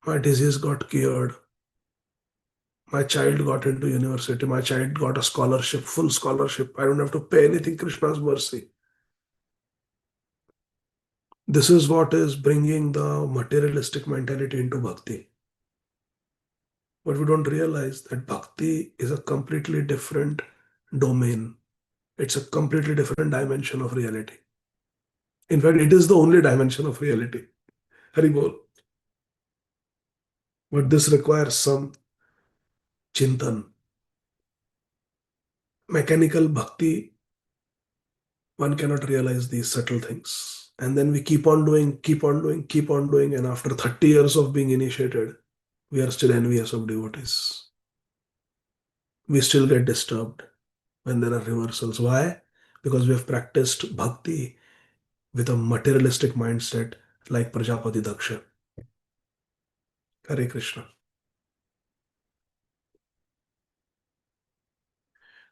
my disease got cured, my child got into university, my child got a scholarship, full scholarship, I don't have to pay anything. Krishna's mercy. This is what is bringing the materialistic mentality into bhakti. But we don't realize that bhakti is a completely different domain. It's a completely different dimension of reality. In fact, it is the only dimension of reality. Hari Bol. But this requires some chintan. Mechanical bhakti, one cannot realize these subtle things. And then we keep on doing, keep on doing, keep on doing. And after 30 years of being initiated, we are still envious of devotees. We still get disturbed when there are reversals. Why? Because we have practiced bhakti with a materialistic mindset like Prajapati Daksha. Hare Krishna.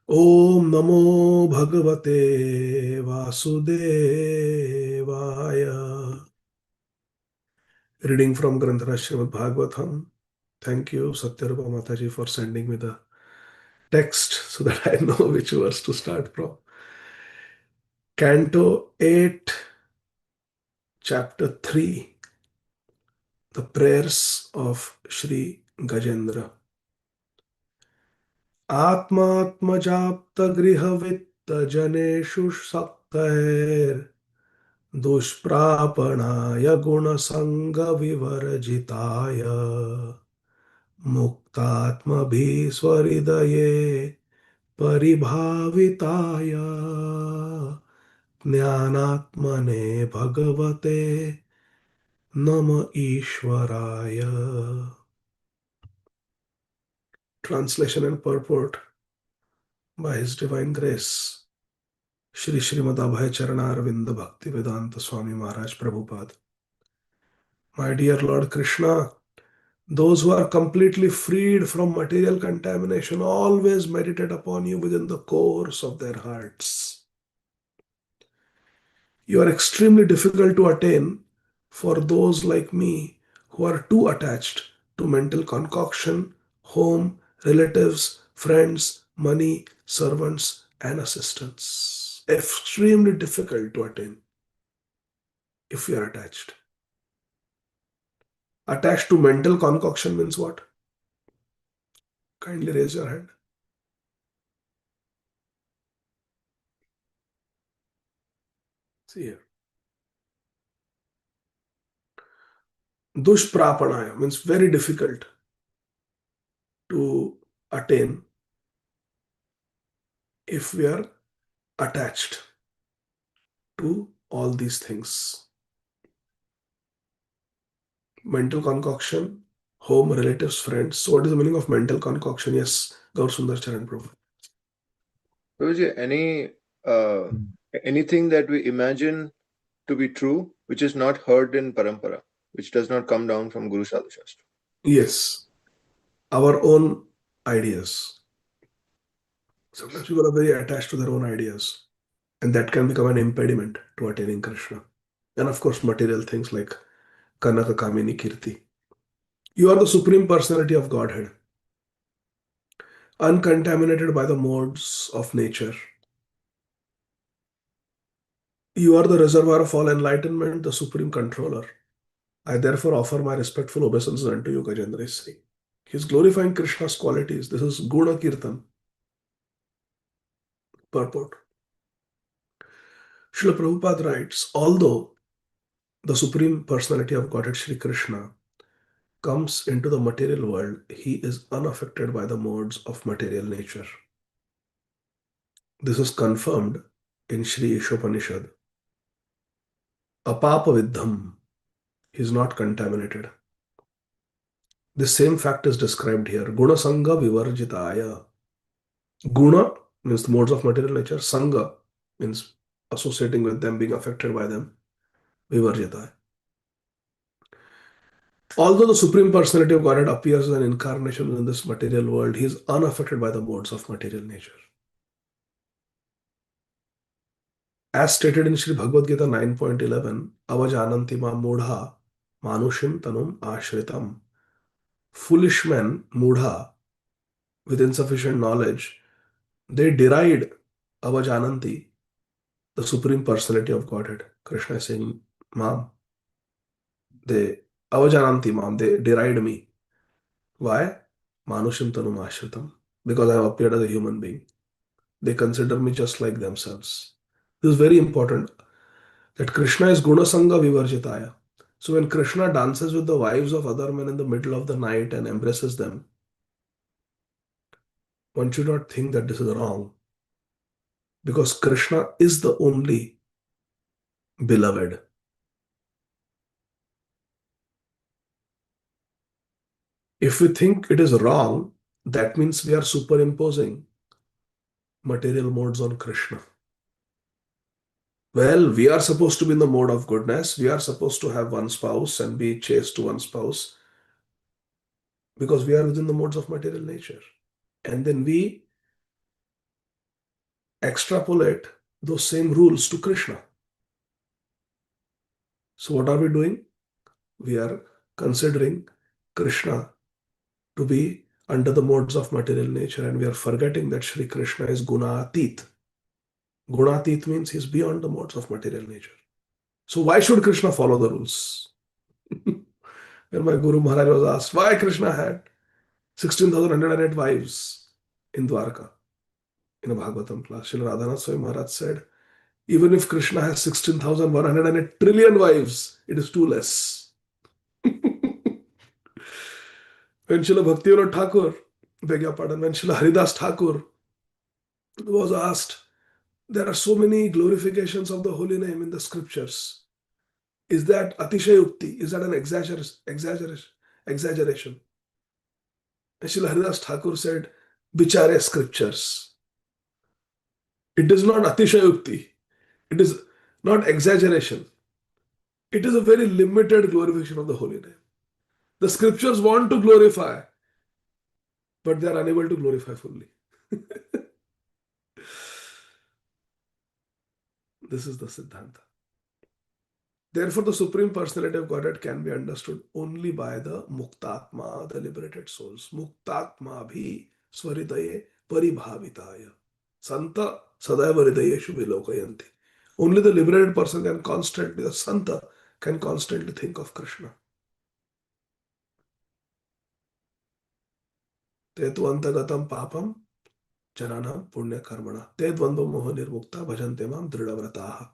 Om Namo Bhagavate Vasudevaya. Reading from Granthara Srimad Bhagavatam. Thank you, Satyarupa Mataji, for sending me the text so that I know which verse to start from. Canto 8, Chapter 3. The prayers of Sri Gajendra. आत्मात्मजाप्तगृहवित्तजनेषु दुष्प्रापणाय गुणसङ्गविवर्जिताय मुक्तात्मभीश्वहृदये परिभाविताय ज्ञानात्मने भगवते नम ईश्वराय. Translation and purport by His Divine Grace, Shri Srimad Abhay Charana Arvinda Bhakti Vedanta Swami Maharaj Prabhupada. My dear Lord Krishna, Those who are completely freed from material contamination always meditate upon you within the cores of their hearts. You are extremely difficult to attain for those like me who are too attached to mental concoction, home, relatives, friends, money, servants, and assistants. Extremely difficult to attain if you are attached. Attached to mental concoction means what? Kindly raise your hand. See here. Dushprapanaya means very difficult to attain if we are attached to all these things. Mental concoction, home, relatives, friends. So, what is the meaning of mental concoction? Yes, Gaur Sundar Charan Prabhu. Prabhuji, anything that we imagine to be true, which is not heard in parampara, which does not come down from Guru Sadhu Shastra. Yes, our own ideas. Sometimes people are very attached to their own ideas, and that can become an impediment to attaining Krishna. And of course, material things like Kanaka Kamini Kirti. You are the Supreme Personality of Godhead, uncontaminated by the modes of nature. You are the reservoir of all enlightenment, the Supreme Controller. I therefore offer my respectful obeisances unto you, Gajendra Sri. He is glorifying Krishna's qualities. This is Guna Kirtan. Purport. Srila Prabhupada writes, although the Supreme Personality of Godhead, Sri Krishna, comes into the material world, he is unaffected by the modes of material nature. This is confirmed in Sri Ishopanishad. Apapa Vidham, he is not contaminated. The same fact is described here. Guna Sangha Vivarjitaya. Guna means the modes of material nature. Sangha means associating with them, being affected by them. Vivarjitaya. Although the Supreme Personality of Godhead appears as an incarnation in this material world, he is unaffected by the modes of material nature. As stated in Sri Bhagavad Gita 9.11, Avajananti ma mudha manushim tanum ashritam. Foolish men, mudha, with insufficient knowledge, they deride Avajananti, the Supreme Personality of Godhead. Krishna is saying, Ma'am, they Avajananti, Ma'am, they deride me. Why? Manushim tanum ashritam. Because I have appeared as a human being. They consider me just like themselves. This is very important that Krishna is Guna Sangha Vivarjitaya. So when Krishna dances with the wives of other men in the middle of the night and embraces them, one should not think that this is wrong. Because Krishna is the only beloved. If we think it is wrong, that means we are superimposing material modes on Krishna. Well, we are supposed to be in the mode of goodness. We are supposed to have one spouse and be chaste to one spouse because we are within the modes of material nature. And then we extrapolate those same rules to Krishna. So what are we doing? We are considering Krishna to be under the modes of material nature, and we are forgetting that Sri Krishna is Gunatit. Gunatit means he is beyond the modes of material nature. So why should Krishna follow the rules? When my Guru Maharaj was asked why Krishna had 16,108 wives in Dwarka in a Bhagavatam class, Srila Radhanath Swami Maharaj said, even if Krishna has 16,108 trillion wives, it is too less. When Srila Bhaktivinoda Thakur, beg your pardon, when Srila Haridas Thakur was asked, there are so many glorifications of the holy name in the scriptures. Is that atishayukti? Is that an exaggeration? And Srila Haridas Thakur said, Bichare scriptures. It is not atishayukti. It is not exaggeration. It is a very limited glorification of the holy name. The scriptures want to glorify, but they are unable to glorify fully. This is the Siddhanta. Therefore, the Supreme Personality of Godhead can be understood only by the Muktatma, the liberated souls. Muktatma bhi swaridaye paribhavitaya. Santa sadaiva hridayeshu vilokayanti. Only the liberated person can constantly, the Santa can constantly think of Krishna. Tetwantagatam papam jananam punya karmana. Tedvandva moha nirmukta bhajante mam dridhavrataha.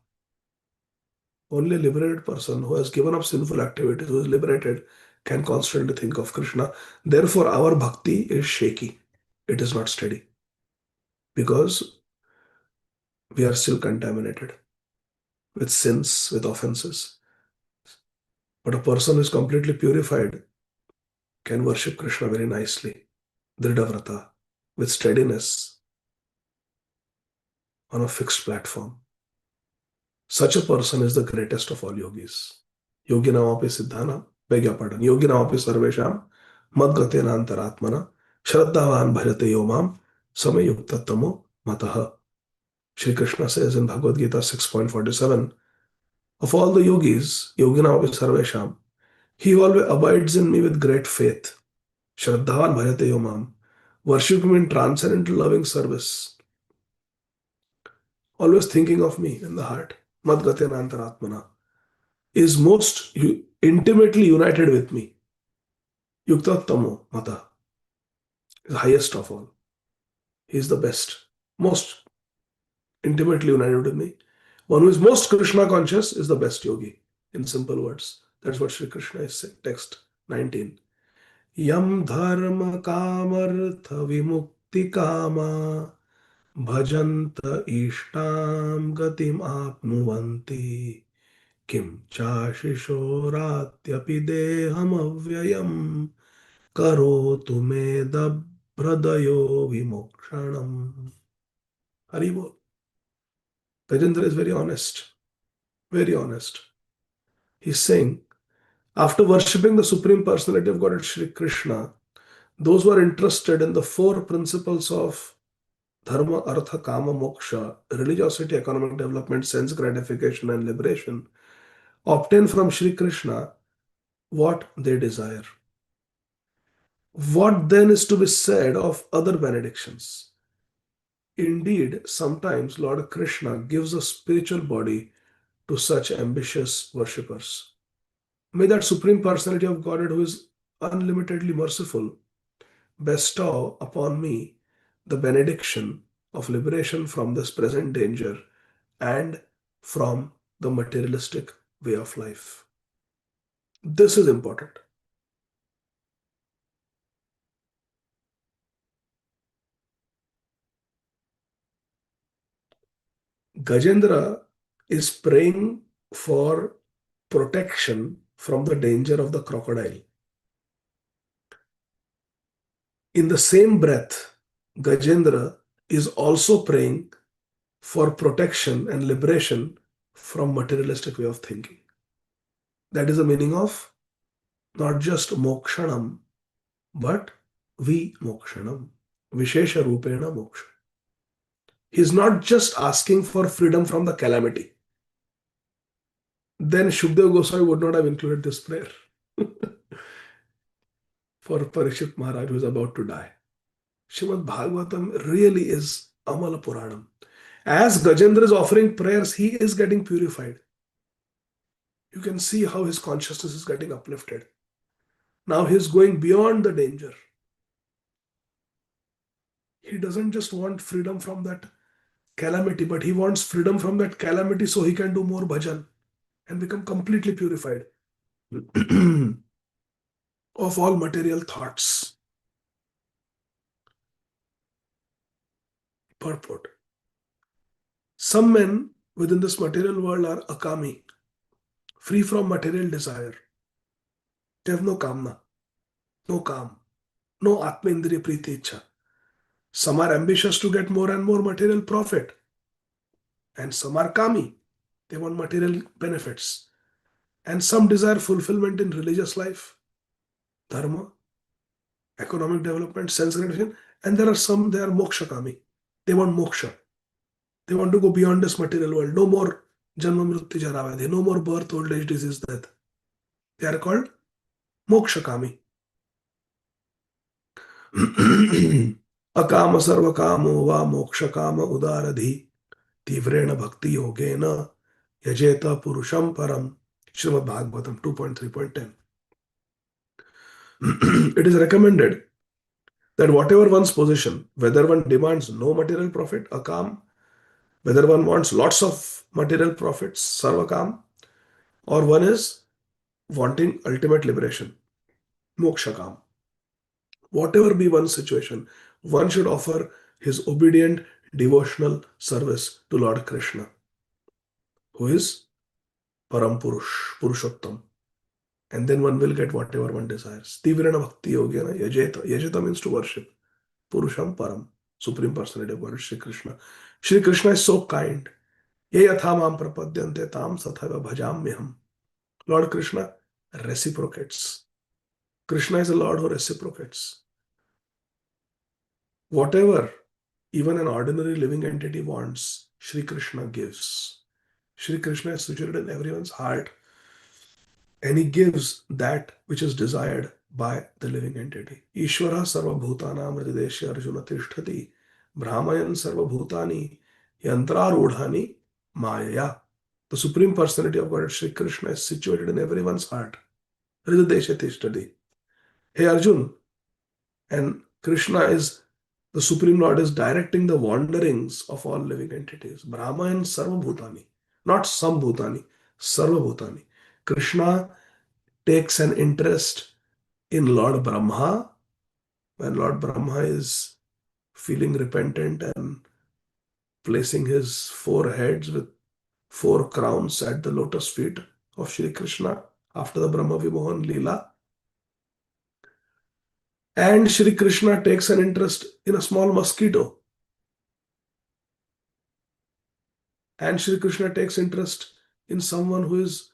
Only a liberated person who has given up sinful activities, who is liberated, can constantly think of Krishna. Therefore, our bhakti is shaky. It is not steady. Because we are still contaminated with sins, with offenses. But a person who is completely purified can worship Krishna very nicely. Dridhavrata, with steadiness, on a fixed platform. Such a person is the greatest of all yogis. Yoginam api siddhanam, beg your pardon, yoginam api sarvesham, madgatena antaratmana, shraddhavan bhajate yomam, samayuktatamo mataha. Shri Krishna says in Bhagavad Gita 6.47, of all the yogis, yoginam api sarvesham, he who always abides in me with great faith, shraddhavan bhajate yomam, worship me in transcendental loving service, always thinking of me in the heart, madgatena antaratmana, is most intimately united with me. Yuktattamo mata is the highest of all. He is the best, most intimately united with me. One who is most Krishna conscious is the best yogi. In simple words, that's what Sri Krishna is saying. Text 19. Yam dharma kamartha vimukti kama bhajanta ishtam gatim apnuvanti. Kim chashishoratyapi deham avyayam karotu medabhradayo vimokshanam. Haribol. Gajendra is very honest. Very honest. He's saying, after worshipping the Supreme Personality of Godhead, Sri Krishna, those who are interested in the four principles of dharma, artha, kama, moksha, religiosity, economic development, sense gratification, and liberation, obtain from Sri Krishna what they desire. What then is to be said of other benedictions? Indeed, sometimes Lord Krishna gives a spiritual body to such ambitious worshippers. May that Supreme Personality of Godhead, who is unlimitedly merciful, bestow upon me the benediction of liberation from this present danger and from the materialistic way of life. This is important. Gajendra is praying for protection from the danger of the crocodile. In the same breath, Gajendra is also praying for protection and liberation from materialistic way of thinking. That is the meaning of not just mokshanam, but vimokshanam, vishesha rupena moksha. He is not just asking for freedom from the calamity. Then Shukdev Goswami would not have included this prayer for Parikshit Maharaj, who is about to die. Srimad Bhagavatam really is Amala Puranam. As Gajendra is offering prayers, he is getting purified. You can see how his consciousness is getting uplifted. Now he is going beyond the danger. He doesn't just want freedom from that calamity, but he wants freedom from that calamity so he can do more bhajan and become completely purified of all material thoughts. Purport. Some men within this material world are akami, free from material desire. They have no kamna, no kam, no atma indriya priti ichha. Some are ambitious to get more and more material profit. And some are kami. They want material benefits. And some desire fulfillment in religious life. dharma, economic development, sense gratification, and there are some, they are mokshakami. They want moksha. They want to go beyond this material world. No more janma mrityu jara vyadhi, no more birth, old age, disease, death. They are called mokshakami. Akama sarva kamo va mokshakama udaradhi tivrena bhakti yogena yajeta purusham param. Srimad Bhagavatam 2.3.10. It is recommended that whatever one's position, whether one demands no material profit, akam, whether one wants lots of material profits, sarvakam, or one is wanting ultimate liberation, mokshakam. Whatever be one's situation, one should offer his obedient devotional service to Lord Krishna, who is Param Purush, Purushottam. And then one will get whatever one desires. Tivrana Bhakti Yogena Yajeta. Yajeta means to worship. Purusham Param, Supreme Personality of God, Shri Krishna. Shri Krishna is so kind. Ye yatha mam prapadyante tam sathaiva bhajamyaham. Lord Krishna reciprocates. Krishna is a Lord who reciprocates. Whatever even an ordinary living entity wants, Shri Krishna gives. Shri Krishna is situated in everyone's heart, and he gives that which is desired by the living entity. Ishvara sarva bhutanam hridesya arjuna tishtati brahmayan sarva bhutani yantrarudhani mayaya. The Supreme Personality of God, Shri Krishna, is situated in everyone's heart. Hridesya tishtati. Hey Arjun, and Krishna is, the Supreme Lord is directing the wanderings of all living entities. Brahmayan sarva bhutani. Not some bhutani, sarva bhutani. Krishna takes an interest in Lord Brahma when Lord Brahma is feeling repentant and placing his four heads with four crowns at the lotus feet of Shri Krishna after the Brahma Vimohan Leela. And Shri Krishna takes an interest in a small mosquito. And Shri Krishna takes interest in someone who is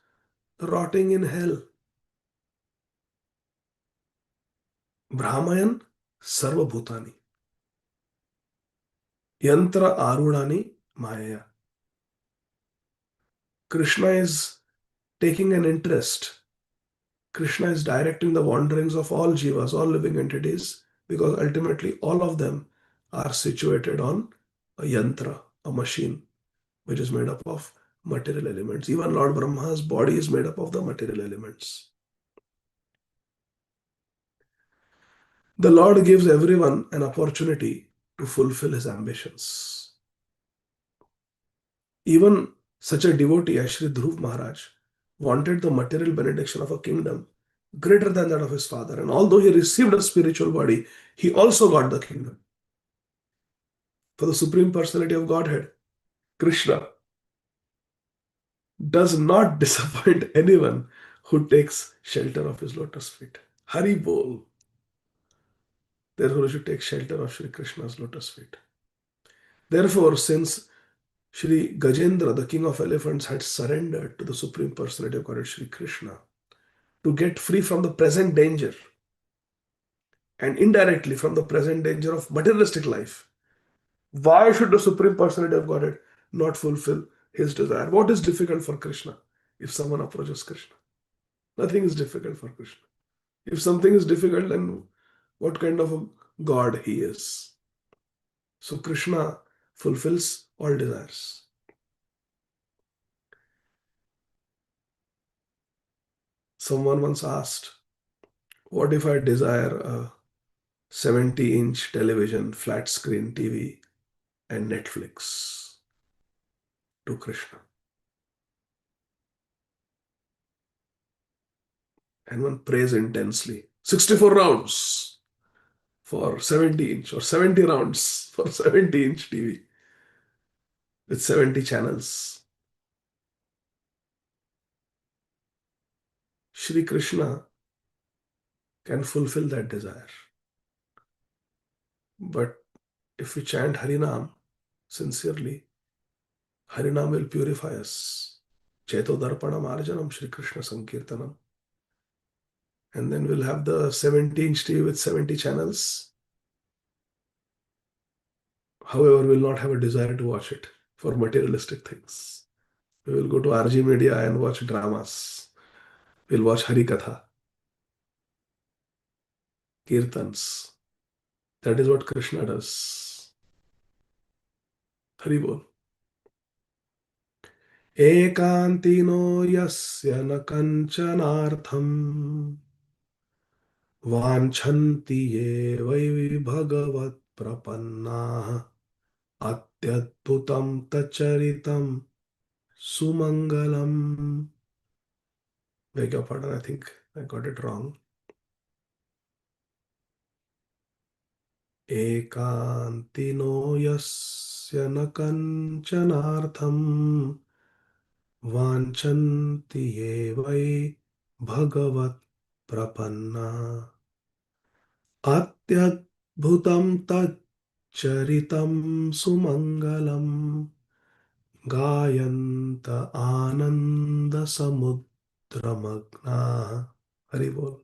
rotting in hell. Brahmayan sarva bhutani. Yantra arudhani maya. Krishna is taking an interest. Krishna is directing the wanderings of all jivas, all living entities, because ultimately all of them are situated on a yantra, a machine, which is made up of material elements. Even Lord Brahma's body is made up of the material elements. The Lord gives everyone an opportunity to fulfill his ambitions. Even such a devotee as Sri Dhruv Maharaj wanted the material benediction of a kingdom greater than that of his father. And although he received a spiritual body, he also got the kingdom. For the Supreme Personality of Godhead, Krishna does not disappoint anyone who takes shelter of his lotus feet. Hari Bol. Therefore, we should take shelter of Shri Krishna's lotus feet. Therefore, since Shri Gajendra, the king of elephants, had surrendered to the Supreme Personality of Godhead, Shri Krishna, to get free from the present danger and indirectly from the present danger of materialistic life, why should the Supreme Personality of Godhead not fulfill his desire? What is difficult for Krishna if someone approaches Krishna? Nothing is difficult for Krishna. If something is difficult, then what kind of a God he is? So Krishna fulfills all desires. Someone once asked, what if I desire a 70-inch television, flat screen TV, and Netflix? To Krishna. And one prays intensely. 64 rounds for 70-inch or 70 rounds for 70-inch TV with 70 channels. Shri Krishna can fulfill that desire. But if we chant Harinam sincerely, Harinam will purify us. Cheto Darpanam Arjanam Shri Krishna Sankirtanam. And then we'll have the 70-inch TV with 70 channels. However, we'll not have a desire to watch it for materialistic things. We will go to RG Media and watch dramas. We'll watch Harikatha, Kirtans. That is what Krishna does. Hari Bol. Ekantino yasya na kanchanartham vanchanti ye vai bhagavat prapanna atyadbhutam tacharitam sumangalam. Beg your pardon, I think I got it wrong. Ekantino yasya na kanchanartham vanchanti ye vai bhagavat prapanna atyadbhutam tacharitam sumangalam gayanta ananda samudramagna. Hari Bol.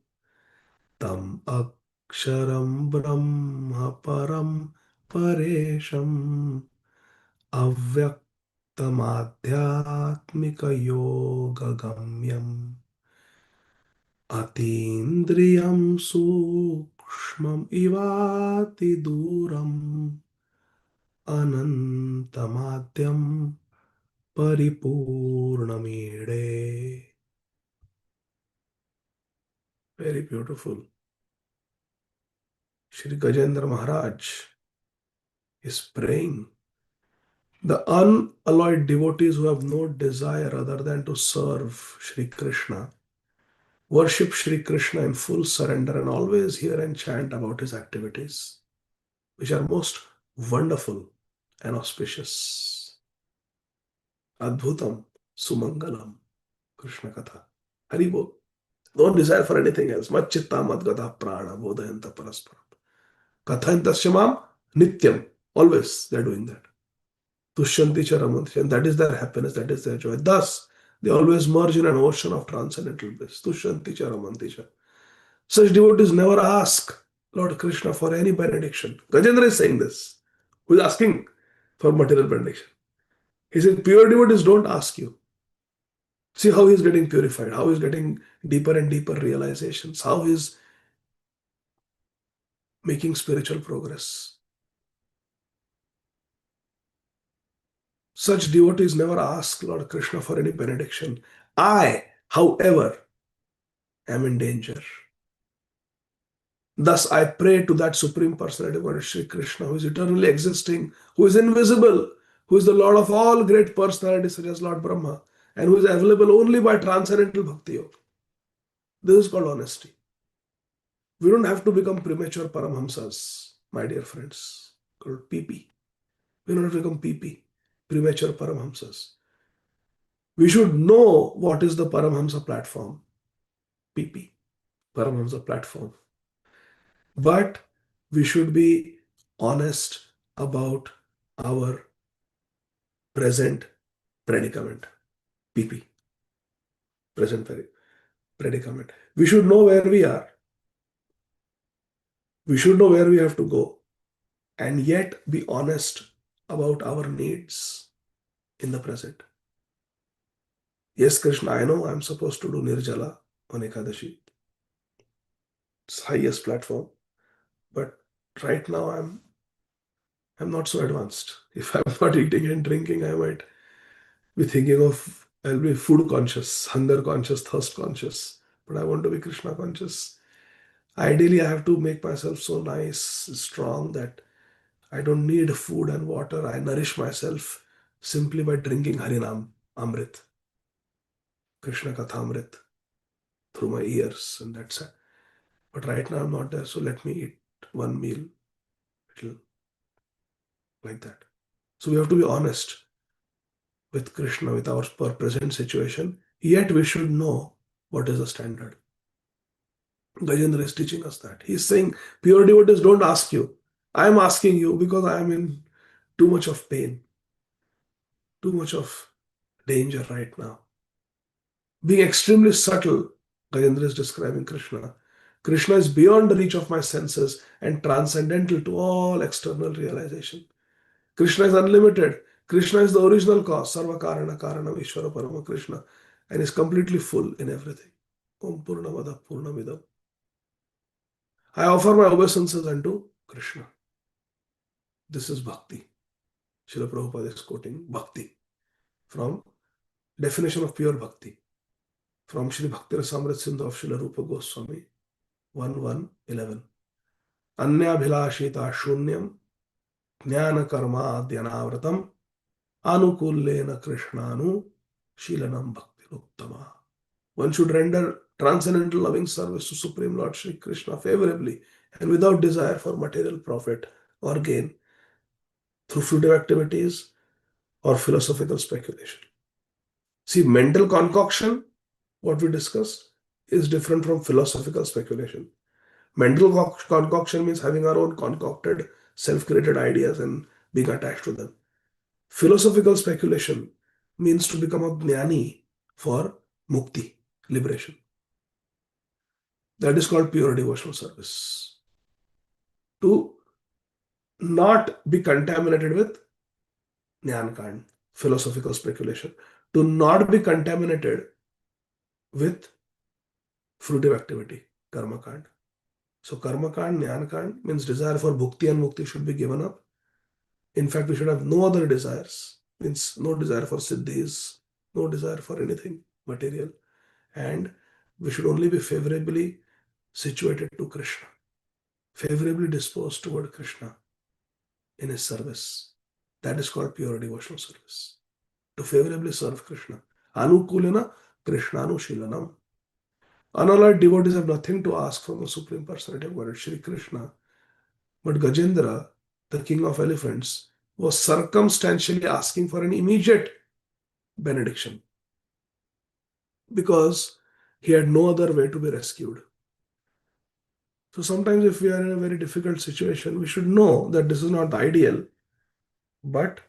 Tam aksharam brahma param paresham avyaktamadhyatmika yoga gamyam atindriyam sukshmam ivati duram anantamadhyam paripurnamide. Very beautiful. Shri Gajendra Maharaj is praying. The unalloyed devotees who have no desire other than to serve Shri Krishna, worship Shri Krishna in full surrender and always hear and chant about his activities, which are most wonderful and auspicious. Adbhutam, Sumangalam, Krishna Katha. Hari Bol. No desire for anything else. Matchitta madgata prana bodhayanta parasparam. Kathayantasyamam nityam. Always they're doing that. Tushyanti charamanti. And that is their happiness, that is their joy. Thus, they always merge in an ocean of transcendental bliss. Tushyanti charamanti. Such devotees never ask Lord Krishna for any benediction. Gajendra is saying this. Who is asking for material benediction? He said, pure devotees don't ask you. See how he is getting purified, how he is getting deeper and deeper realizations, how he is making spiritual progress. Such devotees never ask Lord Krishna for any benediction. I, however, am in danger. Thus, I pray to that Supreme Personality of Godhead, Shri Krishna, who is eternally existing, who is invisible, who is the Lord of all great personalities such as Lord Brahma, and who is available only by transcendental bhakti yoga. This is called honesty. We don't have to become premature Paramhamsas, my dear friends, called PP. We don't have to become PP, premature Paramhamsas. We should know what is the Paramhamsa platform, PP, Paramhamsa platform. But we should be honest about our present predicament, PP, present predicament. We should know where we are. We should know where we have to go, and yet be honest about our needs in the present. Yes, Krishna, I know I'm supposed to do Nirjala on Ekadashi. It's highest platform. But right now I'm not so advanced. If I'm not eating and drinking, I might be thinking of, I'll be food conscious, hunger conscious, thirst conscious. But I want to be Krishna conscious. Ideally, I have to make myself so nice, strong that I don't need food and water. I nourish myself simply by drinking Harinam, Amrit, Krishna Katha Amrit through my ears, and that's it. But right now I'm not there, so let me eat one meal, little like that. So we have to be honest with Krishna, with our present situation, yet we should know what is the standard. Gajendra is teaching us that. He is saying, pure devotees don't ask you. I am asking you because I am in too much of pain, too much of danger right now. Being extremely subtle, Gajendra is describing Krishna. Krishna is beyond the reach of my senses and transcendental to all external realization. Krishna is unlimited. Krishna is the original cause, Sarva Karana Karanam Ishvara Parama Krishna, and is completely full in everything. Om Purnamada Purnamidam. I offer my obeisances unto Krishna. This is bhakti. Srila Prabhupada is quoting bhakti from definition of pure bhakti from Sri Bhakti Rasamrit Sindhu of Srila Rupa Goswami 1.1.11. Anyabhilashita shunyam jnana karma dhyanavratam anukullena krishnanu shilanam bhakti uttama. One should render transcendental loving service to Supreme Lord Sri Krishna favorably and without desire for material profit or gain through fruitive activities or philosophical speculation. See, mental concoction, what we discussed, is different from philosophical speculation. Mental concoction means having our own concocted, self-created ideas and being attached to them. Philosophical speculation means to become a jnani for mukti, liberation. That is called pure devotional service. To not be contaminated with jnana-kand, philosophical speculation. To not be contaminated with fruitive activity, karma-kand. So karma-kand, jnana-kand means desire for bhukti and mukti should be given up. In fact, we should have no other desires, means no desire for siddhis, no desire for anything material. And we should only be favorably situated to Krishna, favorably disposed toward Krishna in his service. That is called pure devotional service. To favorably serve Krishna. Anukulena Krishnanushīlanam. Unalloyed devotees have nothing to ask from the Supreme Personality of Godhead, Shri Krishna. But Gajendra, the king of elephants, was circumstantially asking for an immediate benediction because he had no other way to be rescued. So sometimes if we are in a very difficult situation, we should know that this is not the ideal, but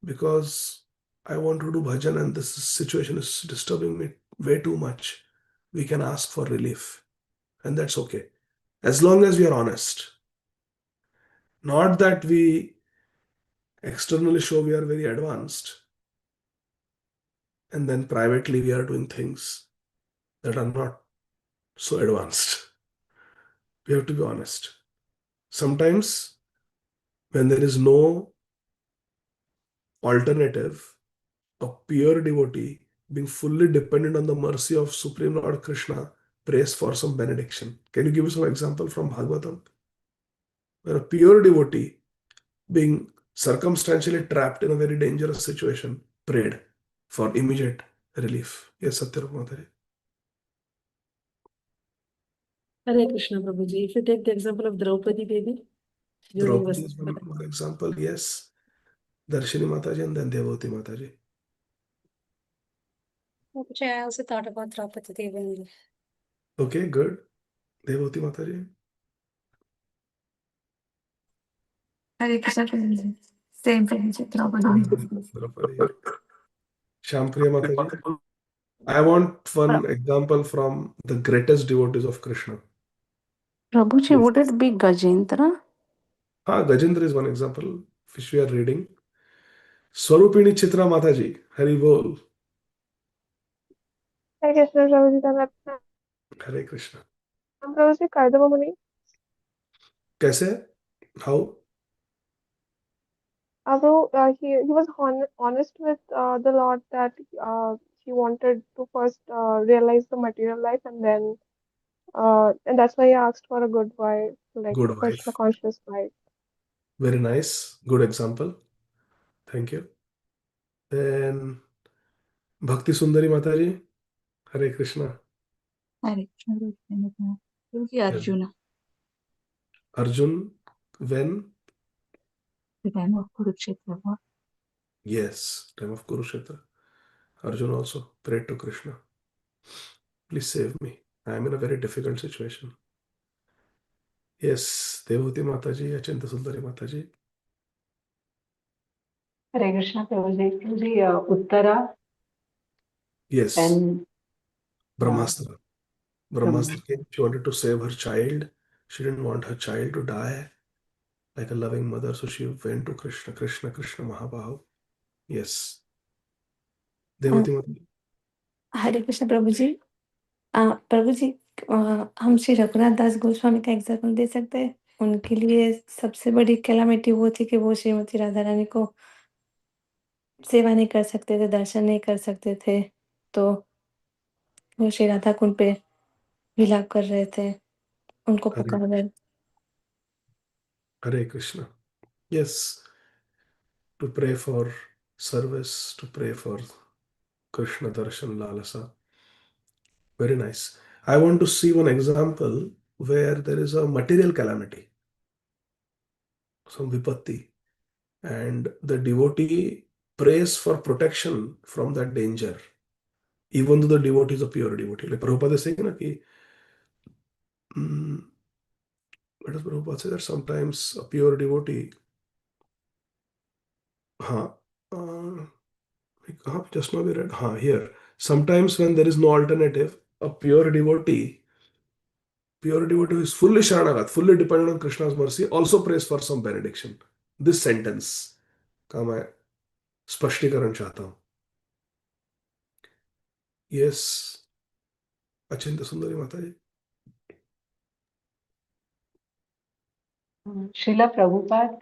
because I want to do bhajan and this situation is disturbing me way too much, we can ask for relief. And that's okay. As long as we are honest. Not that we externally show we are very advanced and then privately we are doing things that are not so advanced. We have to be honest. Sometimes when there is no alternative, a pure devotee being fully dependent on the mercy of Supreme Lord Krishna prays for some benediction. Can you give us some example from Bhagavatam? Where a pure devotee being circumstantially trapped in a very dangerous situation prayed for immediate relief. Yes, Satyarup Mataji. Hare Krishna Prabhuji. If you take the example of Draupadi Devi during Draupadi is Vasudha. one example, yes. Darshini Mataji and then Devoti Mataji. Which I also thought about Draupadi Devi only. Okay, good. Devoti Mataji. Hare Krishna Prabhuji. Same Prabhuji, Draupadi. Shampriya Mataji. I want one example from the greatest devotees of Krishna. Prabhuji, Yes. would it be Gajendra? Gajendra is one example which we are reading. Swarupini Chitra Mataji. Hari Bol. Hare Krishna Prabhuji, Tanatra. Hare Krishna. Prabhuji, Kardama Muni. Kaise? How? Although he was honest with the Lord that he wanted to first realize the material life and that's why he asked for a good wife, like Good Krishna wife. conscious wife. Very nice. Good example. Thank you. Then Bhakti Sundari Mataji. Hare Krishna. Hare Krishna Prabhuji, Arjuna, Arjun. When? the time of Kurukshetra war. Yes. Time of Kurukshetra. Arjun also prayed to Krishna. Please save me. I am in a very difficult situation. Yes. Devoti Mataji. Achanta Sundari Mataji. Hare Krishna Prabhuji. Prabhuji, Uttara Yes. and Brahmastra. Brahmastra came. She wanted to save her child. She didn't want her child to die like a loving mother. So she went to Krishna, Krishna, Krishna Mahabahu. Yes. Devati Mata. हरे कृष्ण प्रभु जी। प्रभु जी, हम श्री रघुनाथ दास गोस्वामी का example दे सकते हैं? उनके लिए सबसे बड़ी calamity वो थी कि वो श्रीमती राधा रानी को सेवा नहीं कर सकते थे, दर्शन नहीं कर सकते थे, तो वो श्री राधा कुंड पे विलाप कर रहे थे, उनको Hare, पुकार रहे। Hare Krishna. Yes. To pray for service, to pray for Krishna Darshan Lalasa. Very nice. I want to see one example where there is a material calamity, some vipatti, and the devotee prays for protection from that danger, even though the devotee is a pure devotee. Like Prabhupada is saying, na, ki, what does Prabhupada say? That sometimes a pure devotee, just now we read, here, sometimes when there is no alternative, a pure devotee who is fully Sharanagat, fully dependent on Krishna's mercy, also prays for some benediction. This sentence का मैं स्पष्टीकरण चाहता हूँ. Yes, अचिंत सुंदरी माता जी. Srila Prabhupada,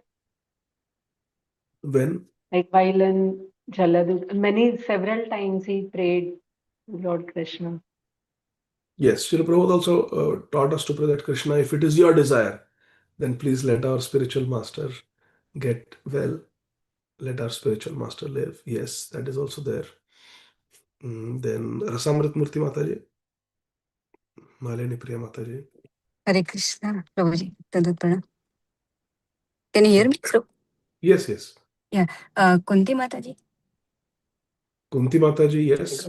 When? like while in Jaladhar, several times he prayed Lord Krishna. Yes, Srila Prabhupada also taught us to pray that Krishna, if it is your desire, then please let our spiritual master get well. Let our spiritual master live. Yes, that is also there. Then Rasamrit Murti Mataji, Malini Priya Mataji. Hare Krishna, Prabhuji. Dandat pranam. Can you hear me? So, Yes, yes. yeah. Kunti Mataji. Kunti Mataji, yes,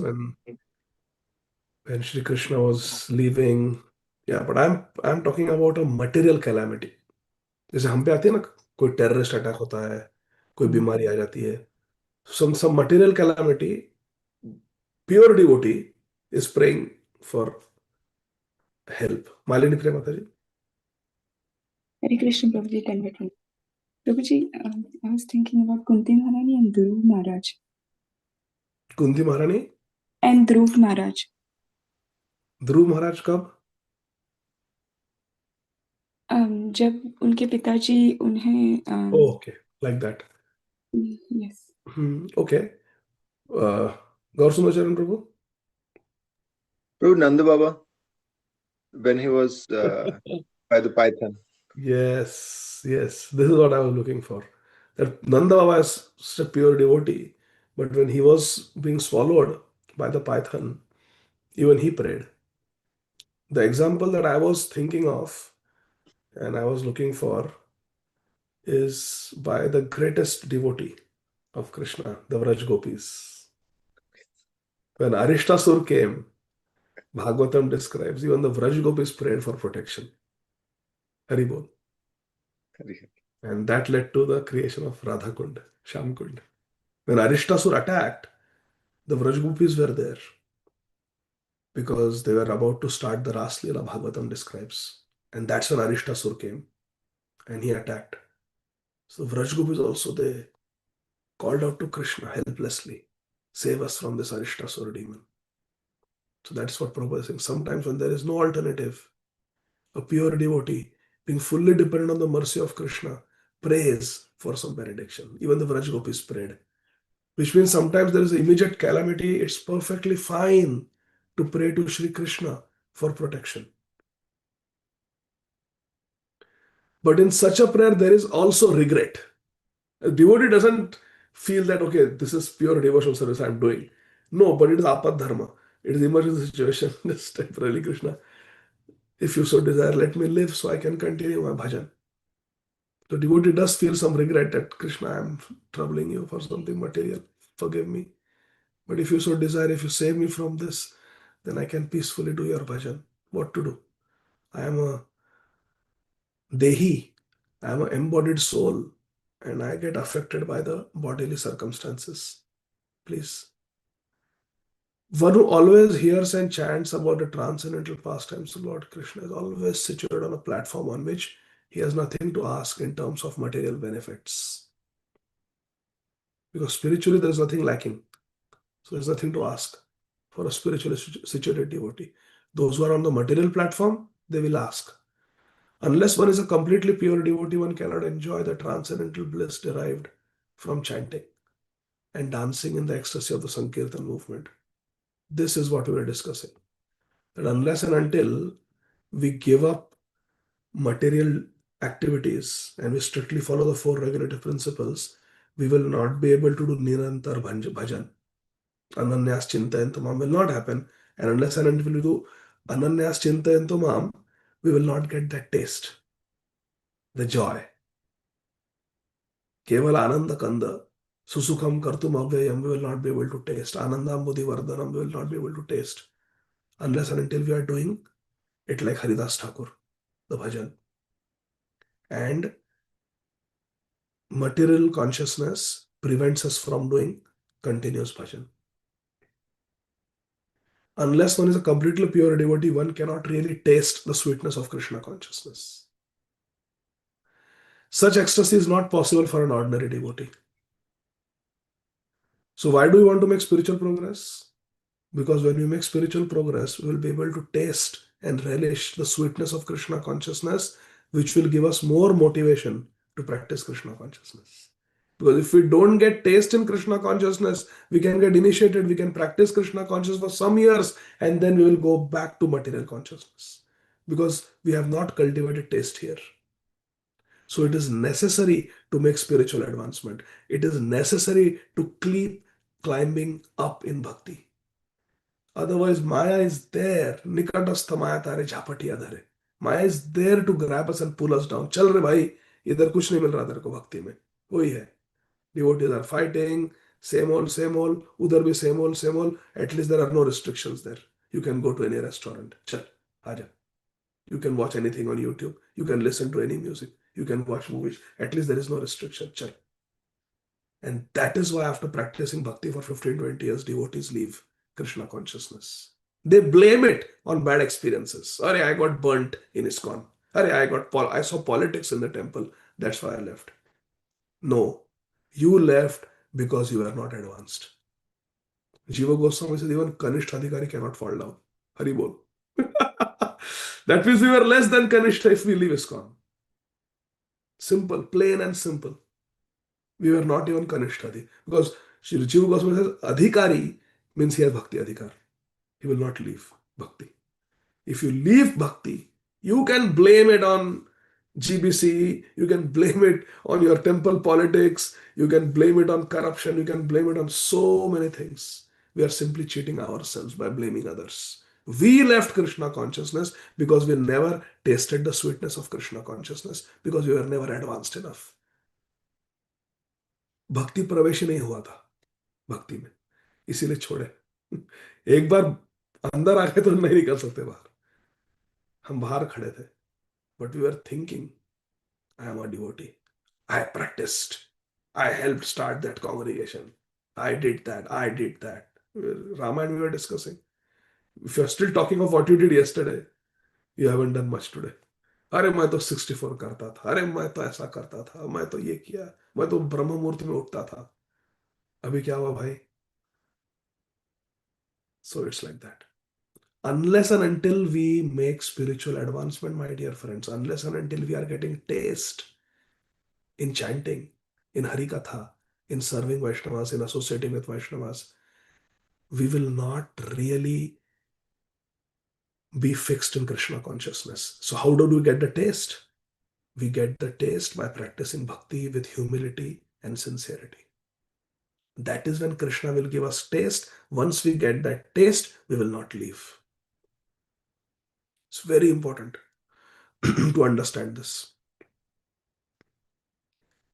when Shri Krishna was leaving. Yeah, but I'm talking about a material calamity. जैसे हम पे आती है ना, कोई terrorist attack होता है, कोई बीमारी आ जाती है, some material calamity, pure devotee is praying for help. Malini Priya Mataji. Hare Krishna, Prabhuji, converted. Prabhuji, I was thinking about Kunti Maharani and Dhruv Maharaj. Kunti Maharani And Dhruv Maharaj. ध्रुव महाराज कब? जब उनके पिताजी उन्हें Okay, like that. yes. Okay. Gaur Sundacharan Prabhu. Prabhu Nanda Baba, when he was by the python. Yes, this is what I was looking for. That Nanda Baba is such a pure devotee, but when he was being swallowed by the python, even he prayed. The example that I was thinking of and I was looking for is by the greatest devotee of Krishna, the Vraj Gopis. When Arishtasur came, Bhagavatam describes even the Vraj Gopis prayed for protection. Haribol. And that led to the creation of Radha Kund, Sham Kund. When Arishtasur attacked, the Vraj Gopis were there because they were about to start the Ras Leela, Bhagavatam describes. And that's when Arishtasur came and he attacked. So Vraj Gopis also, they called out to Krishna helplessly, save us from this Arishtasur demon. So that's what Prabhupada is saying. Sometimes when there is no alternative, a pure devotee, being fully dependent on the mercy of Krishna, prays for some benediction. Even the Vraj Gopis prayed. Which means sometimes there is immediate calamity. It's perfectly fine to pray to Shri Krishna for protection. But in such a prayer, there is also regret. A devotee doesn't feel that, okay, this is pure devotional service I'm doing. No, but it is apad dharma. It is emergency situation. Just temporarily, Krishna, if you so desire, let me live so I can continue my bhajan. The devotee does feel some regret that Krishna, I'm troubling you for something material. Forgive me. But if you so desire, if you save me from this, then I can peacefully do your bhajan. What to do? I am a dehi. I am an embodied soul. And I get affected by the bodily circumstances. Please One who always hears and chants about the transcendental pastimes of Lord Krishna is always situated on a platform on which he has nothing to ask in terms of material benefits. Because spiritually there is nothing lacking. So there's nothing to ask for a spiritually situated devotee. Those who are on the material platform, they will ask. Unless one is a completely pure devotee, one cannot enjoy the transcendental bliss derived from chanting and dancing in the ecstasy of the Sankirtan movement. This is what we were discussing. That unless and until we give up material activities and we strictly follow the 4 regulative principles, we will not be able to do Nirantar Bhajan. Ananyas Chintayanto Mam will not happen. And unless and until we do Ananyas Chintayanto Mam, we will not get that taste, the joy. Keval Ananda Kanda, Susukham Kartum Avyayam, we will not be able to taste. Anandam Buddhi Vardhanam, we will not be able to taste. Unless and until we are doing it like Haridas Thakur, the bhajan. And material consciousness prevents us from doing continuous bhajan. Unless one is a completely pure devotee, one cannot really taste the sweetness of Krishna consciousness. Such ecstasy is not possible for an ordinary devotee. So why do we want to make spiritual progress? Because when we make spiritual progress, we will be able to taste and relish the sweetness of Krishna consciousness, which will give us more motivation to practice Krishna consciousness. Because if we don't get taste in Krishna consciousness, we can get initiated, we can practice Krishna consciousness for some years, and then we will go back to material consciousness. Because we have not cultivated taste here. So it is necessary to make spiritual advancement. It is necessary to keep climbing up in bhakti. Otherwise, Maya is there. Nikatastha Maya tare jhapatiya dhare. Maya is there to grab us and pull us down. Chal re bhai, idhar kuch nahi mil raha tere ko bhakti mein. Wohi hai. Devotees are fighting, same old, udhar bhi same old. At least there are no restrictions there. You can go to any restaurant. Chal, aaja. You can watch anything on YouTube. You can listen to any music. You can watch movies. At least there is no restriction. Chal. And that is why after practicing bhakti for 15-20 years, devotees leave Krishna consciousness. They blame it on bad experiences. Arey, I got burnt in ISKCON. Arey, I saw politics in the temple. That's why I left. No, you left because you were not advanced. Jiva Goswami said even Kanishta Adhikari cannot fall down. Hari bol. That means we were less than Kanishta if we leave ISKCON. Simple, plain and simple. We were not even Kanishtha. Because Shri Jiva Goswami says Adhikari means he has bhakti adhikar. He will not leave bhakti. If you leave bhakti, you can blame it on GBC, you can blame it on your temple politics, you can blame it on corruption, you can blame it on so many things. We are simply cheating ourselves by blaming others. We left Krishna consciousness because we never tasted the sweetness of Krishna consciousness, because we were never advanced enough. भक्ति प्रवेश ही नहीं हुआ था भक्ति में, इसीलिए छोड़े. एक बार अंदर आ गए तो नहीं निकल सकते बाहर. हम बाहर खड़े थे, but we were thinking, I am a devotee. I practiced. I helped start that congregation. I did that. Ramayana we were discussing. If you are still talking of what you did yesterday, you haven't done much today. अरे मैं तो 64 करता था, अरे मैं तो ऐसा करता था, मैं तो ये किया, मैं तो ब्रह्म मुहूर्त में उठता था. अभी क्या हुआ भाई? So it's like that. Unless and until we make spiritual advancement, my dear friends, unless and until we are getting taste in chanting, in Harikatha, in serving Vaishnavas, in associating with Vaishnavas, we will not really be fixed in Krishna consciousness. So how do we get the taste? We get the taste by practicing bhakti with humility and sincerity. That is when Krishna will give us taste. Once we get that taste, we will not leave. It's very important to understand this.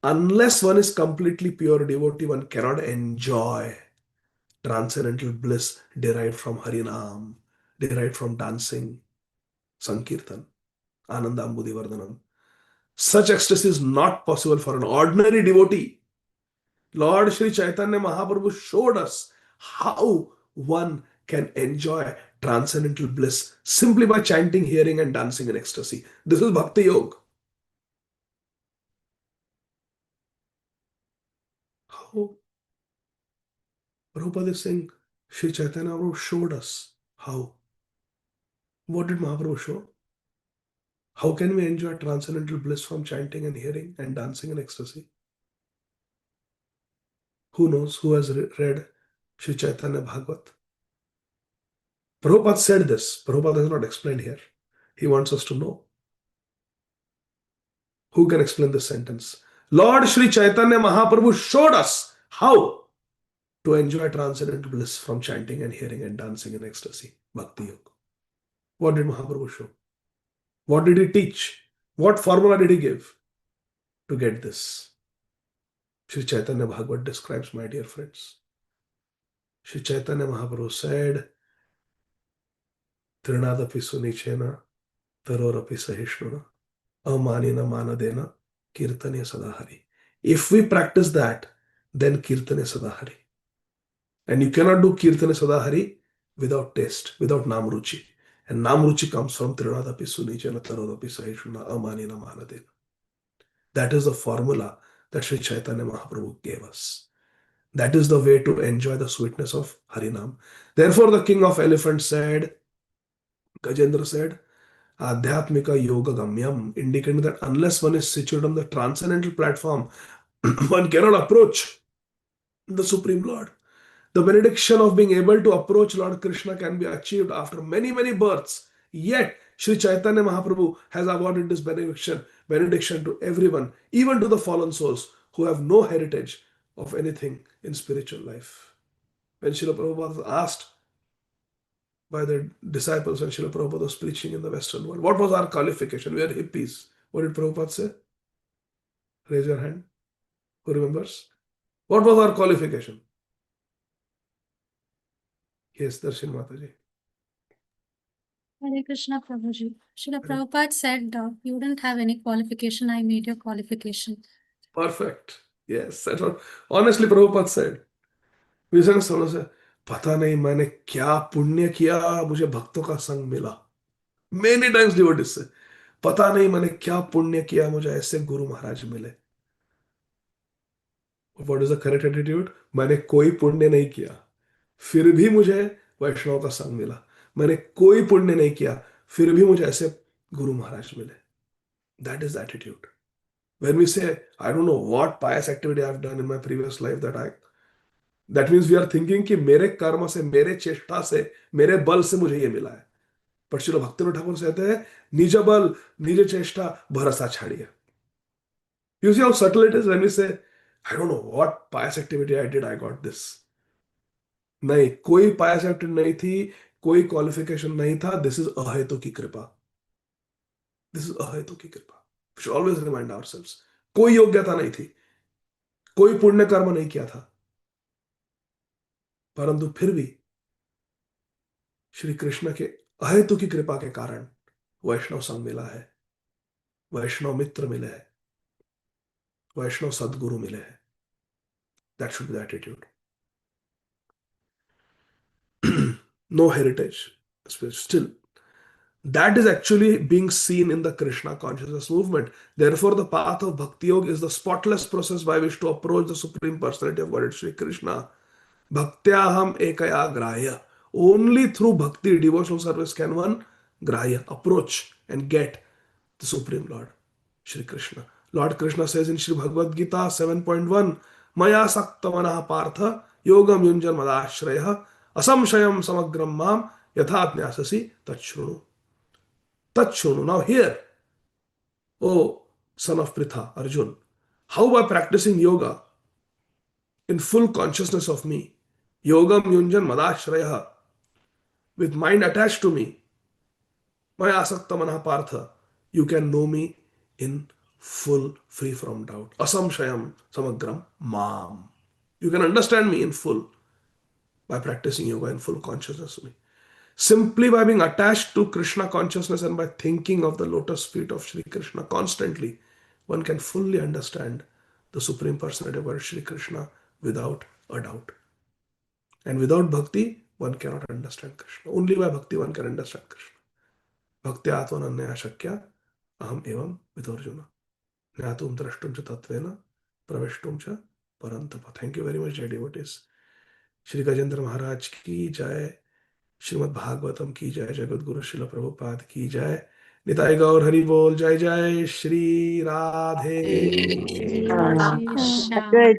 Unless one is completely pure devotee, one cannot enjoy transcendental bliss derived from Harinam, derived from dancing, Sankirtan, Anandam Buddhi Vardhanam. Such ecstasy is not possible for an ordinary devotee. Lord Sri Chaitanya Mahaprabhu showed us how one can enjoy transcendental bliss simply by chanting, hearing, and dancing in ecstasy. This is Bhakti Yoga. How? Prabhupada is saying, Sri Chaitanya Mahaprabhu showed us how. What did Mahaprabhu show? How can we enjoy transcendental bliss from chanting and hearing and dancing in ecstasy? Who knows? Who has read Sri Chaitanya Bhagavat? Prabhupada said this. Prabhupada has not explained here. He wants us to know. Who can explain this sentence? Lord Sri Chaitanya Mahaprabhu showed us how to enjoy transcendental bliss from chanting and hearing and dancing in ecstasy. Bhakti Yoga. What did Mahaprabhu show? What did he teach? What formula did he give to get this? Sri Chaitanya Bhagavat describes, my dear friends. Sri Chaitanya Mahaprabhu said, Trinadapi sunichena, tarorapi sahishnuna, amanina manadena, kirtanya sadahari. If we practice that, then kirtanya sadahari. And you cannot do kirtanya sadahari without taste, without namruchi. And namruchi comes from Trinadapi sunichena, tarorapi sahishnuna, amanina manadena. That is the formula that Sri Chaitanya Mahaprabhu gave us. That is the way to enjoy the sweetness of Harinam. Therefore, the king of elephants said, Gajendra said, Adhyatmika Yoga Gamyam, indicating that unless one is situated on the transcendental platform, one cannot approach the Supreme Lord. The benediction of being able to approach Lord Krishna can be achieved after many, many births. Yet, Sri Chaitanya Mahaprabhu has awarded this benediction to everyone, even to the fallen souls who have no heritage of anything in spiritual life. When Srila Prabhupada was asked by the disciples when Srila Prabhupada was preaching in the Western world, what was our qualification? We are hippies. What did Prabhupada say? Raise your hand. Who remembers? What was our qualification? Yes, Darshan Mataji. Hare Krishna Prabhuji. Srila Prabhupada said, you didn't have any qualification, I made your qualification. Perfect. Yes, that's what honestly Prabhupada said. We said, पता नहीं मैंने क्या पुण्य किया मुझे भक्तों का संग मिला. Many times devotees say, पता नहीं मैंने क्या पुण्य किया मुझे ऐसे गुरु महाराज मिले. What is the correct attitude? मैंने कोई पुण्य नहीं किया फिर भी मुझे वैष्णव का संग मिला. मैंने कोई पुण्य नहीं किया फिर भी मुझे ऐसे गुरु महाराज मिले. That is the attitude. When we say, I don't know what pious activity I have done in my previous life that means we are thinking कि मेरे कर्म से, मेरे चेष्टा से, मेरे बल से मुझे ये मिला है. पर श्रील भक्तिवेदांत ठाकुर कहते हैं, निज बल, निज चेष्टा, भरोसा छाड़िए. You see how subtle it is when we say, I don't know what pious activity I did, I got this. नहीं, कोई pious activity नहीं थी, कोई qualification नहीं था. This is अहेतु की कृपा. This is अहेतु की कृपा. We should always remind ourselves. कोई योग्यता नहीं थी, कोई पुण्य कर्म नहीं किया था, परंतु फिर भी श्री कृष्ण के अहेतु की कृपा के कारण वैष्णव संग मिला है, वैष्णव मित्र मिले हैं, वैष्णव सद्गुरु मिले हैं. That should be the attitude. No heritage. Still, that is actually being seen in the Krishna consciousness movement. Therefore, the path of Bhakti Yoga is the spotless process by which to approach the Supreme Personality of Godhead, Sri Krishna. Bhaktyaham ekaya grahya. Only through bhakti, devotional service, can one grahya, approach and get the Supreme Lord, Sri Krishna. Lord Krishna says in Sri Bhagavad Gita 7.1, Maya sakta manaha partha yogam yunjan madashraya asamshayam samagram mam yathatnyasasi tachrunu. Tachrunu. Now here, O son of Pritha, Arjun, how by practicing yoga in full consciousness of me, yogam yunjan madashraya, with mind attached to me, Maya asakta manaha partha, you can know me in full, free from doubt. Asamshayam samagram mam. You can understand me in full by practicing yoga in full consciousness of me. Simply by being attached to Krishna consciousness and by thinking of the lotus feet of Sri Krishna constantly, one can fully understand the Supreme Personality of Godhead, Sri Krishna, without a doubt. And without bhakti, one cannot understand Krishna. Only by bhakti one can understand Krishna. Bhakti atmananya shakya aham evam vidorjuna. Jnatum drashtum cha tatvena praveshtum cha parantapa. Thank you very much, dear devotees. Shri Gajendra Maharaj ki jai. Shrimad Bhagavatam की जय, जगत गुरु श्रील प्रभुपाद की जय, निताई गौर हरि बोल, जय जय Shri Radhe Shri Yeah. Shyam.